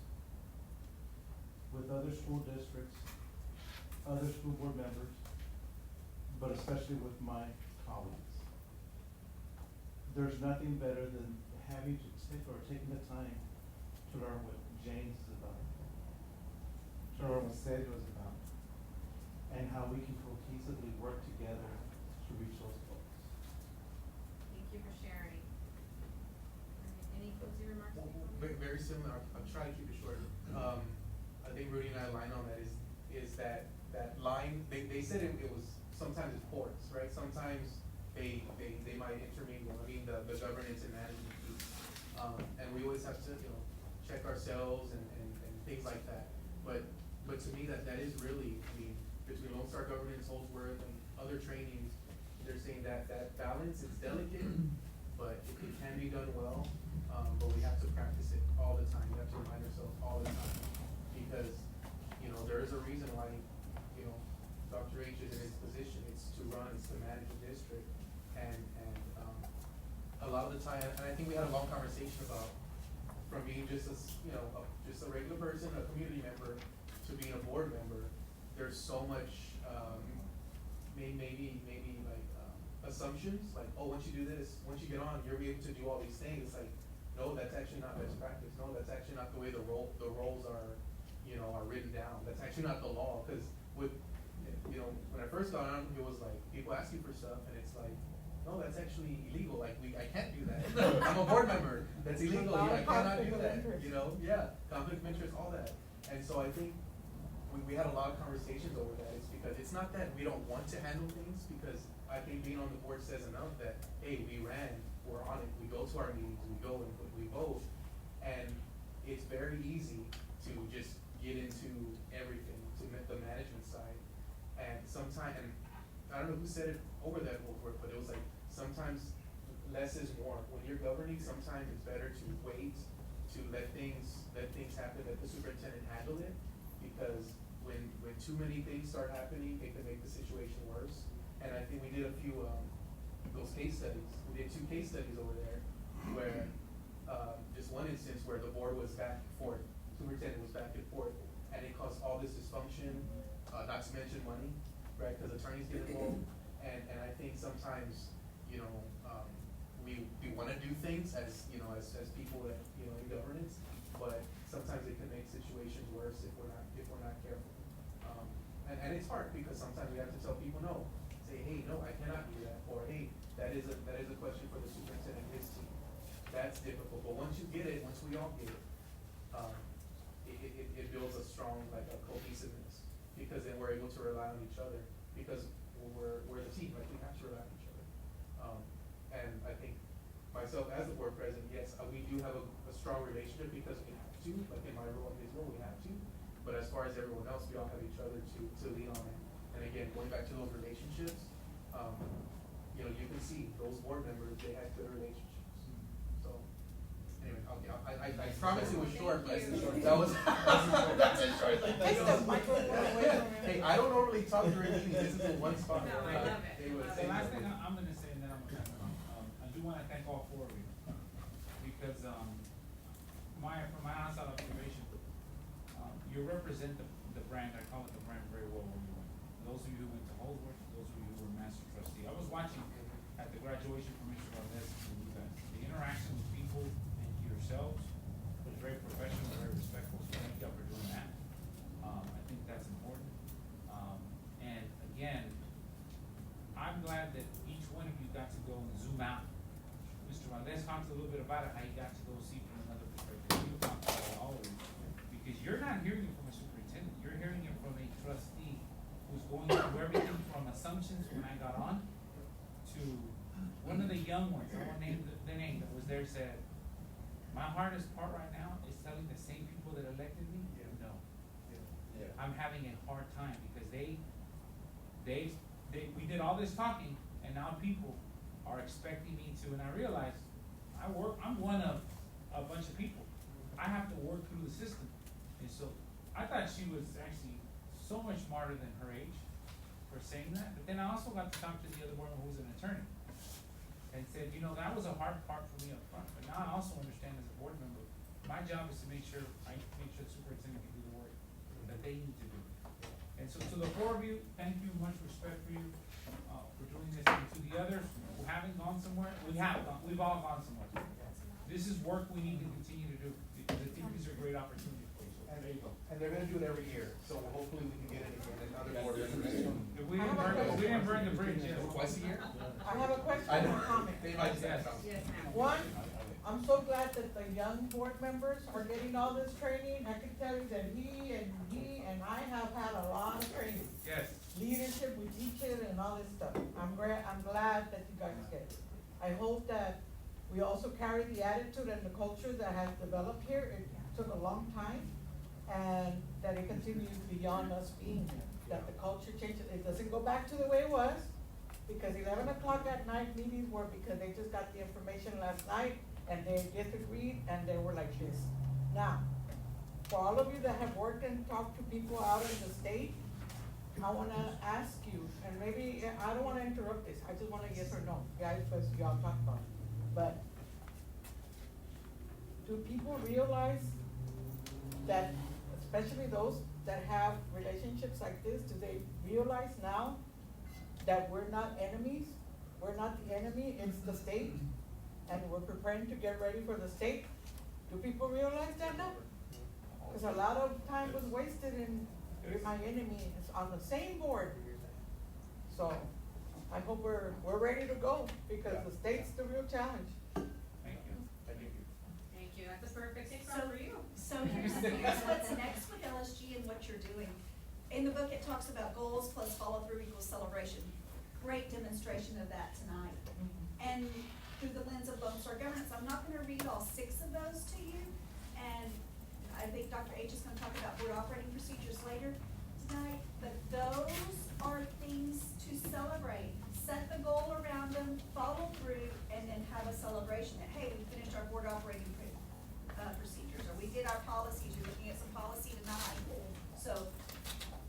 with other school districts, other school board members, but especially with my colleagues. There's nothing better than having to taking the time to learn what James is about, to learn what Sergio is about, and how we can cohesively work together to reach those goals. Thank you for sharing. Any closing remarks? Very similar, I'm trying to keep it short. I think Rudy and I align on that is that line, they said it was, sometimes it's porous, right? Sometimes they might intermingle, the governance and management piece. And we always have to, check ourselves and things like that. But to me, that is really, between Lone Star Governance, Holdsworth, and other trainings, they're saying that that balance is delicate, but it can be done well, but we have to practice it all the time, we have to remind ourselves all the time. Because, you know, there is a reason why, you know, Dr. H is in his position, it's to run, it's to manage the district, and, a lot of the time, and I think we had a long conversation about, from being just a, you know, just a regular person, a community member, to being a board member, there's so much, maybe like, assumptions, like, oh, once you do this, once you get on, you'll be able to do all these things, it's like, no, that's actually not best practice, no, that's actually not the way the roles are, you know, are written down, that's actually not the law, cause with, you know, when I first got on, it was like, people ask you for stuff, and it's like, no, that's actually illegal, like, I can't do that, I'm a board member, that's illegal, I cannot do that, you know, yeah, conflict of interest, all that, and so I think we had a lot of conversations over that, it's because, it's not that we don't want to handle things, because I think being on the board says enough that, hey, we ran, we're on it, we go to our meetings, we go and we vote, and it's very easy to just get into everything, to the management side, and sometimes, and I don't know who said it over that before, but it was like, sometimes less is more. When you're governing, sometimes it's better to wait, to let things happen, let the superintendent handle it, because when too many things start happening, it can make the situation worse. And I think we did a few, those case studies, we did 2 case studies over there, where, just one instance where the board was back and forth, superintendent was back and forth, and it caused all this dysfunction, not to mention money, right, because attorneys get involved, and I think sometimes, you know, we wanna do things as, you know, as people that, you know, in governance, but sometimes it can make situations worse if we're not careful. And it's hard, because sometimes we have to tell people no, say, hey, no, I cannot do that, or hey, that is a question for the superintendent and his team. That's difficult, but once you get it, once we all get it, it builds a strong, like, a cohesiveness, because then we're able to rely on each other, because we're the team, like, we have to rely on each other. And I think myself as the board president, yes, we do have a strong relationship, because we have to, like in my role, in his role, we have to, but as far as everyone else, we all have each other to lean on it. And again, going back to those relationships, you know, you can see those board members, they had good relationships. So, anyway, I promise it was short, but that was, that's as short as I Take the microphone away from him. Hey, I don't normally talk during meetings, this is in one spot. No, I love it. The last thing I'm gonna say, and then I'm gonna, I do wanna thank all 4 of you, because, from my outside observation, you represent the brand, I call it the brand, very well where you went. Those of you who went to Holdsworth, those of you who were master trustee, I was watching at the graduation from Mr. Valdez and you guys, the interaction with people and yourselves was very professional, very respectful, so thank you for doing that. I think that's important. And again, I'm glad that each one of you got to go and zoom out. Mr. Valdez talked a little bit about it, how you got to go see from another perspective. You talked about all of it, because you're not hearing it from a superintendent, you're hearing it from a trustee who's going through everything from assumptions when I got on to one of the young ones, I won't name the name, that was there, said, my hardest part right now is telling the same people that elected me, no. Yeah. I'm having a hard time, because we did all this talking, and now people are expecting me to, and I realize, I'm one of a bunch of people. I have to work through the system, and so, I thought she was actually so much smarter than her age for saying that, but then I also got to talk to the other woman who was an attorney, and said, you know, that was a hard part for me up front, but now I also understand as a board member, my job is to make sure the superintendent can do the work that they need to do. And so to the 4 of you, thank you, much respect for you, for doing this, and to the others who haven't gone somewhere, we've all gone somewhere. This is work we need to continue to do, because I think these are great opportunities for you, so there you go. And they're gonna do it every year, so hopefully we can get it again in other board members. If we didn't burn the bridge, yes. Twice a year? I have a question I and know. a comment. They might just have Yes, ma'am. One, I'm so glad that the young board members are getting all this training. I can tell you that he and I have had a lot of training. Yes. Leadership, we teach it and all this stuff. I'm glad that you guys get it. I hope that we also carry the attitude and the culture that has developed here. It took a long time, and that it continues beyond us being here. that the culture changes, it doesn't go back to the way it was, because 11 o'clock at night meetings were because they just got the information last night, and they disagreed, and they were like this. Now, for all of you that have worked and talked to people out in the state, I wanna ask you, and maybe, I don't wanna interrupt this, I just want a yes or no, guys, because y'all talk about it. But, do people realize that, especially those that have relationships like this, do they realize now that we're not enemies? We're not the enemy, it's the state, and we're preparing to get ready for the state? Do people realize that now? Cause a lot of time was wasted in, you're my enemy, it's on the same board. So, I hope we're ready to go, because the state's the real challenge. Thank you. Thank you, that's a perfect So, take for you. so here's what's next with LSG and what you're doing. In the book, it talks about goals plus follow-through equals celebration. Great demonstration of that tonight. And through the lens of Lone Star governance, I'm not gonna read all 6 of those to you. And I think Dr. H is gonna talk about board operating procedures later tonight. But those are things to celebrate. Set the goal around them, follow through, and then have a celebration that, hey, we finished our board operating procedures, or we did our policies, you're looking at some policy tonight. So,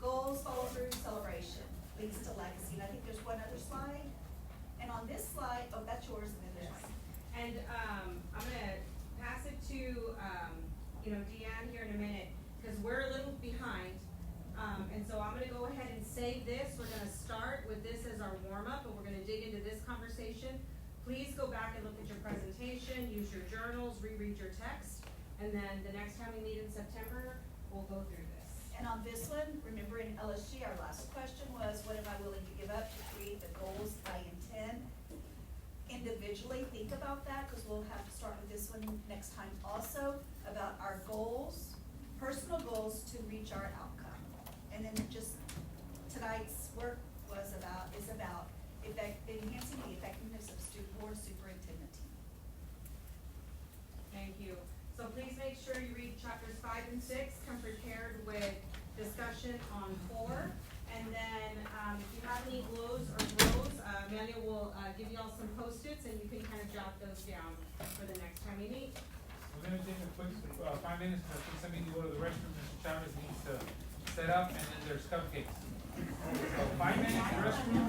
goals, follow through, celebration, leads to legacy. And I think there's one other slide. And on this slide, oh, that's yours, and then there's mine. And, I'm gonna pass it to, Deanne here in a minute, cause we're a little behind. And so I'm gonna go ahead and save this, we're gonna start with this as our warm-up, and we're gonna dig into this conversation. Please go back and look at your presentation, use your journals, reread your text, and then the next time we meet in September, we'll go through this. And on this one, remember in LSG, our last question was, what am I willing to give up to create the goals I intend? Individually, think about that, because we'll have to start with this one next time also, about our goals, personal goals to reach our outcome. And then just, tonight's work is about enhancing the effectiveness of board superintendent team. Thank you. So please make sure you read chapters 5 and 6, come prepared with discussion on 4. And then, if you have any glows or grows, Amelia will, give you all some Post-its, and you can kind of jot those down for the next time we meet. We're gonna take a quick, 5 minutes, I think somebody need to go to the restroom, Mr. Chavez needs to set up, and then there's cupcakes. So 5 minutes, restroom.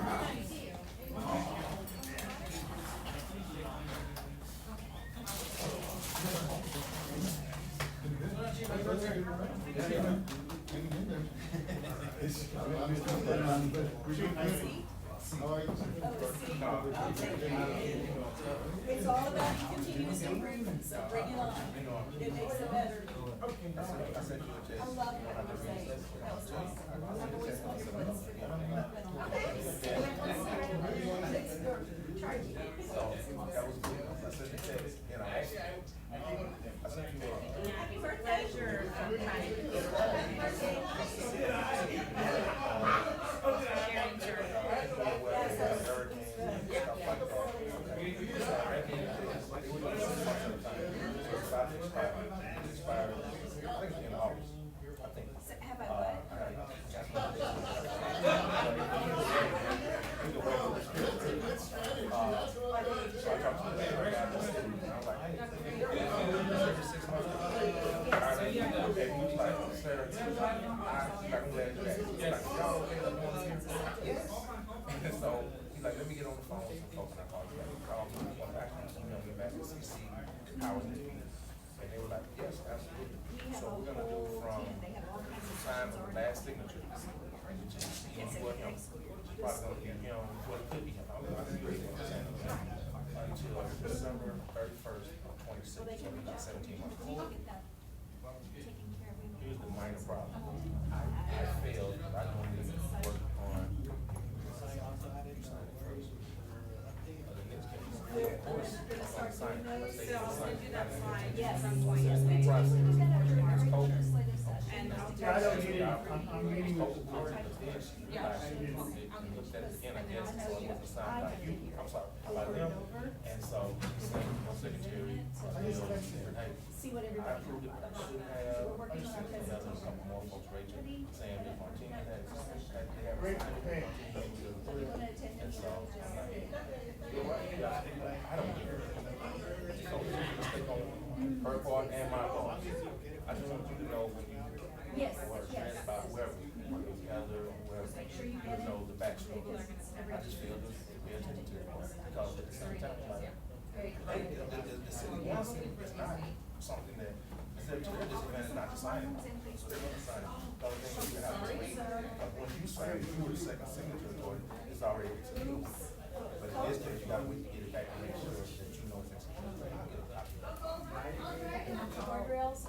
It's all about continuous improvement, so bring it on. It makes it better. I love what you were saying. That was awesome. I've always felt your voice. Try to keep it. Happy birthday. Have I So he's like, let me get on the phone with some folks. I called you back. He called me, emailed me back to CC, how was this meeting? And they were like, yes, absolutely. So we're gonna do from the time of the last signature. And you just see what, probably gonna be, what it could be. Until December 31st of 26, so we got 17 months. Here's the minor problem. I failed, but I don't need to work on. Of course, I'm signing. So I'll send you that slide Yes. at some point. Yes, we do. We've got after our legislative session. And I'll I don't need it, I'm meeting with the board. Yeah. Looked at it again, I guess, so it was assigned by you. I'm sorry, by them. And so he said, my secretary, he said, hey, See what I everybody approved it, but I should have, I just sent it out to a couple more folks, Rachel, saying Ms. Martinez had, that they have signed it, and so, I'm like, you're right, yeah, I don't care. So, it's a mistake on her part and my part. I just want you to know when you Yes, want to yes. about whoever, whether it's Heather or whoever, you know the backstory. I just feel this, pay attention to it, because at the same time, like, the city wants it, it's not something that, it's their disadvantage not to sign it, so they're gonna sign it. The other thing is you have to wait, when you sign it, you were the second signature for it, it's already executed. But in this case, you gotta wait to get it back to make sure that you know it's executed, so you can get a copy. Guardrails,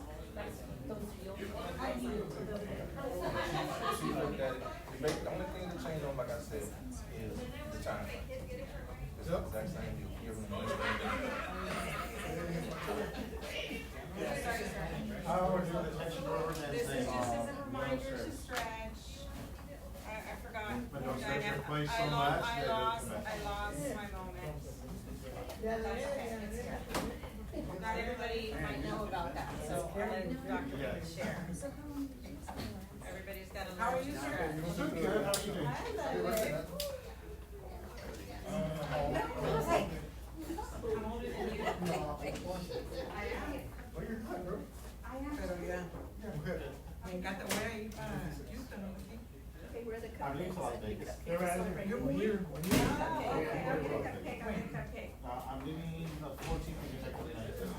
those deals. She looked at it, the only thing that changed on, like I said, is the time frame. It's the exact same, you give them the I always do the section over and This is say, just as a reminder to stretch. I forgot. But don't stretch your place so much I that lost it's my moment. That's okay. Not everybody might know about that, so I'll let Dr. Yes. share. Everybody's got to How are learn you, to sir? stretch. So good, how are you doing? I'm older than you. I am. Oh, you're not, bro. I am. Pero ya. Me encanta. Where are you from? Houston, okay? Okay, where are the I'm cupcakes? in Las Vegas. They're right there. You're When weird. when you're. Cupcake, Cupcake. I'm leaving the 14th and get back on the 19th.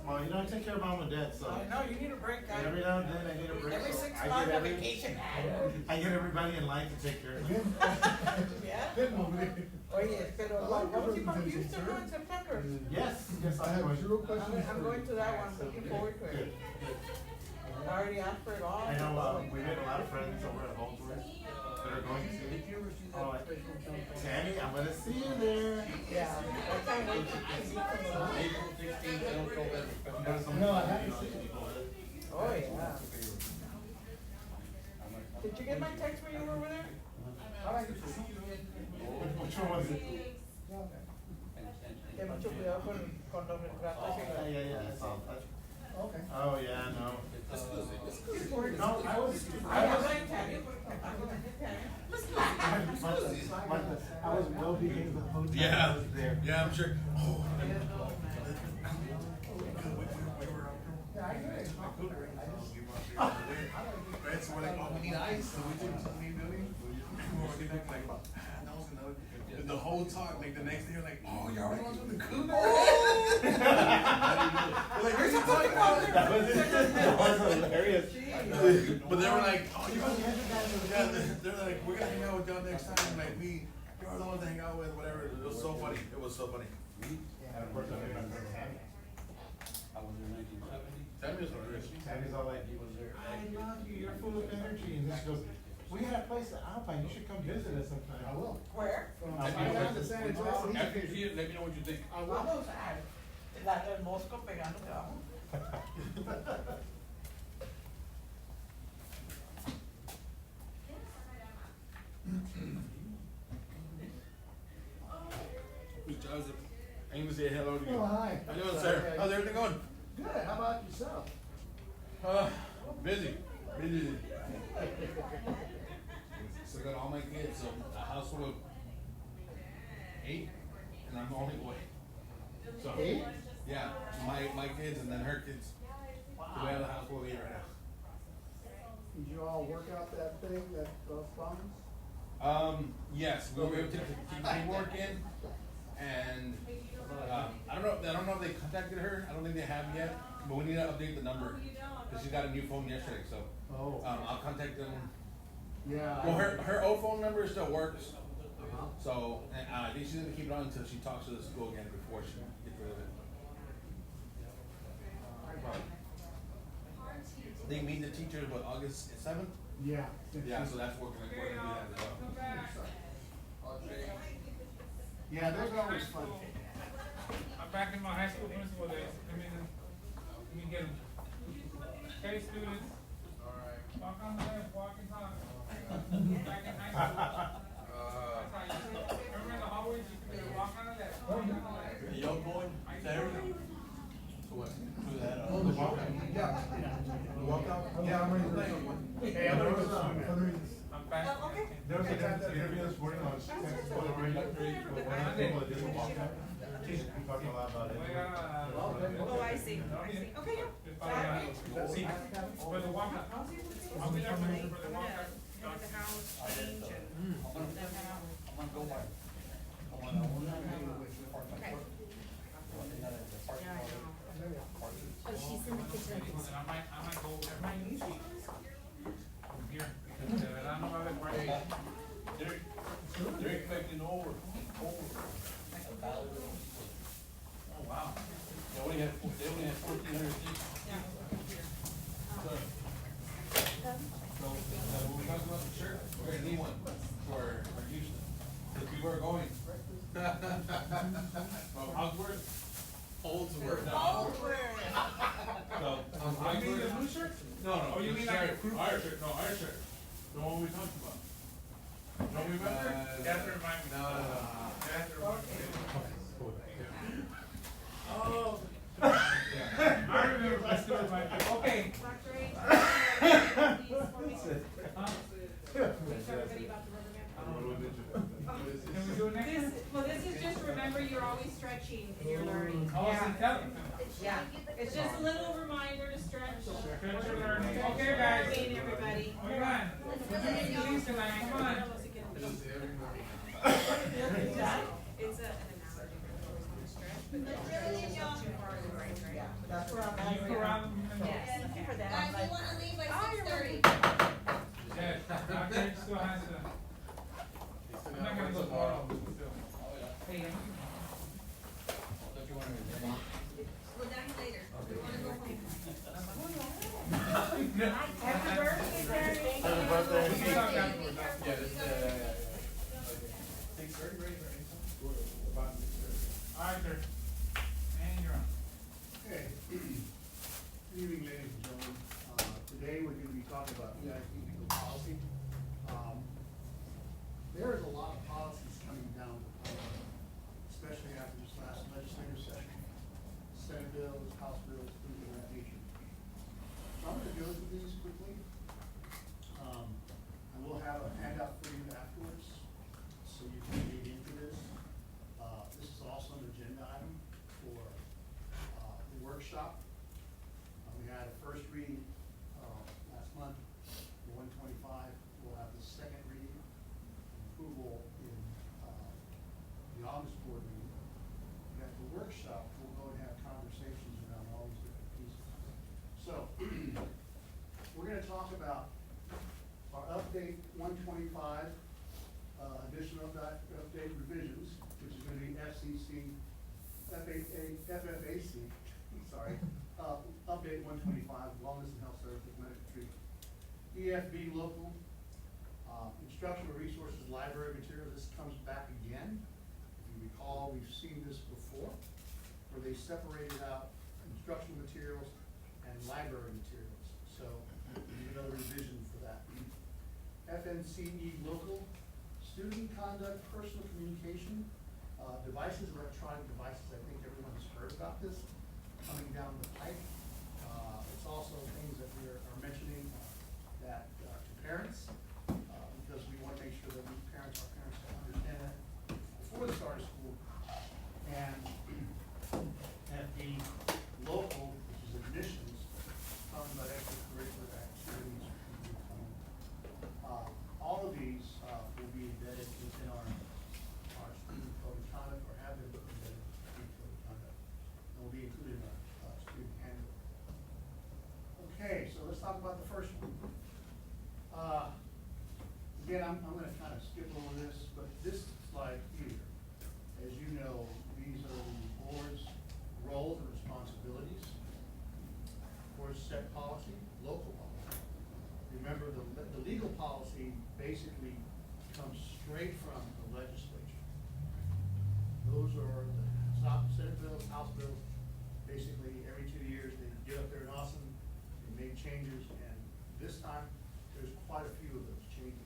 Well, you know, I take care of mom and dad, so. No, you need a break, guy. Every now and then I need a break. Every so 6 I months get on every- vacation. I get everybody in line to take care of them. Yeah? Good movie. Oye, pero A lot of vamos a ir para representation, Houston, sir. no, in September. Yes, yes, I have zero questions. I'm going to that one, looking forward to it. I already asked for it all. I know, we made a lot of friends over at Home Tours that are going to. Oh, Tammy, I'm gonna see you there. Yeah, I can't wait to meet some of them. April 16th, don't go back. No, I haven't seen it. Oh, yeah. Did you get my text when you were over there? Which one was it? Que mucho cuidado con los retratos y la- Yeah, I saw that. Okay. Oh, yeah, no. No, I was. I was like, Tammy. I was well behaved the whole time I was there. Yeah, I'm sure. Oh, Yeah, I did. right, so we're like, oh, we need ice, so we took it to the main building. We were working like, that was another, and the whole talk, like the next day, you're like, oh, y'all already want to do the cougar? We're like, where's the talking about? That was hilarious. But they were like, oh, you guys, yeah, they're like, we're gonna hang out with y'all next time, and like, you're the ones to hang out with, whatever, it was so funny, it was so funny. And of course, I remember Tammy. I was in 1970. Sammy's hilarious. Tammy's all like, I love you, you're full of energy. And she goes, we had a place at Alpine, you should come visit us sometime. I will. Where? After San Antonio. After you see it, let me know what you think. I will. Vamos a el mosco pegándote abajo. Mr. Joseph, I need to say hello to you. Oh, hi. How you doing, sir? How's everything going? Good, how about yourself? Busy. So I got all my kids, so a household of 8, and I'm the only boy. So 8? Yeah, my kids and then her kids. So we have a household of 8 right now. Did you all work out that thing, that, those problems? Yes, we were able to keep the paperwork in, and I don't know if they contacted her. I don't think they have yet, but we need to update the number because she got a new phone yesterday. So Oh. I'll contact them. Yeah. Well, her old phone number still works, so and, I think she's gonna keep it on until she talks to the school again before she gets rid of it. They meet the teachers, what, August 7th? Yeah. Yeah, so that's working. We're gonna do that as well. Yeah, those are always fun. I'm back in my high school principal days. Let me get them. Hey, students. Walk on the left, walk and talk. Back in high school. Remember in the hallways, you could walk on the left, walk on the left. Y'all going there? To what? To that, Oh, the walkout, yeah. The walkout? Yeah, I'm ready. Hey, I'm gonna go swim, man. I'm fast. Oh, okay. There was a guy that interviewed this morning on celebrating with one of the people that didn't walk out. We talked a lot about it. Oh, I see, I see. Okay, yeah. See, for the walkout, I'll be there for the walkout. Go to the house, change, and then head out. I'm gonna go by. I wanna park my truck. Yeah, I know. Oh, she's in the kitchen. I might go, from here, because de verdad no va a haber parking. They're expecting over. Oh, wow. They only have 1,400 seats. So, when we talk about the shirt, we're gonna need one for Houston, because we were going. Well, Osborne, Oldsworth. So, You mean the blue shirt? No, Oh, you the mean like shirt, a crew our shirt? shirt, no, our shirt, the one we talked about. Don't you remember? You have to remind me. No. You have to remind me. Oh. I remember, I still remind me. Okay. Dr. H, please, for me. Huh? Teach everybody about the rubber band. Can we do it next time? This is just, remember, you're always stretching and you're learning. Oh, Yeah. see, tell them. Yeah, it's just a little reminder to stretch. Stretch your learning. Okay, guys. Learning, everybody. Come on. We're doing these things tonight, come on. It's an analogy for stretch, but then too far in the right, right? Yeah, that's where I'm at. You go around. Yes, thank you for that. Guys, we wanna leave by Oh, you're 6:30. Yes, Dr. H still has to. I'm not gonna go tomorrow, but still. Hey, Don't you wanna? We'll down later. We wanna go home. Happy birthday, Terry. Happy birthday. we can talk afterwards. Yeah, this, 6:30, right? About 6:30. All right, sir. And you're on. Okay. Good evening, ladies and gentlemen. Today we're gonna be talking about EISD legal policy. There is a lot of policies coming down the pipe, especially after this last legislative session. Senate bills, House bills, things of that nature. So I'm gonna go through these quickly. I will have a handout for you afterwards, so you can dig into this. This is also an agenda item for, the workshop. We had a first reading, last month, for 125. We'll have the second reading, approval in, the August board meeting. And at the workshop, we'll go and have conversations around all these different pieces. So, we're gonna talk about our update 125, additional update revisions, which is gonna be FCC, FFAC, sorry, update 125, wellness and health services medical treatment. EFB local, instructional resources, library materials, this comes back again. If you recall, we've seen this before, where they separated out instructional materials and library materials. So, there's another revision for that. FNCE local, student conduct, personal communication, devices, electronic devices, I think everyone's heard about this coming down the pipe. It's also things that we are mentioning, that, to parents, because we wanna make sure that our parents understand that before the start of school. And at the local, which is admissions, talking about extracurricular activities. All of these, will be embedded within our student code of conduct, or have been embedded in student code of conduct. And will be included in our, student handbook. Okay, so let's talk about the first one. Again, I'm gonna kind of skip over this, but this slide here, as you know, these are the board's roles and responsibilities. Board set policy, local policy. Remember, the legal policy basically comes straight from the legislature. Those are the Senate bills, House bills. Basically, every 2 years, they get up there and awesome, they make changes, and this time, there's quite a few of those changes.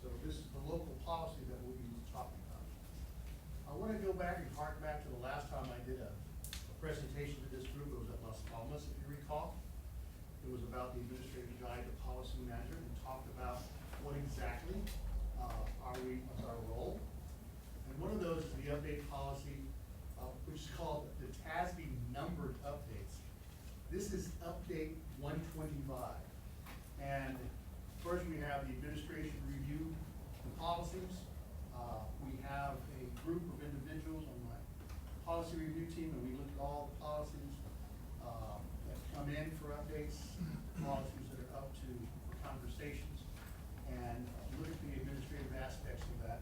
So this is the local policy that we'll be talking I wanna go back and hark back to the last time I did a presentation to this group. It was at Las Palmas, if you recall. It was about the administrative guide to policy manager, and talked about what exactly, what's our role. And one of those is the update policy, which is called the TASB numbered updates. This is update 125. And first we have the administration review the policies. We have a group of individuals on my policy review team, and we look at all the policies that come in for updates, policies that are up to for conversations, and look at the administrative aspects of that.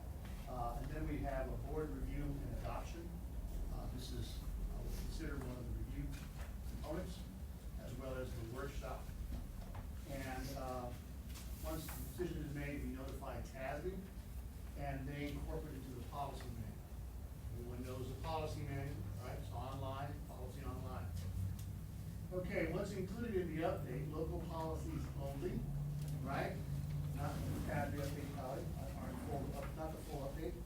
And then we have a board review and adoption. This is, I would consider one of the review components, as well as the workshop. And once the decision is made, we notify TASB, and they incorporate it into the policy manual. Everyone knows the policy manual, right? It's online, policy online. Okay, what's included in the update? Local policies only, right? Not the TASB update policy, not the full update.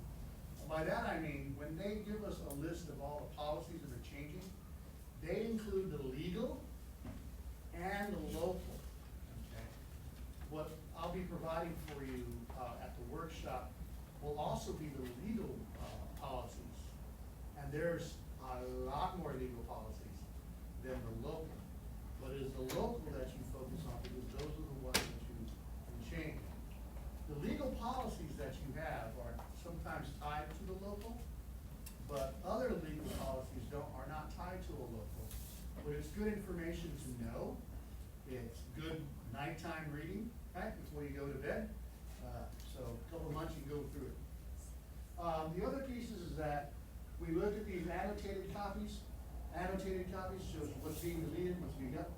By that I mean, when they give us a list of all the policies that are changing, they include the legal and the local, okay? What I'll be providing for you at the workshop will also be the legal policies. And there's a lot more legal policies than the local. But it is the local that you focus on, because those are the ones that you can change. The legal policies that you have are sometimes tied to the local, but other legal policies are not tied to a local. But it's good information to know. It's good nighttime reading, right, before you go to bed. So a couple of months you can go through it. The other pieces is that we look at these annotated copies. Annotated copies shows what's being deleted, what's being up,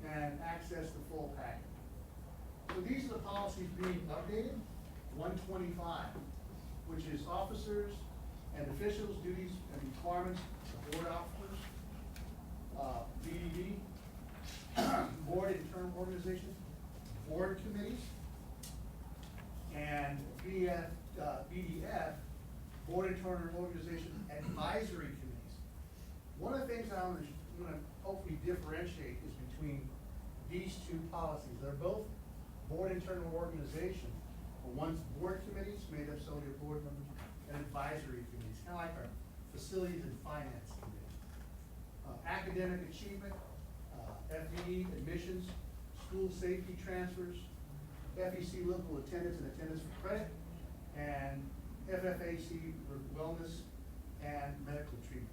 and access the full packet. So these are the policies being updated. 125, which is officers and officials, duties and requirements of board officers. BDB, board internal organization, board committees, and BDF, board internal organization advisory committees. One of the things I'm gonna hopefully differentiate is between these two policies. They're both board internal organization, but one's board committees made up solely of board members, and advisory committees, kind of like our facilities and finance committee. Academic achievement, FDE admissions, school safety transfers, FEC local attendance and attendance for credit, and FFAC wellness and medical treatment.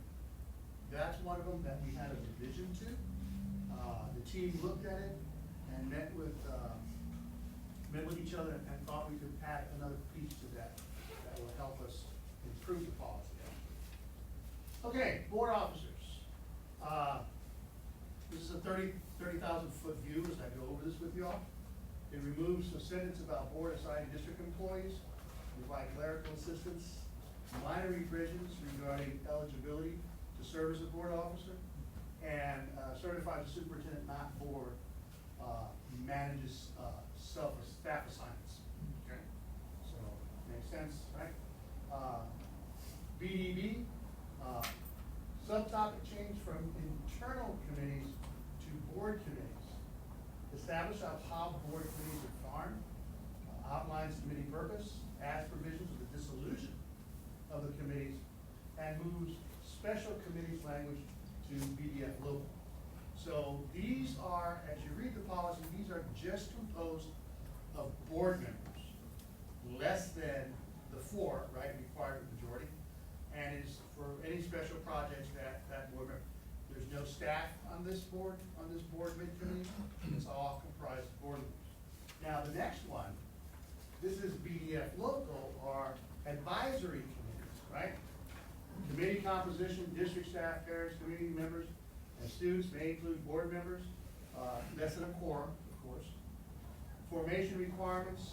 That's one of them that we had a revision to. The team looked at it and met with each other and thought we could add another piece to that will help us improve the policy. Okay, board officers. This is a 30,000 foot view as I go over this with y'all. It removes the sentence about board assigned district employees, provide clerical assistance, minor revisions regarding eligibility to serve as a board officer, and certifies the superintendent, not board, manages staff assignments. Okay, so makes sense, right? BDB, subtopic change from internal committees to board committees. Establish how board committees are formed, outlines committee purpose, adds provisions of the dissolution of the committees, and moves special committees language to BDF local. So these are, as you read the policy, these are just composed of board members, less than the 4, right, required majority, and it's for any special projects that board member. There's no staff on this board mid-committee, it's all comprised of board members. Now the next one, this is BDF local, or advisory committees, right? Committee composition, district staff, parents, community members, and students may include board members, less than a quorum, of course. Formation requirements,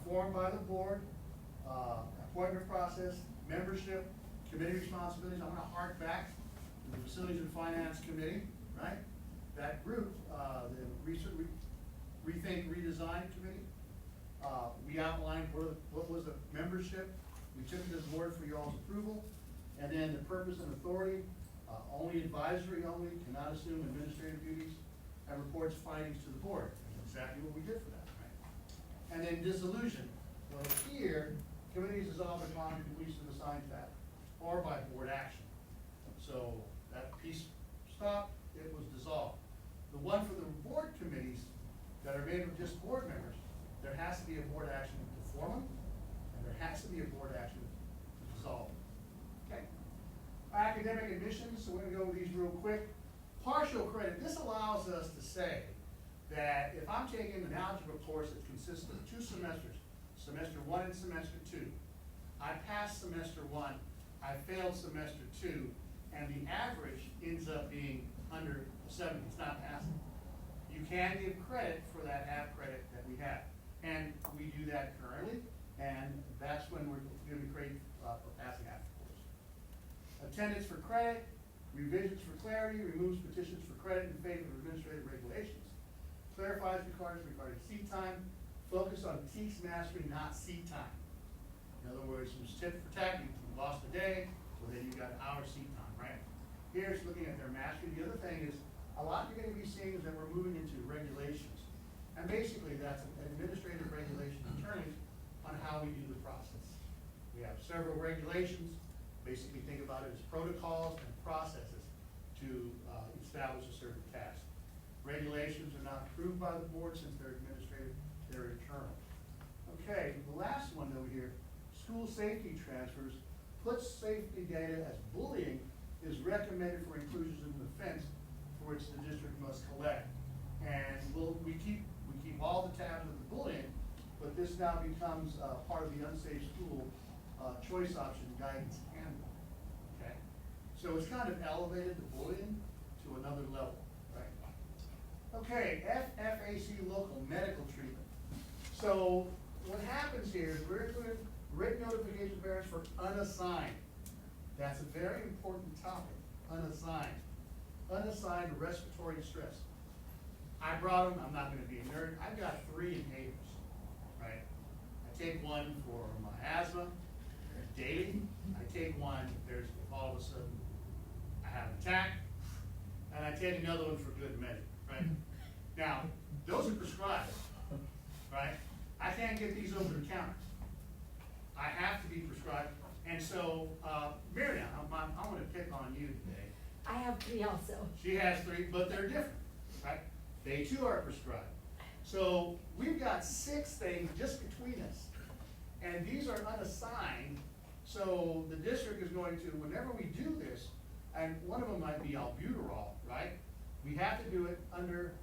formed by the board, appointment process, membership, committee responsibilities. I'm gonna hark back to the Facilities and Finance Committee, right? That group, the Rethink Redesign Committee, we outlined what was the membership We took it to the board for y'all's approval. And then the purpose and authority, only advisory only, cannot assume administrative duties, and reports findings to the board. That's exactly what we did for that, right? And then dissolution. Well, here, committees dissolved upon completion of assigned task or by board action. So that piece stopped, it was dissolved. The one for the board committees that are made of just board members, there has to be a board action to form them, and there has to be a board action to dissolve them. Okay? Academic admissions, so we're gonna go over these real quick. Partial credit, this allows us to say that if I'm taking an algebra course that consists of 2 semesters, semester 1 and semester 2, I passed semester 1, I failed semester 2, and the average ends up being under 70, it's not passing. You can give credit for that half credit that we have. And we do that currently, and that's when we're giving credit for passing half the course. Attendance for credit, revisions for clarity, removes petitions for credit in favor of administrative regulations, clarifies requirements regarding seat time, focus on teach mastery, not seat time. In other words, it was tit for tat, you lost a day, well then you got an hour seat time, right? Here's looking at their mastery. The other thing is, a lot you're gonna be seeing is that we're moving into regulations. And basically, that's an administrative regulation determined on how we do the process. We have several regulations. Basically, think about it as protocols and processes to establish a certain task. Regulations are not approved by the board since they're administrative, they're internal. Okay, the last one over here, school safety transfers, puts safety data as bullying is recommended for inclusion in the offense for which the district must collect. And we keep all the tabs of the bullying, but this now becomes part of the unsafe school choice option guidance handbook. Okay, so it's kind of elevated the bullying to another level, right? Okay, FFAC local medical treatment. So what happens here is we're doing written notification variance for unassigned. That's a very important topic, unassigned. Unassigned respiratory distress. I brought them, I'm not gonna be a nerd, I've got 3 inhalers, right? I take one for my asthma, daily. I take one if all of a sudden I have an attack, and I take another one for good measure, right? Now, those are prescribed, right? I can't get these over the counter. I have to be prescribed, and so, Miriam, I'm gonna pick on you today. I have 3 also. She has 3, but they're different, right? They too are prescribed. So we've got 6 things just between us. And these are unassigned, so the district is going to, whenever we do this, and one of them might be albuterol, right? We have to do it under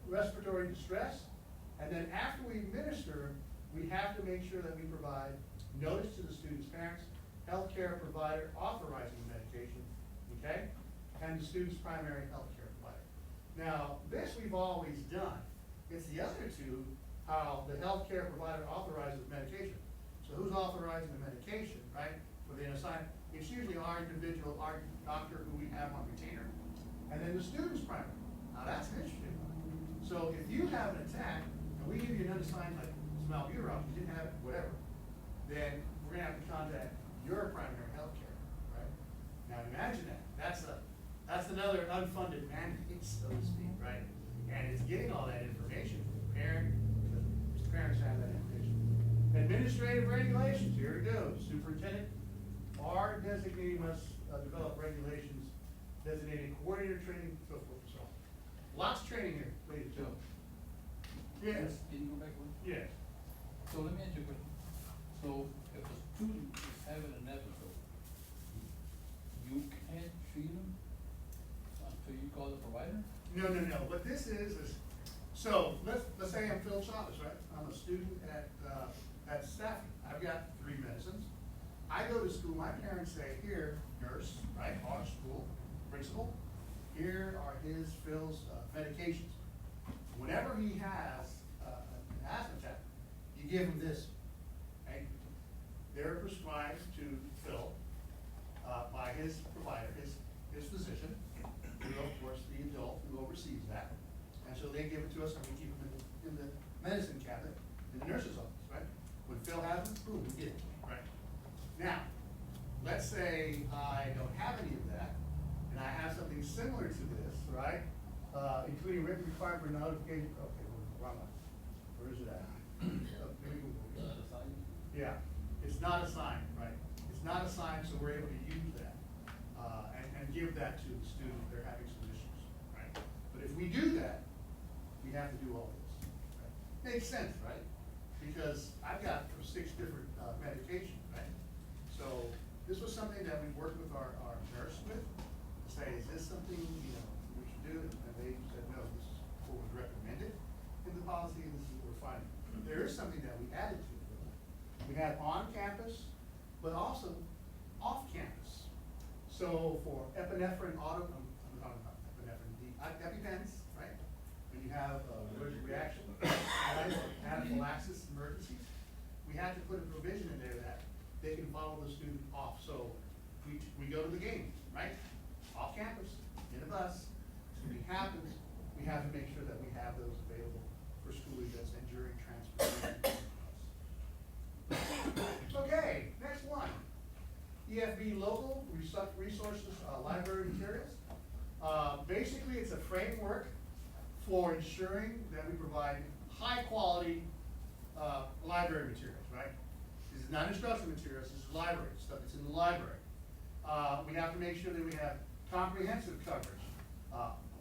respiratory distress. And then after we administer, we have to make sure that we provide notice to the student's parents, healthcare provider authorizing the medication, okay? And the student's primary healthcare provider. Now, this we've always done. It's the other 2, how the healthcare provider authorizes medication. So who's authorizing the medication, right? For the unassigned, it's usually our individual, our doctor who we have on retainer. And then the student's primary. Now that's an interesting one. So if you have an attack, and we give you an unassigned, like some albuterol, you didn't have it, whatever, then we're gonna have to contact your primary healthcare, right? Now imagine that. That's another unfunded mandate, so to speak, right? And it's getting all that information from the parent, because parents have that information. Administrative regulations, here it goes. Superintendent or designee must develop regulations, designating coordinator training, so forth and so on. Lots of training here, ladies and gentlemen. Yes. Can you go back one? Yes. So let me ask you a question. So if a student is having an episode, you can't treat them until you call the provider? No. What this is, so let's say I'm Phil Chavez, right? I'm a student at Stafford. I've got 3 medicines. I go to school, my parents say, here, nurse, right, our school, principal, here are Phil's medications. Whenever he has an asthma attack, you give him this, okay? They're prescribed to Phil by his provider, his physician, who of course the adult who oversees that. And so they give it to us and we keep them in the medicine cabinet in the nurse's office, right? When Phil has them, boom, we get it, right? similar to this, right? Including written requirement for notification, okay, wrong one. Where is it at? Yeah, it's not assigned, right? It's not assigned, so we're able to use that, and give that to the student if they're having some issues, right? But if we do that, we have to do all this, right? Makes sense, right? Because I've got 6 different, medications, right? So this was something that we worked with our nurse with, to say, is this something, we should do? And they said, no, this is what was recommended in the policy, and this is what we're finding. There is something that we added to it. We have on campus, but also off campus. So for epinephrine I'm talking about epinephrine, the EpiPens, right? When you have allergic reaction, anaphylaxis emergencies, we had to put a provision in there that they can follow the student off. So we go to the game, right? Off campus, in a bus, something happens, we have to make sure that we have those available for school events and during transportation. Okay, next one. EFB local resources, library materials. Basically, it's a framework for ensuring that we provide high quality library materials, right? This is not instructional materials, this is library stuff that's in the library. We have to make sure that we have comprehensive coverage.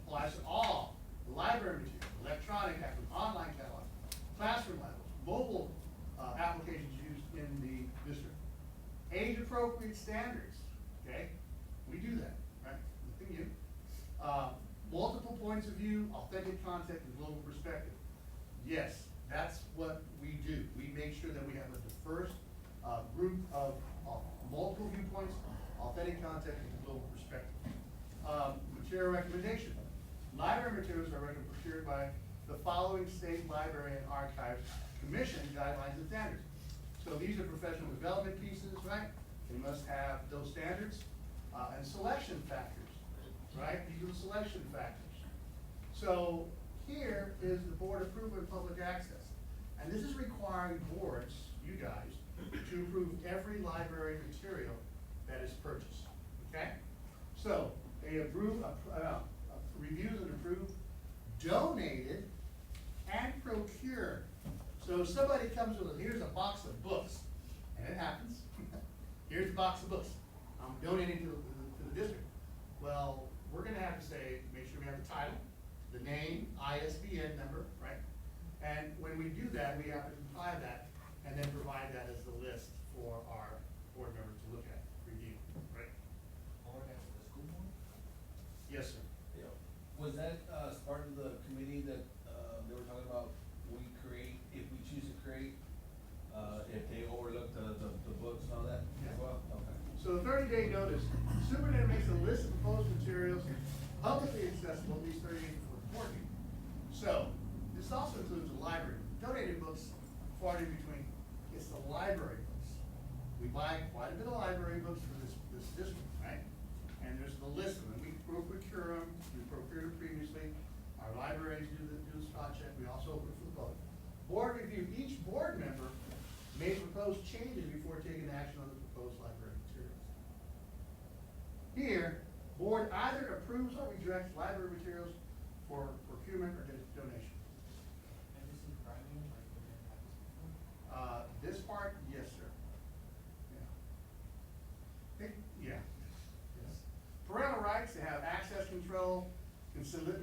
Applies to all the library materials, electronic, online catalog, classroom levels, mobile applications used in the district. Age appropriate standards, okay? We do that, right? Nothing new. Multiple points of view, authentic context, and global perspective. Yes, that's what we do. We make sure that we have a diverse group of multiple viewpoints, authentic context, and global perspective. Material recommendation. Library materials are procured by the following state library and archives commission guidelines and standards. So these are professional development pieces, right? They must have those standards, and selection factors, right? These are selection factors. So here is the board approval and public access. And this is requiring boards, you guys, to approve every library material that is purchased, okay? So they approve, reviews and approve, donated, and procure. So if somebody comes with, here's a box of books, and it happens, here's a box of books, I'm donating to the district. Well, we're gonna have to say, make sure we have the title, the name, ISBN number, right? And when we do that, we have to compile that, and then provide that as the list for our board members to look at, review, right? Forward that to the school board? Yes, sir. Yeah. Was that, part of the committee that, they were talking about, we create, if we choose to create, if they overlook the books and all that as well? Okay. So the 30-day notice, superintendent makes a list of proposed materials publicly accessible at least 30 days before the board meeting. So, this also includes the library. Donated books, far in between, it's the library books. We buy quite a bit of library books for this district, right? And there's the list of them. We procure them, we procured them previously. Our libraries do the spot check, we also open for the public. Board review, each board member may propose changes before taking action on the proposed library materials. Here, board either approves or rejects library materials for procurement or donation. And this is primary, like we didn't have this before? This part, yes, sir. Yeah. Yeah. Yes. Parental rights to have access control, consider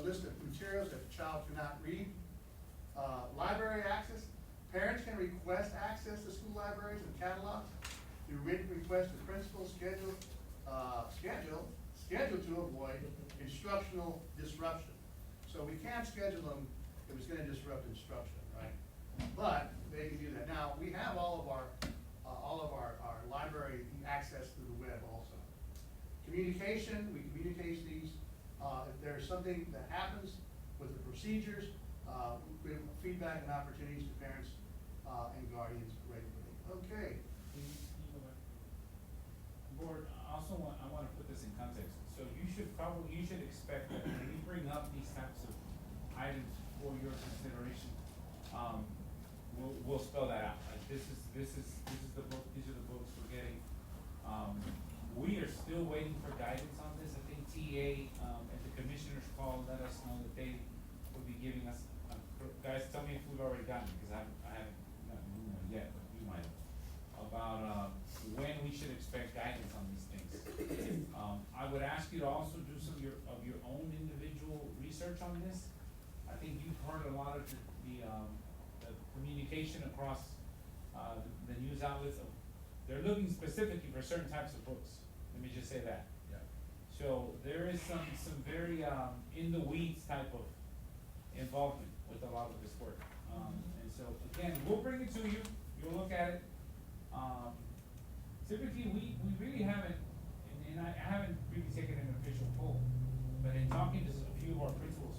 list of materials that the child cannot read. Library access, parents can request access to school libraries and catalogs through written request to principals, scheduled to avoid instructional disruption. So we can't schedule them if it's gonna disrupt instruction, right? But they can do that. Now, we have all of our library access through the web also. Communication, we communicate these, if there's something that happens with the procedures, we have feedback and opportunities to parents, and guardians regularly. Okay. Board, I wanna put this in context, so you should expect that when we bring up these types of items for your consideration, we'll spell that out, like this is the book, these are the books we're getting. we are still waiting for guidance on this. I think TA, at the commissioner's call, let us know that they will be giving us, guys, tell me if we've already gotten it, cause I haven't gotten an email yet, but you might have, about, when we should expect guidance on these things. I would ask you to also do some of your own individual research on this. I think you've heard a lot of the communication across, the news outlets of, they're looking specifically for certain types of books, let me just say that. Yeah. So there is some very, in the weeds type of involvement with a lot of this work. And so, again, we'll bring it to you, you'll look at it. Typically, we really haven't, and I haven't really taken an official poll, but in talking to a few of our principals,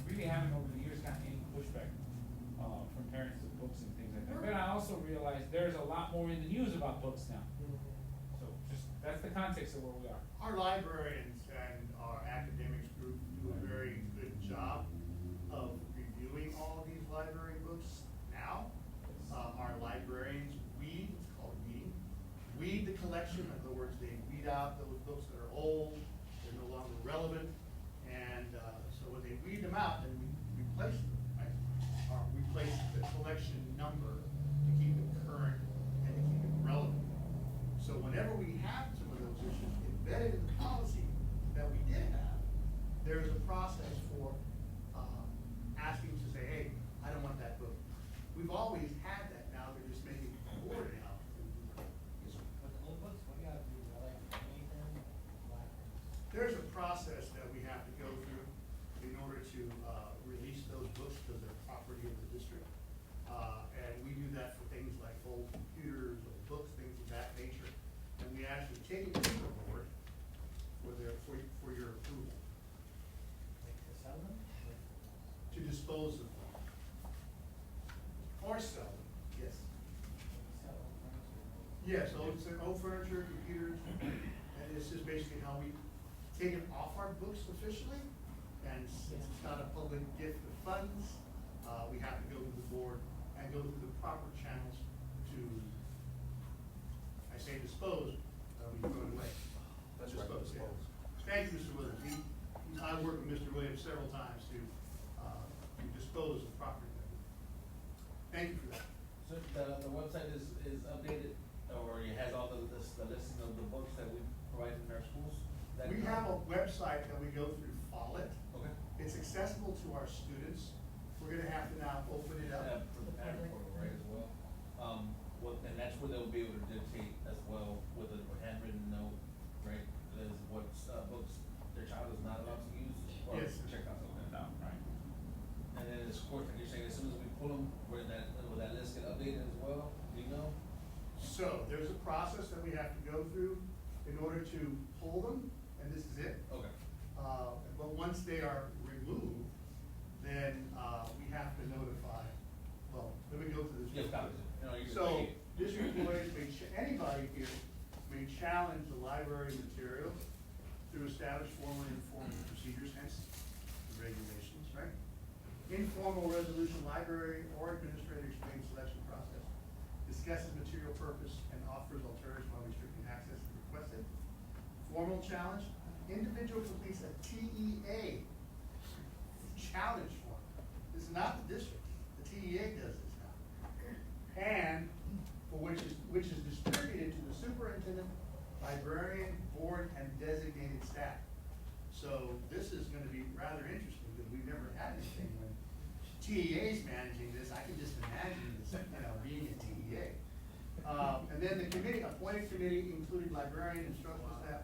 we really haven't over the years gotten any pushback, from parents of books and things like that. But I also realize there's a lot more in the news about books now. So just, that's the context of where we are. Our librarians and our academics group do a very good job of reviewing all of these library books now. Our librarians weed, it's called weed the collection. In other words, they weed out those books that are old, they're no longer relevant. And, so when they weed them out, then we replace them, right? Or replace the collection number to keep it current and to keep it relevant. So whenever we have some of those issues embedded in the policy that we did have, there's a process for, asking to say, hey, I don't want that book. We've always had that, now they're just making it more now. But the old books, what do you gotta do, like, anything, black? There's a process that we have to go through in order to, release those books because they're property of the district. And we do that for things like old computers, old books, things of that nature. And we actually take it to the board for your approval, Like to sell them? to dispose of them. Or sell them, yes. Sell furniture? Yes, old furniture, computers, and this is basically how we take it off our books officially. And since it's not a public gift of funds, we have to go to the board and go through the proper channels to, I say dispose, we throw it away. That's right, Dispose, yeah. dispose. Thank you, Mr. Williams. I've worked with Mr. Williams several times to dispose of property. Thank you for that. So the website is updated, or it has all the listing of the books that we provide in our schools? That We have a website that we go through, Follett. Okay. It's accessible to our students. We're gonna have to now open it up. For the parent portal, right, as well? And that's where they'll be able to dictate as well with a handwritten note, right? As what, books their child is not allowed to use, or Yes. check out something down, right? And then of course, like you're saying, as soon as we pull them, will that list get updated as well, do you know? So there's a process that we have to go through in order to pull them, and this is it. Okay. But once they are removed, then, we have to notify, well, let me go through this. Yes, copies, you know, you. So, district employees anybody here may challenge the library materials through established formal and informal procedures, hence the regulations, right? Informal resolution, library or administrator explains selection process, discusses material purpose, and offers alternatives while restricting access if requested. Formal challenge, individual completes a TEA challenge form. This is not the district, the TEA does this now. And for which is distributed to the superintendent, librarian, board, and designated staff. So this is gonna be rather interesting because we've never had anything when TEA's managing this. I can just imagine this, being a TEA. And then the committee, appointed committee, including librarian, instructional staff,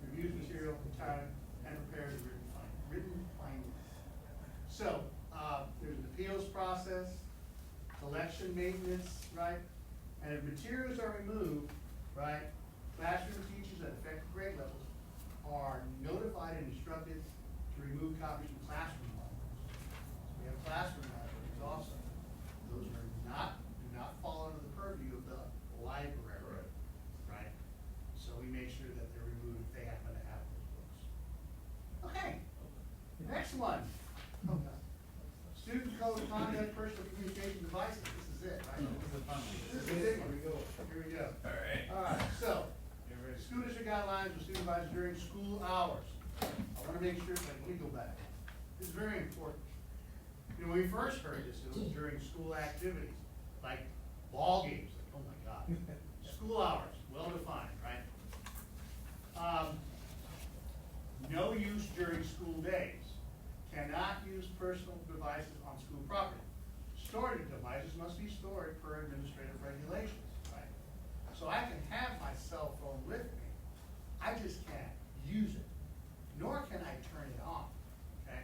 reviews material, time, and prepares a written findings. So, there's an appeals process, collection maintenance, right? And if materials are removed, right, classroom teachers at affected grade levels are notified and instructed to remove copies from classroom libraries. We have classroom libraries also. Those do not fall under the purview of the library, right? So we make sure that they're removed if they happen to have those books. Okay, next one. Oh, no. Student code of conduct, personal communication devices, this is it, right? This is the big one. Here we go. All right. All right, so, You're ready. school district District guidelines for supervisors during school hours. I wanna make sure, let me go back. This is very important. You know, when we first heard this, it was during school activities, like ball games, like, oh my God. School hours, well defined, right? No use during school days. Cannot use personal devices on school property. Storage devices must be stored per administrative regulations, right? So I can have my cell phone with me, I just can't use it, nor can I turn it on, okay?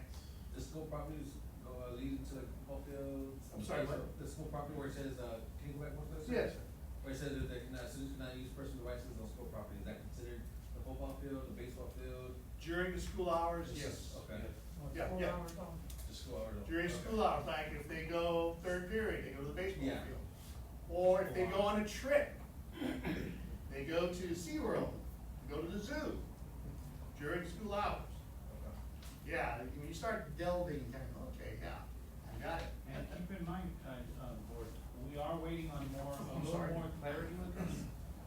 The school properties leading to the football field. I'm sorry, what? The school property where it says, can you go back one second? Yes. Where it says that they cannot, students cannot use personal devices on school property, is that considered the football field, the baseball field? During the school hours, yes. Okay. Yeah, yeah. The school hours. During Okay. school hours, like if they go third period, they go to the baseball Yeah. field. Or if they go on a trip, they go to SeaWorld, go to the zoo during school hours. Okay. Yeah, when you start delving, kind of, okay, yeah, I got it. And keep in mind, board, we are waiting on more, a I'm little sorry. more clarity with this.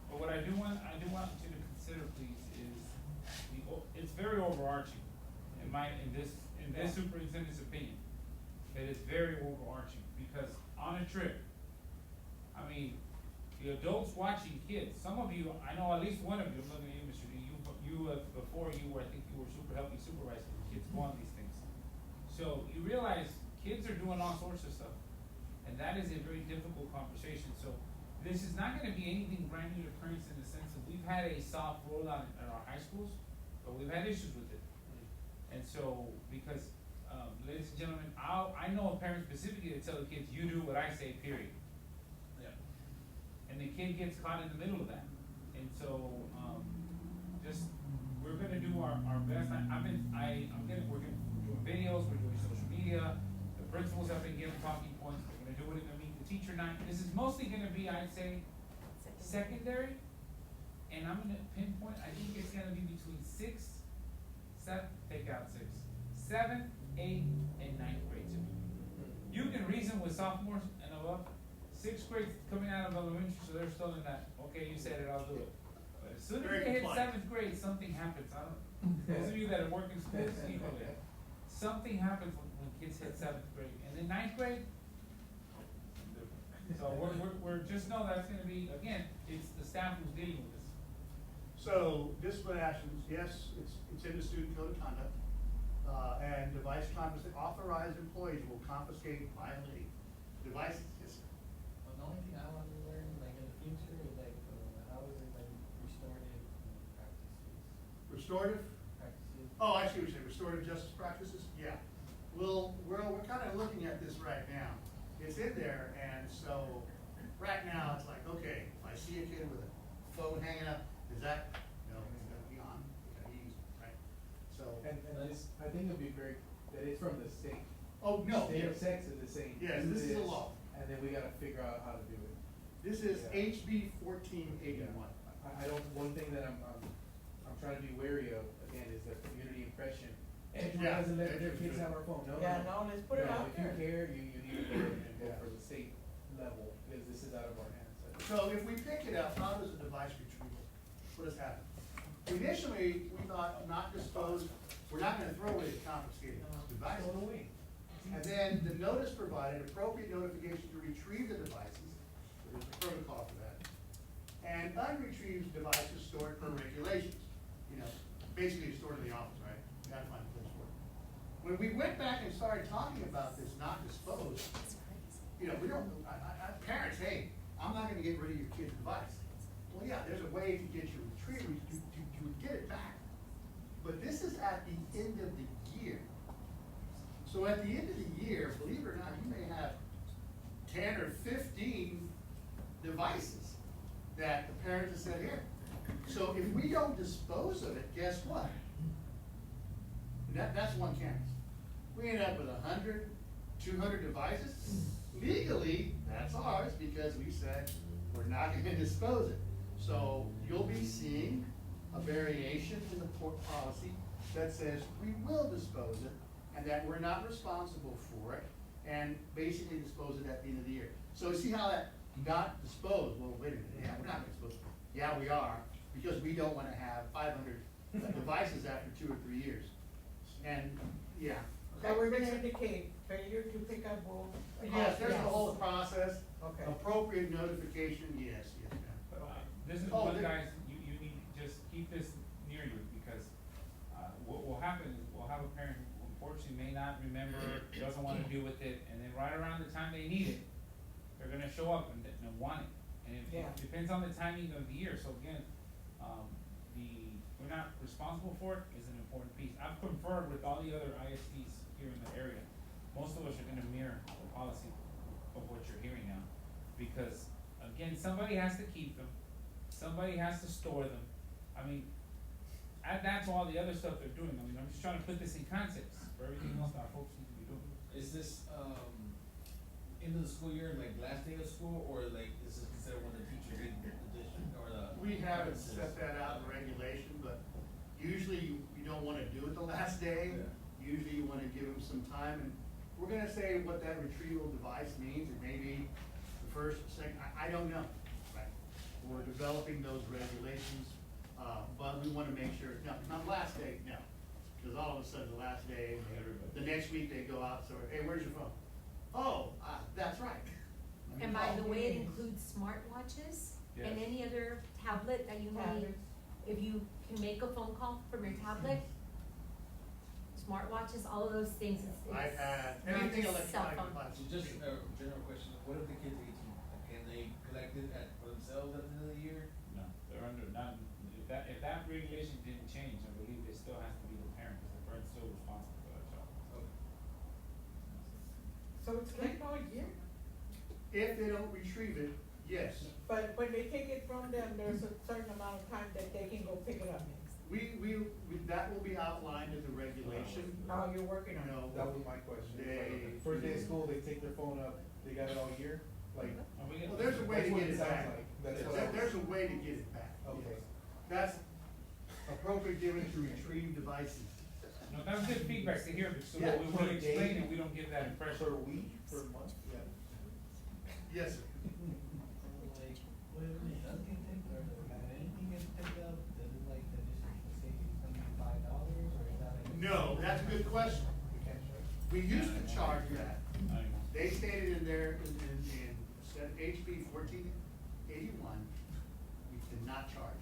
But what I do want you to consider, please, is it's very overarching in this superintendent's opinion. That it's very overarching, because on a trip, I mean, the adults watching kids, some of you, I know at least one of you, I'm looking at you, Mr. D, before you were, I think you were helping supervise the kids go on these things. So you realize kids are doing all sorts of stuff, and that is a very difficult conversation. So this is not gonna be anything brand new occurrence in the sense of we've had a soft rollout at our high schools, but we've had issues with it. And so, because, ladies and gentlemen, I know a parent specifically that tell the kids, you do what I say, period. Yeah. And the kid gets caught in the middle of that. And so, we're gonna do our best. We're doing videos, we're doing social media. The principals have been given talking points, we're gonna do it in the meet the teacher night. This is mostly gonna be, I'd say, secondary. And I'm gonna pinpoint, I think it's gonna be between 6, 7, take out 6, 7, 8, and 9th grade typically. You can reason with sophomores and above. 6th grade coming out of elementary, so they're still in that, okay, you said it, I'll do it. But as soon as Very they hit compliant. 7th grade, something happens. Those of you that work in schools, you know that. Something happens when kids hit 7th grade. And then 9th grade, so we're just know that's gonna be, again, it's the staff who's dealing with this. So discipline actions, yes, it's in the student code of conduct. And device confiscation, authorized employees will confiscate violating devices, yes, sir. Well, the only thing I want to learn, like in the future, is like, how is it like restorative practices? Restorative? Practices? Oh, I see what you're saying, restorative justice practices, yeah. We're kind of looking at this right now. It's in there, and so, right now, it's like, okay, if I see a kid with a phone hanging up, is that, no, it's gonna be on, it's gonna be used, right? So. And this, I think it'd be very, that it's from the state. Oh, no, State of yes. Texas is saying. Yes, do this is a law. And then we gotta figure out how to do it. This is Yeah. HB 1481. I don't, one thing that I'm trying to be wary of, again, is the community impression. Everyone Yeah, doesn't let their that's kids true. have our phone, no, no. Yeah, no, let's put it No, out if you there. care, you need to go and go for the state level, because this is out of our hands. So if we pick it up, how does a device retrieval, what has happened? Initially, we thought not dispose, we're not gonna throw away the confiscated devices. Throw it away. And then the notice provided appropriate notification to retrieve the devices, there's a protocol for that. And unretrieved devices stored per regulations, you know, basically stored in the office, right? You gotta find a place for it. When we went back and started talking about this not disposed, you know, we don't, parents, hey, I'm not gonna get rid of your kid's device. Well, yeah, there's a way to get your retrieval, you would get it back. But this is at the end of the year. So at the end of the year, believe it or not, you may have 10 or 15 devices that the parents have said here. So if we don't dispose of it, guess what? That's one campus. We end up with 100, 200 devices. Legally, that's ours because we said we're not gonna dispose it. So you'll be seeing a variation in the policy that says we will dispose it and that we're not responsible for it and basically dispose it at the end of the year. So see how that not disposed, well, wait a minute, yeah, we're not gonna dispose it. Yeah, we are. because we don't wanna have 500 devices after 2 or 3 years. And, yeah. So we're gonna indicate failure to pick up will. Yes, there's a whole process. Okay. Appropriate notification, yes, ma'am. This is Oh, one, there- guys, you need, just keep this near you, because, what will happen is, we'll have a parent who unfortunately may not remember, doesn't wanna deal with it, and then right around the time they need it, they're gonna show up and want it. And Yeah. it depends on the timing of the year, so again, we're not responsible for it is an important piece. I've conferred with all the other ISDs here in the area. Most of us are gonna mirror the policy of what you're hearing now. Because, again, somebody has to keep them, somebody has to store them. I mean, add that to all the other stuff they're doing. I mean, I'm just trying to put this in context for everything else that our folks need to be doing. Is this, end of the school year, like last day of school, or like, is this considered when the teacher leaves the district, or the? We haven't set that out in regulation, but usually you don't wanna do it the last day. Yeah. Usually you wanna give them some time, and we're gonna say what that retrieval device means, it may be the first, second, I don't know. Right. We're developing those regulations, but we wanna make sure, no, not last day, no. Cause all of a sudden, the last day, the next week they go out, so, hey, where's your phone? Oh, that's right. And by the way, it includes smartwatches and Yes. any other tablet that you may, Tablets. if you can make a phone call from your tablet, smartwatches, all of those things, it's iPad, not anything just cell electronic phone. device. So just a general question, what if the kids are 18, can they collect it for themselves at the end of the year? No, they're under, not, if that regulation didn't change, I believe it still has to be the parent, because the parent's still responsible for that child. Okay. So it's like all year, If they don't retrieve it, yes. but when they take it from them, there's a certain amount of time that they can go pick it up next. That will be outlined in the regulation. How you're working on it. No, That was my question. They- First day of school, they take their phone up, they got it all year, like. And we get- Well, there's a way That's to what get it it sounds back. like. That's what I was- There's a way to get it back. Okay. That's appropriate given to retrieve devices. No, that's good feedback to hear, so Yeah, that when per we explain day, it, we don't give that impression. Per week, per month, yeah. Yes, sir. Like, what if it does get picked or anything gets picked up, does it like the district say it's gonna be $5 or is that like? No, that's a good question. We can't charge. We used to charge that. I don't know. They stated in there, in HB 1481, we cannot charge.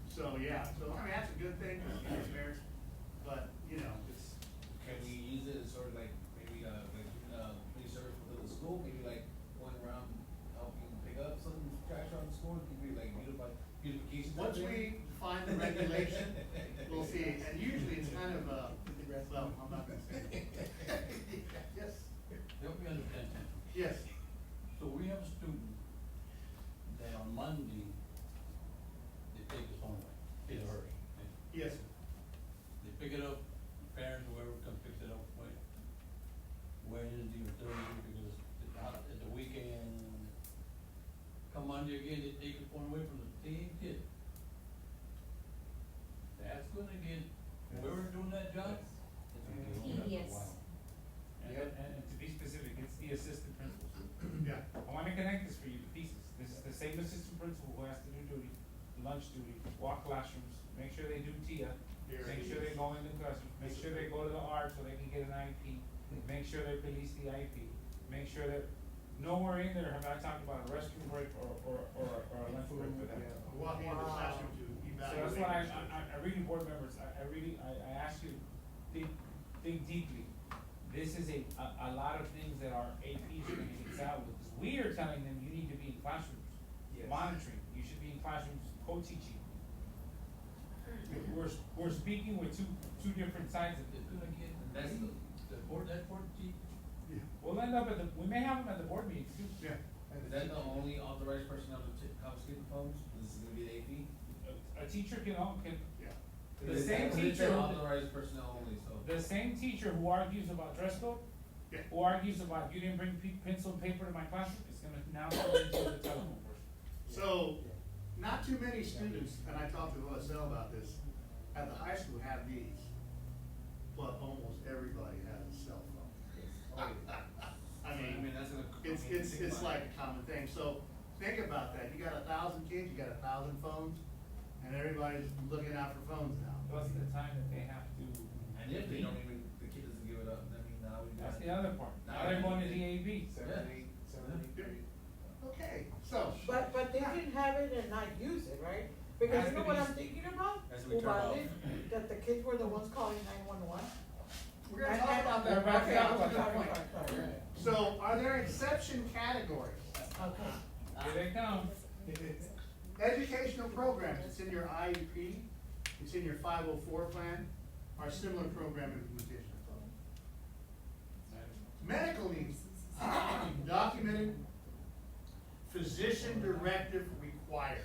So, yeah, so, I mean, that's a good thing, for parents, but, it's, Can we use it as sort of like, maybe, free service within the school, maybe like going around helping pick up some trash around the school, it could be like beautification. type once thing? we define the regulation, we'll see, and usually it's kind of, well, I'm not gonna say. Yes, Help me understand that. yes, So we have a student that on Monday, they take his phone away, his or hers. yes, They pick it up, parents, whoever comes picks it up, Wednesday or Thursday, because it's out at the weekend. Come Monday again, they take the phone away from the same kid. That's gonna get, whoever's doing that job, it's gonna get. Tedious. And to be specific, it's the assistant principals. yeah. I wanna connect this for you to pieces. This is the same assistant principal who has to do duty, lunch duty, walk classrooms, make sure they do TIA, There make it sure they is. go in the classroom, make sure they go to the art so they can get an IEP, make sure they police the IEP, make sure that nowhere in there have I talked about a restroom break or a lunch break for them. Walking into the classroom to So evaluate. that's why the students. I really, board members, I ask you, think deeply. This is a lot of things that our APs are gonna get saddled with, because we are telling them you need to be in classrooms, Yes. monitoring, you should be in classrooms co-teaching. We're speaking with two different sides of It's it. gonna get, That's the board, that board, Yeah. We'll end up we may have them at the board meetings too. Yeah. Is that the only authorized personnel to confiscate the phones? This is gonna be the AP? A teacher can, Yeah. the same It's teacher, authorized personnel only, so. the same teacher who argues about dress code, Yeah. who argues about you didn't bring pencil and paper to my classroom, is gonna now turn into the telephone person. So, not too many students, and I talked to OSL about this, at the high school have these, but almost everybody has a cell phone. I mean, that's it's like a common thing, so think about that, you got 1,000 kids, you got 1,000 phones, and everybody's looking out for phones now. Plus the time that they have to. And if they don't even, the kid doesn't give it up, I mean, now we got. That's the other part. Now they're going to DAB. Okay, so. But they can have it and not use it, right? Because you know what I'm thinking about? Has to be turned off. Uvalde, that the kids were the ones calling 911. We're gonna talk about that. We're about to Okay, talk that's a about good that. point. So, are there exception categories? Okay. Here they come. Educational programs, it's in your IEP, it's in your 504 plan, are similar program implementation. Medical needs, documented, physician directive required.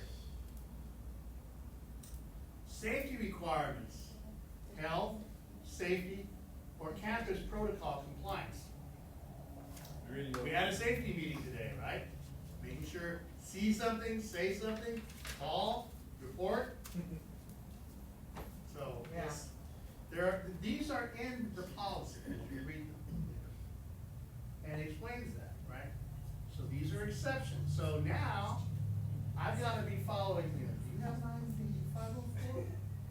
Safety requirements, health, safety, or campus protocol compliance. We had a safety meeting today, right? Making sure, see something, say something, call, report. So, Yeah. yes, these are in the policy, if you read them. And it explains that, right? So these are exceptions. So now, I've gotta be following you. Do you have 504?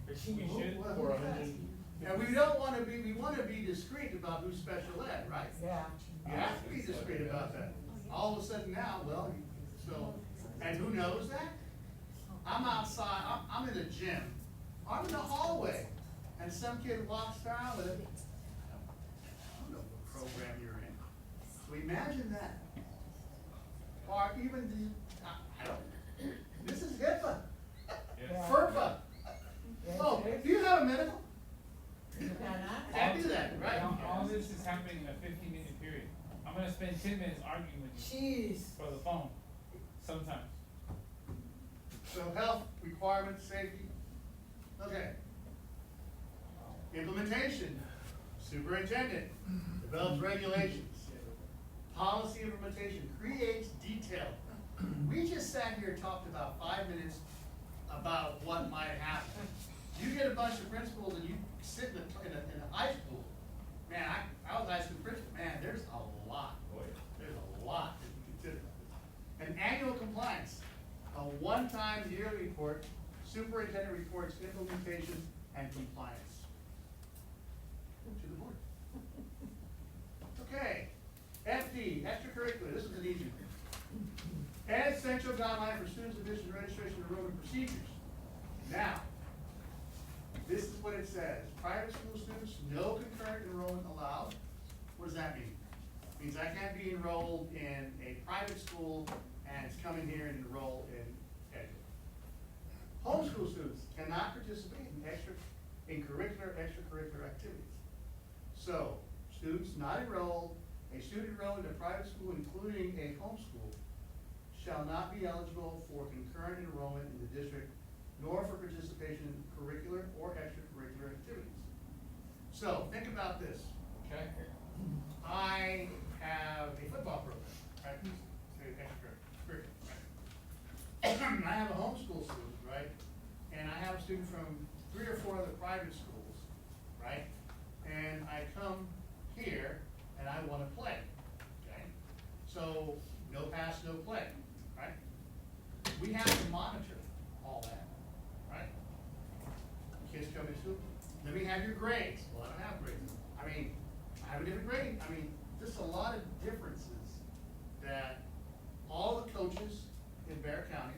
We should. Well, who does? And we don't wanna be, we wanna be discreet about who's special ed, right? Yeah. You have to be discreet about that. All of a sudden now, well, so, and who knows that? I'm outside, I'm in the gym, I'm in the hallway, and some kid walks around with it. I don't know what program you're in. So imagine that. Or even the, I don't, this is HIPAA, Yeah. FERPA. Yes, Oh, it is. do you have a medical? You cannot. Can't do that, right? All this is happening in a 15-minute period. I'm gonna spend 10 minutes arguing with you Jeez. for the phone, sometimes. So health requirements, safety. Okay. Implementation. Superintendent develops regulations. Policy implementation creates detail. We just sat here and talked about 5 minutes about what might happen. You get a bunch of principals and you sit in a high school. Man, I was a high school principal. Man, there's a lot. There's a lot that you consider. An annual compliance, a one-time yearly report, superintendent reports implementation and compliance. To the board. Okay, FD, extracurricular, this is an easy one. Ed Central Guideline for Students Admission, Registration, Enrollment Procedures. Now, this is what it says. Private school students, no concurrent enrollment allowed. What does that mean? It means I can't be enrolled in a private school and come in here and enroll in education. Homeschool students cannot participate in curricular, extracurricular activities. So, students not enrolled, a student enrolled in a private school, including a homeschool, shall not be eligible for concurrent enrollment in the district, nor for participation in curricular or extracurricular activities. So, think about this, okay? I have a football program, right? Say extracurricular, right? I have a homeschool student, right? And I have a student from 3 or 4 other private schools, right? And I come here and I wanna play, okay? So, no pass, no play, right? We have to monitor all that, right? Kids come into school, let me have your grades. Well, I don't have grades. I mean, I have a different grade. I mean, just a lot of differences that all the coaches in Bear County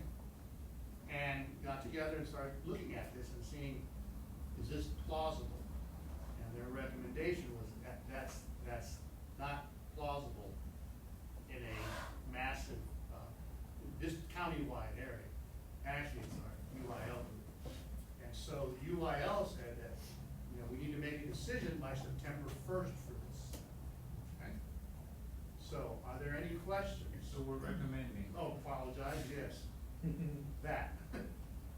and got together and started looking at this and seeing, is this plausible? And their recommendation was that that's not plausible in a massive, this countywide area. Actually, it's our UIL group. And so the UIL said that, you know, we need to make a decision by September 1st for this. Okay? So, are there any questions? So we're recommending. Oh, apologize, yes. That.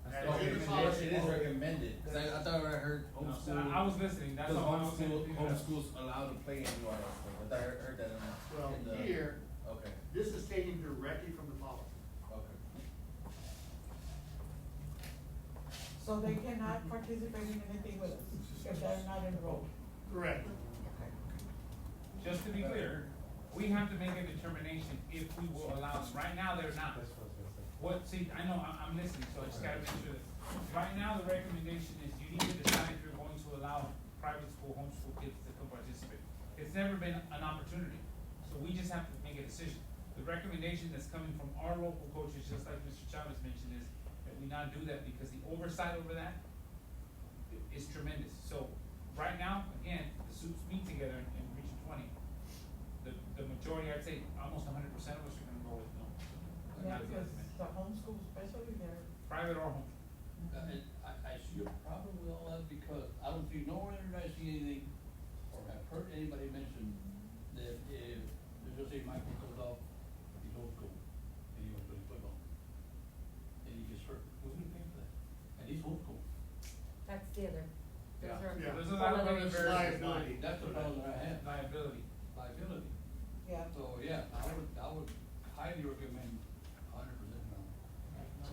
That Oh, is in the it policy. is recommended, cause I thought I heard No, homeschool. I was listening, that's all I was saying. Homeschool's allowed to play in UIS, I thought I heard that Well, in the. here, Okay, this is taken directly from the policy. okay. So they cannot participate in anything with us if they're not enrolled. Correct. Just to be clear, we have to make a determination if we will allow them. Right now, they're not. see, I know, I'm listening, so I just gotta make sure that, right now, the recommendation is you need to decide if you're going to allow private school, homeschool kids to come participate. It's never been an opportunity, so we just have to make a decision. The recommendation that's coming from our local coaches, just like Mr. Chavez mentioned, is that we not do that because the oversight over that is tremendous. So, right now, again, the suits meet together in Region 20. The majority, I'd say, almost 100% of us are gonna go with no. Yeah, Not the because estimate. the homeschool, especially they're. Private or home. And I see a problem with all that because I don't see nowhere in there I see anything, or have heard anybody mention that if, let's just say Michael goes off, he's old school, and he wants to play football, and he gets hurt, who's gonna pay for that? And he's old school. That's the other. Yeah. Those are Yeah. There's a lot of other issues. Liability. That's the problem that I have, Liability. liability. Yeah. So, yeah, I would highly recommend 100% no.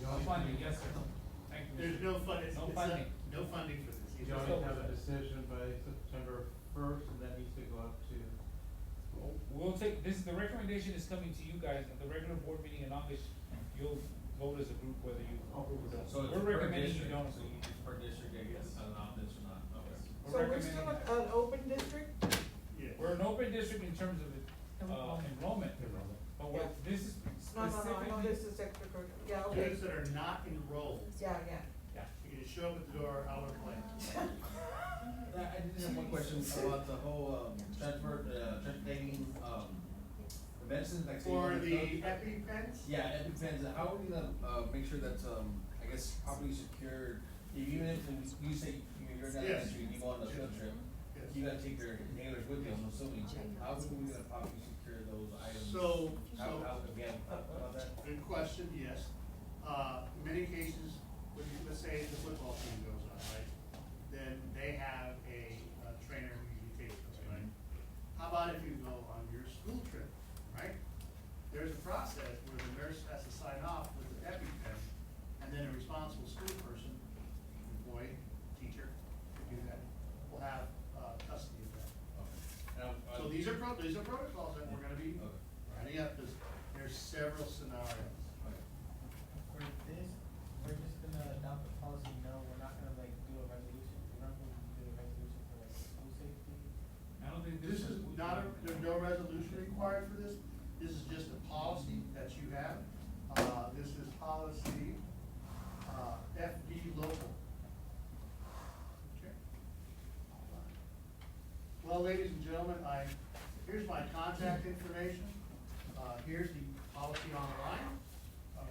No funding, yes, sir. Thank you. There's no fund, it's, No it's funding. no funding for this. You only have a decision by September first, and that needs to go up to. We'll take, the recommendation is coming to you guys at the regular board meeting in August. You'll vote as a group whether you approve or don't. So it's We're per recommending you district. don't. So it's per district, I guess, I don't know if this or not, okay. So we're still recommending an open district? Yeah. We're an open district in terms of enrollment, but what this is No, specifically. this is extracurricular, yeah, okay, Kids that are not enrolled, yeah, yeah. you can just show up at the door, I wanna play. I did have one question about the whole, transportating, the medicine, like. say, For the stuff. EpiPens? Yeah, it depends, how are we gonna, make sure that's, I guess, properly secured? Even if you say you're not Yes. entering, you go on a field trip, Yes. you gotta take your inhalers with you, I'm assuming, how are we gonna properly secure those items? So, How, we haven't talked about that? good question, yes. In many cases, when you, let's say the football team goes on, right? Then they have a trainer who usually takes them, right? How about if you go on your school trip, right? There's a process where the nurse has to sign off with the EpiPen, and then a responsible school person, employee, teacher, could do that, will have, custody of that. Now, So these are protocols that we're gonna be Okay. running up, because there's several scenarios. For this, we're just gonna adopt the policy, no, we're not gonna like do a resolution, we're not gonna do a resolution for like school safety. I don't think This is not there's no resolution required for this, this is just a policy that you have. This is policy, FD local. Okay. Well, ladies and gentlemen, here's my contact information, here's the policy online.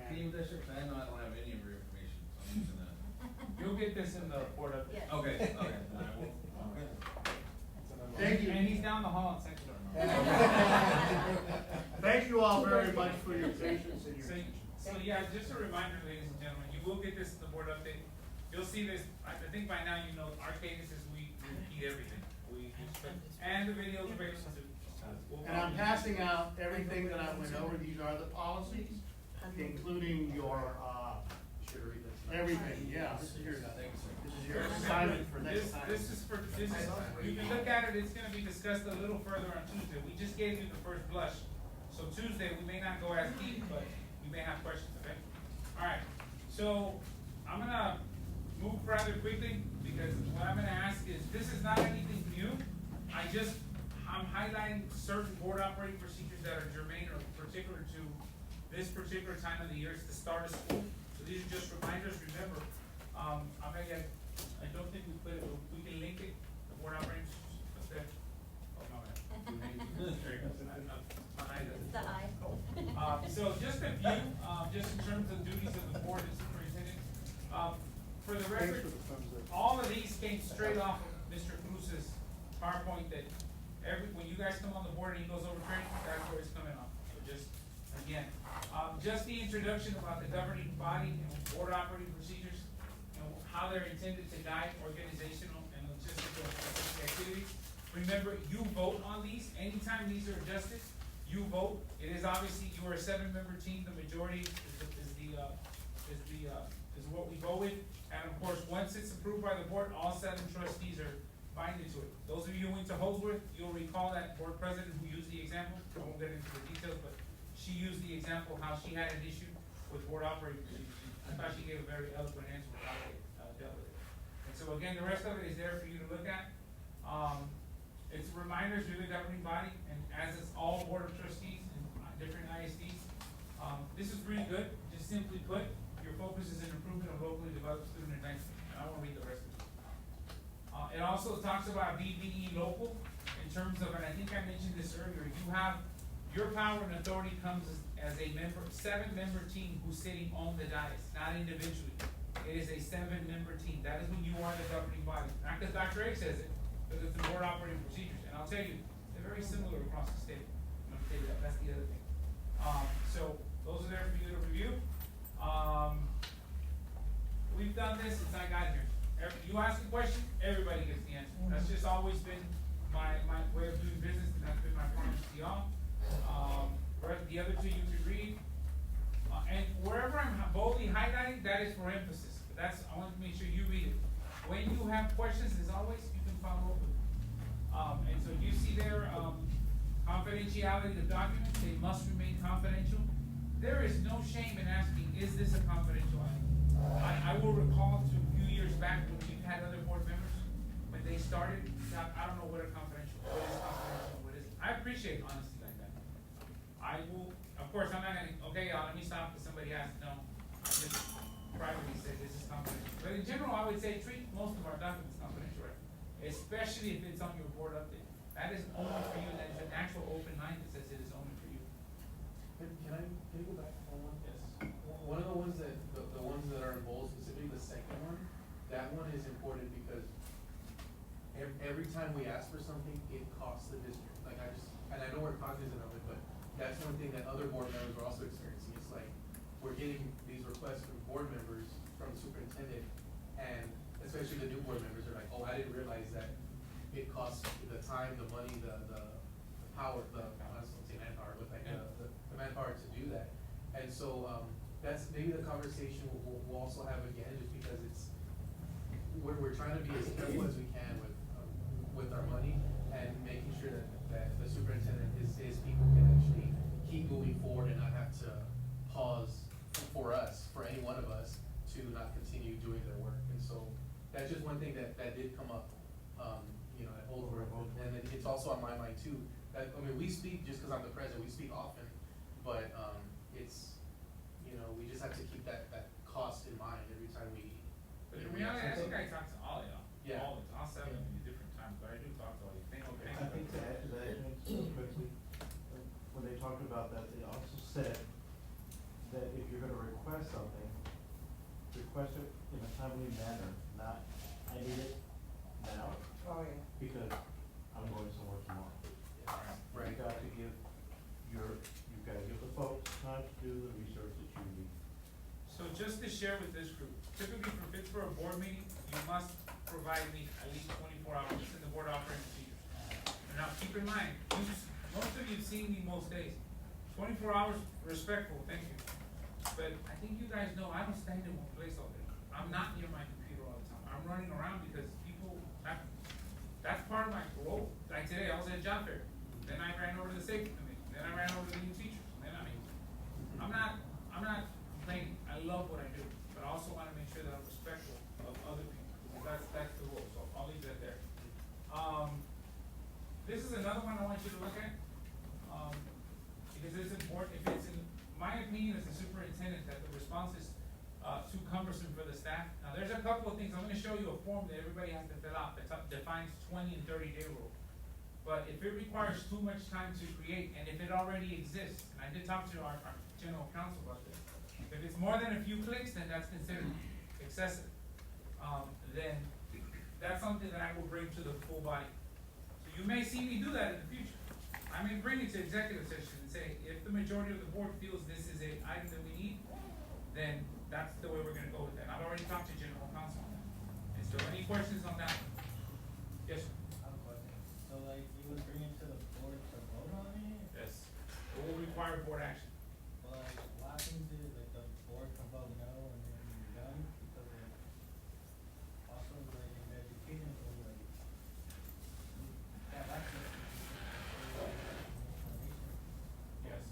Can you district, I know I don't have any of your information, so I'm just gonna. You'll get this in the board update. Yes. Okay, then I will, okay. Thank you. And he's down the hall in second. Thank you all very much for your patience and your So, attention. so yeah, just a reminder, ladies and gentlemen, you will get this in the board update. You'll see this, I think by now you know, our cadence is we repeat everything. And the videos are available too. And I'm passing out everything that I went over, these are the policies, including your, everything, yeah. This is your assignment for next time. This is, you can look at it, it's gonna be discussed a little further on Tuesday. We just gave you the first blush. So Tuesday, we may not go as deep, but we may have questions, okay? Alright, so I'm gonna move rather quickly, because what I'm gonna ask is, this is not anything new. I'm highlighting certain board operating procedures that are germane or particular to this particular time of the year. It's the start of school. So these are just reminders. Remember, I don't think we put it, we can link it, the board operating, what's that? Oh, my bad. There it goes. My eye doesn't- It's the eye. So just a few, just in terms of duties of the board and superintendent. For the record, all of these came straight off of Mr. Cruz's PowerPoint that when you guys come on the board and he goes over training, that's where it's coming off. So just, again, just the introduction about the governing body and board operating procedures, how they're intended to guide organizational and logistical activities. Remember, you vote on these. Anytime these are adjusted, you vote. It is obviously, you are a 7-member team. The majority is what we go with. And of course, once it's approved by the board, all 7 trustees are binded to it. Those of you who went to Holsworth, you'll recall that board president who used the example. I won't get into the details, but she used the example how she had an issue with board operating procedures. I thought she gave a very eloquent answer with how they, dealt with it. And so again, the rest of it is there for you to look at. It's reminders, you're the governing body, and as is all board of trustees and different ISDs. This is really good, just simply put, your focus is in improvement of locally developed student advancement, and I won't read the rest of it. It also talks about BBE local, in terms of, and I think I mentioned this earlier, you have, your power and authority comes as a member, 7-member team who's sitting on the dais, not individually. It is a 7-member team, that is when you are the governing body, not because Dr. A says it, because it's the board operating procedures, and I'll tell you, they're very similar across the state. I'm gonna tell you that, that's the other thing. So, those are there for you to review. We've done this since I got here. You ask a question, everybody gets the answer. That's just always been my way of doing business, and that's been my promise to y'all. The other two you could read. And wherever I'm boldly highlighting, that is for emphasis. But that's, I want to make sure you read it. When you have questions, as always, you can follow up with me. And so you see there, confidentiality of documents, they must remain confidential. There is no shame in asking, is this a confidential item? I will recall to a few years back when we had other board members, when they started, I don't know what is confidential, what isn't. I appreciate honesty like that. I will, of course, I'm not gonna, okay, let me stop because somebody asked, no. I just privately said this is confidential. But in general, I would say treat most of our documents confidential, right? Especially if it's on your board update. That is only for you, that is an actual open line that says it is only for you. Can I go back on one? Yes. One of the ones that, the ones that are in bold, specifically the second one, that one is important because every time we ask for something, it costs the district. Like and I know we're cognizant of it, but that's one thing that other board members are also experiencing. It's like, we're getting these requests from board members, from the superintendent, and especially the new board members are like, oh, I didn't realize that it costs the time, the money, the power, I don't say manpower, but like the manpower to do that. And so, that's maybe the conversation we'll also have again, just because we're trying to be as careful as we can with our money and making sure that the superintendent, his people can actually keep moving forward and not have to pause for us, for any one of us, to not continue doing their work. And so, that's just one thing that did come up, at Old World, and it's also on my mind too. We speak, just because I'm the president, we speak often, but, we just have to keep that cost in mind every time we. But in reality, I think I talk to all of y'all. Yeah. All 7 of you different times, but I do talk to all you. Thank you. I think to add to that, real quickly, when they talked about that, they also said that if you're gonna request something, request it in a timely manner, not, I need it now, Oh, yeah. because I'm going somewhere tomorrow. Right. You gotta give the folks time to do the research that you need. So just to share with this group, typically for Pittsburgh board meeting, you must provide me at least 24 hours in the board operating procedures. And now keep in mind, most of you've seen me most days. 24 hours, respectful, thank you. But I think you guys know I don't stand in one place all day. I'm not near my computer all the time. I'm running around because people, that's part of my role. Like today, I was at a job fair. Then I ran over to the safety committee. Then I ran over to the new teachers. Then I'm not complaining. I love what I do, but I also want to make sure that I'm respectful of other people. That's the role. So I'll leave that there. This is another one I want you to look at, because it's important. If it's in my opinion as a superintendent that the response is too cumbersome for the staff. Now there's a couple of things. I'm going to show you a form that everybody has to fill out that defines 20 and 30-day rule. But if it requires too much time to create, and if it already exists, and I did talk to our general counsel about this, if it's more than a few clicks, then that's considered excessive. Then that's something that I will bring to the full body. So you may see me do that in the future. I may bring it to executive session and say, if the majority of the board feels this is an item that we need, then that's the way we're gonna go with that. I've already talked to general counsel on that. And so any questions on that? Yes, sir. I have a question. So like, you would bring it to the board to vote on it? Yes. It will require board action. But like, what happens is like the board can vote no and then you're done? Because like, also like in education, so like, you have access to information. Yes.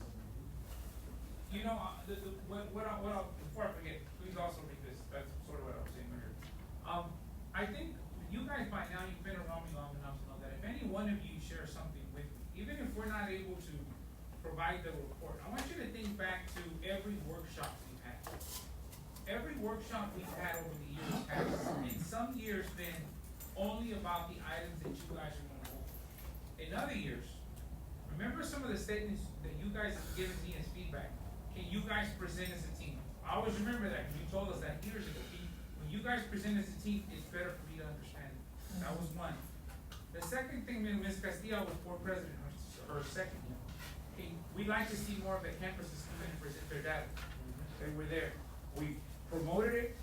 before I forget, please also read this, that's sort of what I was saying earlier. I think you guys by now, you've been around me long enough to know that if any one of you share something with me, even if we're not able to provide the report, I want you to think back to every workshop we've had. Every workshop we've had over the years has, in some years, been only about the items that you guys are gonna hold. In other years, remember some of the statements that you guys have given me as feedback. Can you guys present as a team? I always remember that, because you told us that years ago. When you guys present as a team, it's better for me to understand. That was one. The second thing, Ms. Castillo was board president, her second year. Okay, we'd like to see more of the campuses come in and present their data. They were there. We promoted it,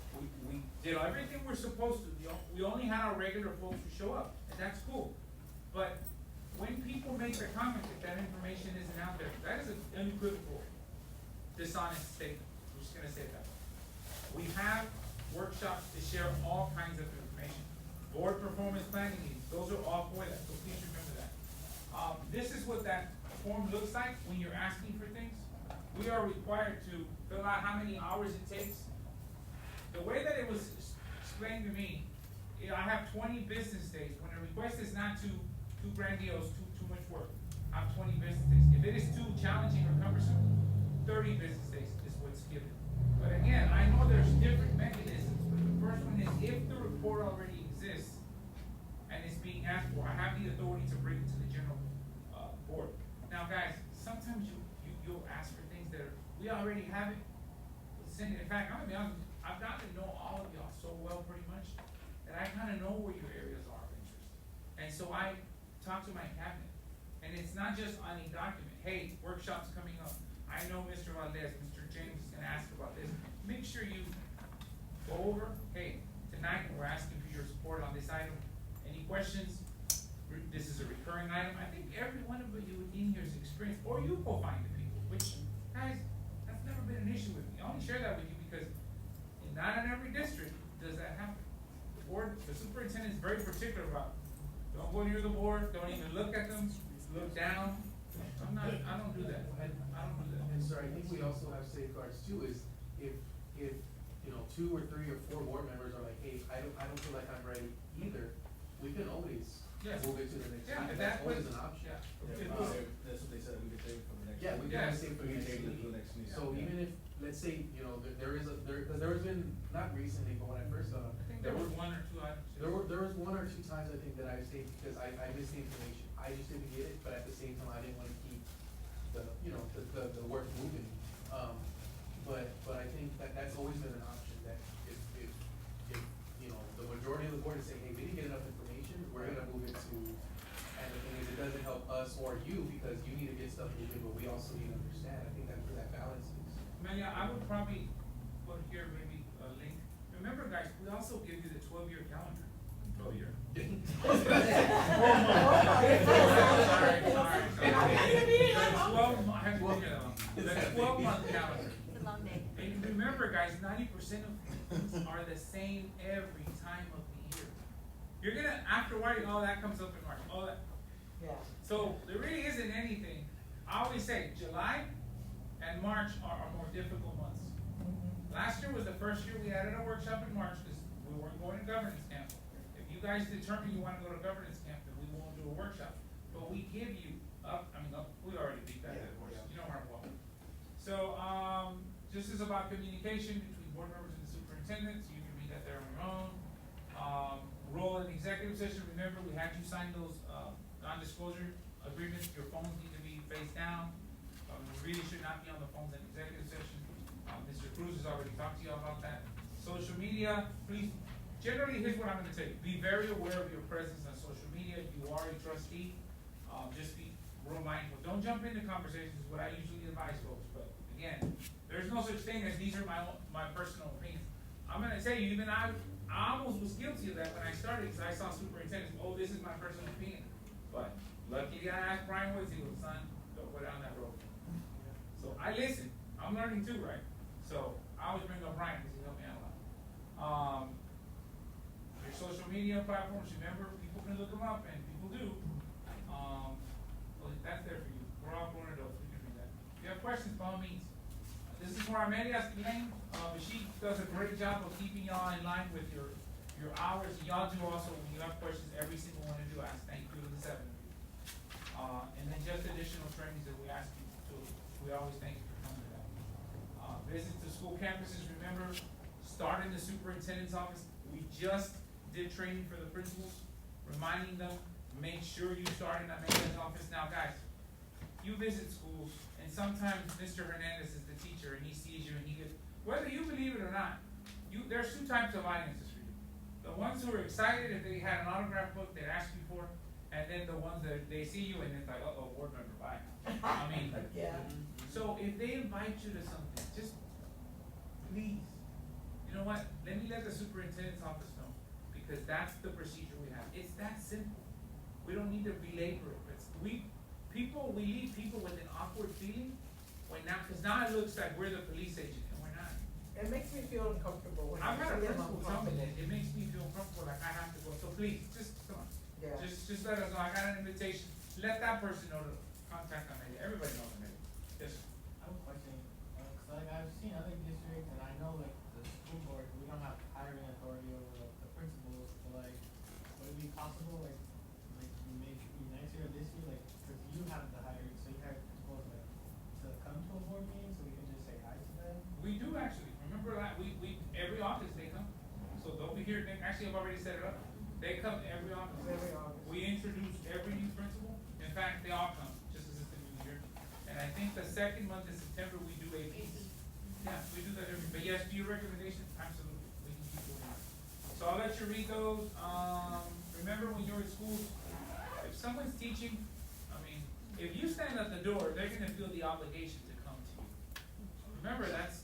we did everything we're supposed to. We only had our regular folks who show up, and that's cool. But when people make the comment that that information isn't out there, that is an unequivocal, dishonest statement. I'm just gonna say that. We have workshops to share all kinds of information. Board performance planning meetings, those are all for that, so please remember that. This is what that form looks like when you're asking for things. We are required to fill out how many hours it takes. The way that it was explained to me, I have 20 business days. When a request is not too grandiose, too much work, I have 20 business days. If it is too challenging or cumbersome, 30 business days is what's given. But again, I know there's different mechanisms, but the first one is if the report already exists and it's being asked for, I have the authority to bring it to the general board. Now guys, sometimes you'll ask for things that we already have it. In fact, I'm gonna be honest with you, I've gotten to know all of y'all so well pretty much that I kinda know where your areas are of interest. And so I talk to my cabinet, and it's not just on a document, hey, workshop's coming up. I know Mr. Valdez, Mr. James is gonna ask about this. Make sure you go over, hey, tonight we're asking for your support on this item. Any questions? This is a recurring item. I think every one of you in here is experienced, or you go find the people, which, guys, that's never been an issue with me. I only share that with you because not in every district does that happen. The board, the superintendent is very particular about, don't go near the board, don't even look at them, look down. I don't do that. I don't do that. And sir, I think we also have safeguards too, is if, you know, 2 or 3 or 4 board members are like, hey, I don't feel like I'm ready either, we can always move it to the next meeting. That's always an option. That's what they said, we could take from the next. Yeah, we can save for the next take it meeting. to the next meeting. So even if, let's say, you know, cause there has been, not recently, but when I first got on. I think there was 1 or 2 items. There was 1 or 2 times I think that I stayed because I missed the information. I just didn't get it, but at the same time, I didn't wanna keep the, you know, the work moving. But I think that's always been an option, that if, you know, the majority of the board is saying, hey, we didn't get enough information, we're gonna move it to, and the thing is, it doesn't help us or you, because you need to get stuff moving, but we also need to understand. I think that's where that balance is. Man, yeah, I would probably put here maybe a link. Remember, guys, we also give you the 12-year calendar. 12-year. The 12-month calendar. It's a long day. And remember, guys, 90% of things are the same every time of the year. You're gonna, after a while, oh, that comes up in March, oh, that. Yeah. So there really isn't anything. I always say July and March are our more difficult months. Last year was the first year we added a workshop in March because we weren't going to governance camp. If you guys determine you want to go to governance camp, then we won't do a workshop. But we give you we already beat that dead horse. You know where I'm going. So this is about communication between board members and the superintendents. You can read that there on your own. Role in executive session. Remember, we had you sign those non-disclosure agreements. Your phones need to be face down. We really should not be on the phones in executive session. Mr. Cruz has already talked to you about that. Social media, please, generally, here's what I'm gonna tell you. Be very aware of your presence on social media. You are a trustee. Just be real mindful. Don't jump into conversations, is what I usually advise folks. But again, there's no such thing as these are my personal opinions. I'm gonna tell you, even I almost was guilty of that when I started, because I saw superintendents, oh, this is my personal opinion. But luckily I asked Brian Woods, he goes, son, don't go down that road. So I listen. I'm learning too, right? So I always bring up Brian because he helped me out a lot. Your social media platforms, remember, people can look them up, and people do. So that's there for you. We're all grown adults, we can read that. If you have questions, by all means, this is where Amelia's Elaine, she does a great job of keeping y'all in line with your hours. Y'all do also, when you have questions, every single one of you ask, thank you to the 7 of you. And then just additional trainings that we ask you to, we always thank you for coming to that. Visits to school campuses, remember, start in the superintendent's office. We just did training for the principals, reminding them, make sure you start in that Amelia's office. Now guys, you visit schools, and sometimes Mr. Hernandez is the teacher, and he sees you, and he gets, whether you believe it or not, there's 2 types of audiences for you. The ones who are excited if they had an autograph book they'd ask you for, and then the ones that they see you and it's like, uh-oh, board member, bye. I mean, Yeah. so if they invite you to something, just please, you know what, let me let the superintendent's office know, because that's the procedure we have. It's that simple. We don't need to belabor it. We leave people with an awkward feeling because now it looks like we're the police agent, and we're not. It makes me feel uncomfortable when I I've had a see them principal tell me uncomfortable. that, it makes me feel comfortable, like I have to go, so please, just, come on. Yeah. Just let us know, I got an invitation, let that person know to contact Amelia, everybody knows Amelia. Yes, sir. I have a question, cause like I've seen other districts and I know like the school board, we don't have hiring authority over the principals, but like, would it be possible like maybe next year or this year, like, cause you have the hiring, so you have principals like to come to a board meeting so we can just say hi to them? We do actually, remember that, every office they come, so they'll be here, actually I've already set it up. They come every office. Every office. We introduce every new principal, in fact, they all come, just as it's the new year. And I think the 2nd month in September, we do APs. Yeah, we do that but yes, to your recommendation, absolutely, we can keep doing that. So I'll let you read those, remember when you're in schools, if someone's teaching, I mean, if you stand at the door, they're gonna feel the obligation to come to you. Remember, that's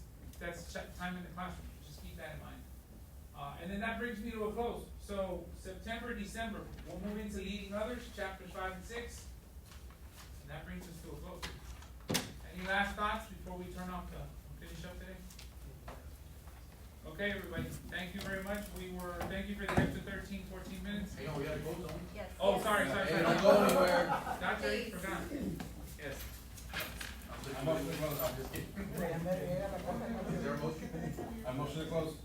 time in the classroom, just keep that in mind. And then that brings me to a close. So September, December, we'll move into leading others, chapters 5 and 6. And that brings us to a close. Any last thoughts before we turn off finish up today? Okay, everybody, thank you very much. Thank you for the extra 13, 14 minutes. Hey, we gotta go, don't we? Yes. Oh, sorry. Hey, don't go anywhere. That's right, forgot. Yes. I'm motion to close, I'm just kidding. Is there a motion? I motion to close.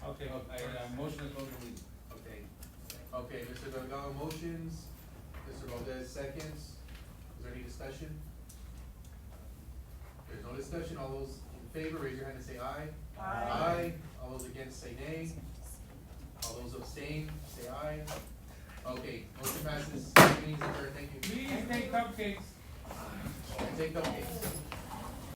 Okay. Motion to close the meeting. Okay, Mr. Delgado motions, Mr. Valdez seconds. Is there any discussion? There's no discussion, all those in favor, raise your hand and say aye. Aye. All those against say nay. All those abstain, say aye. Okay, motion passes, meeting's adjourned, thank you. Please take cupcakes. And take cupcakes.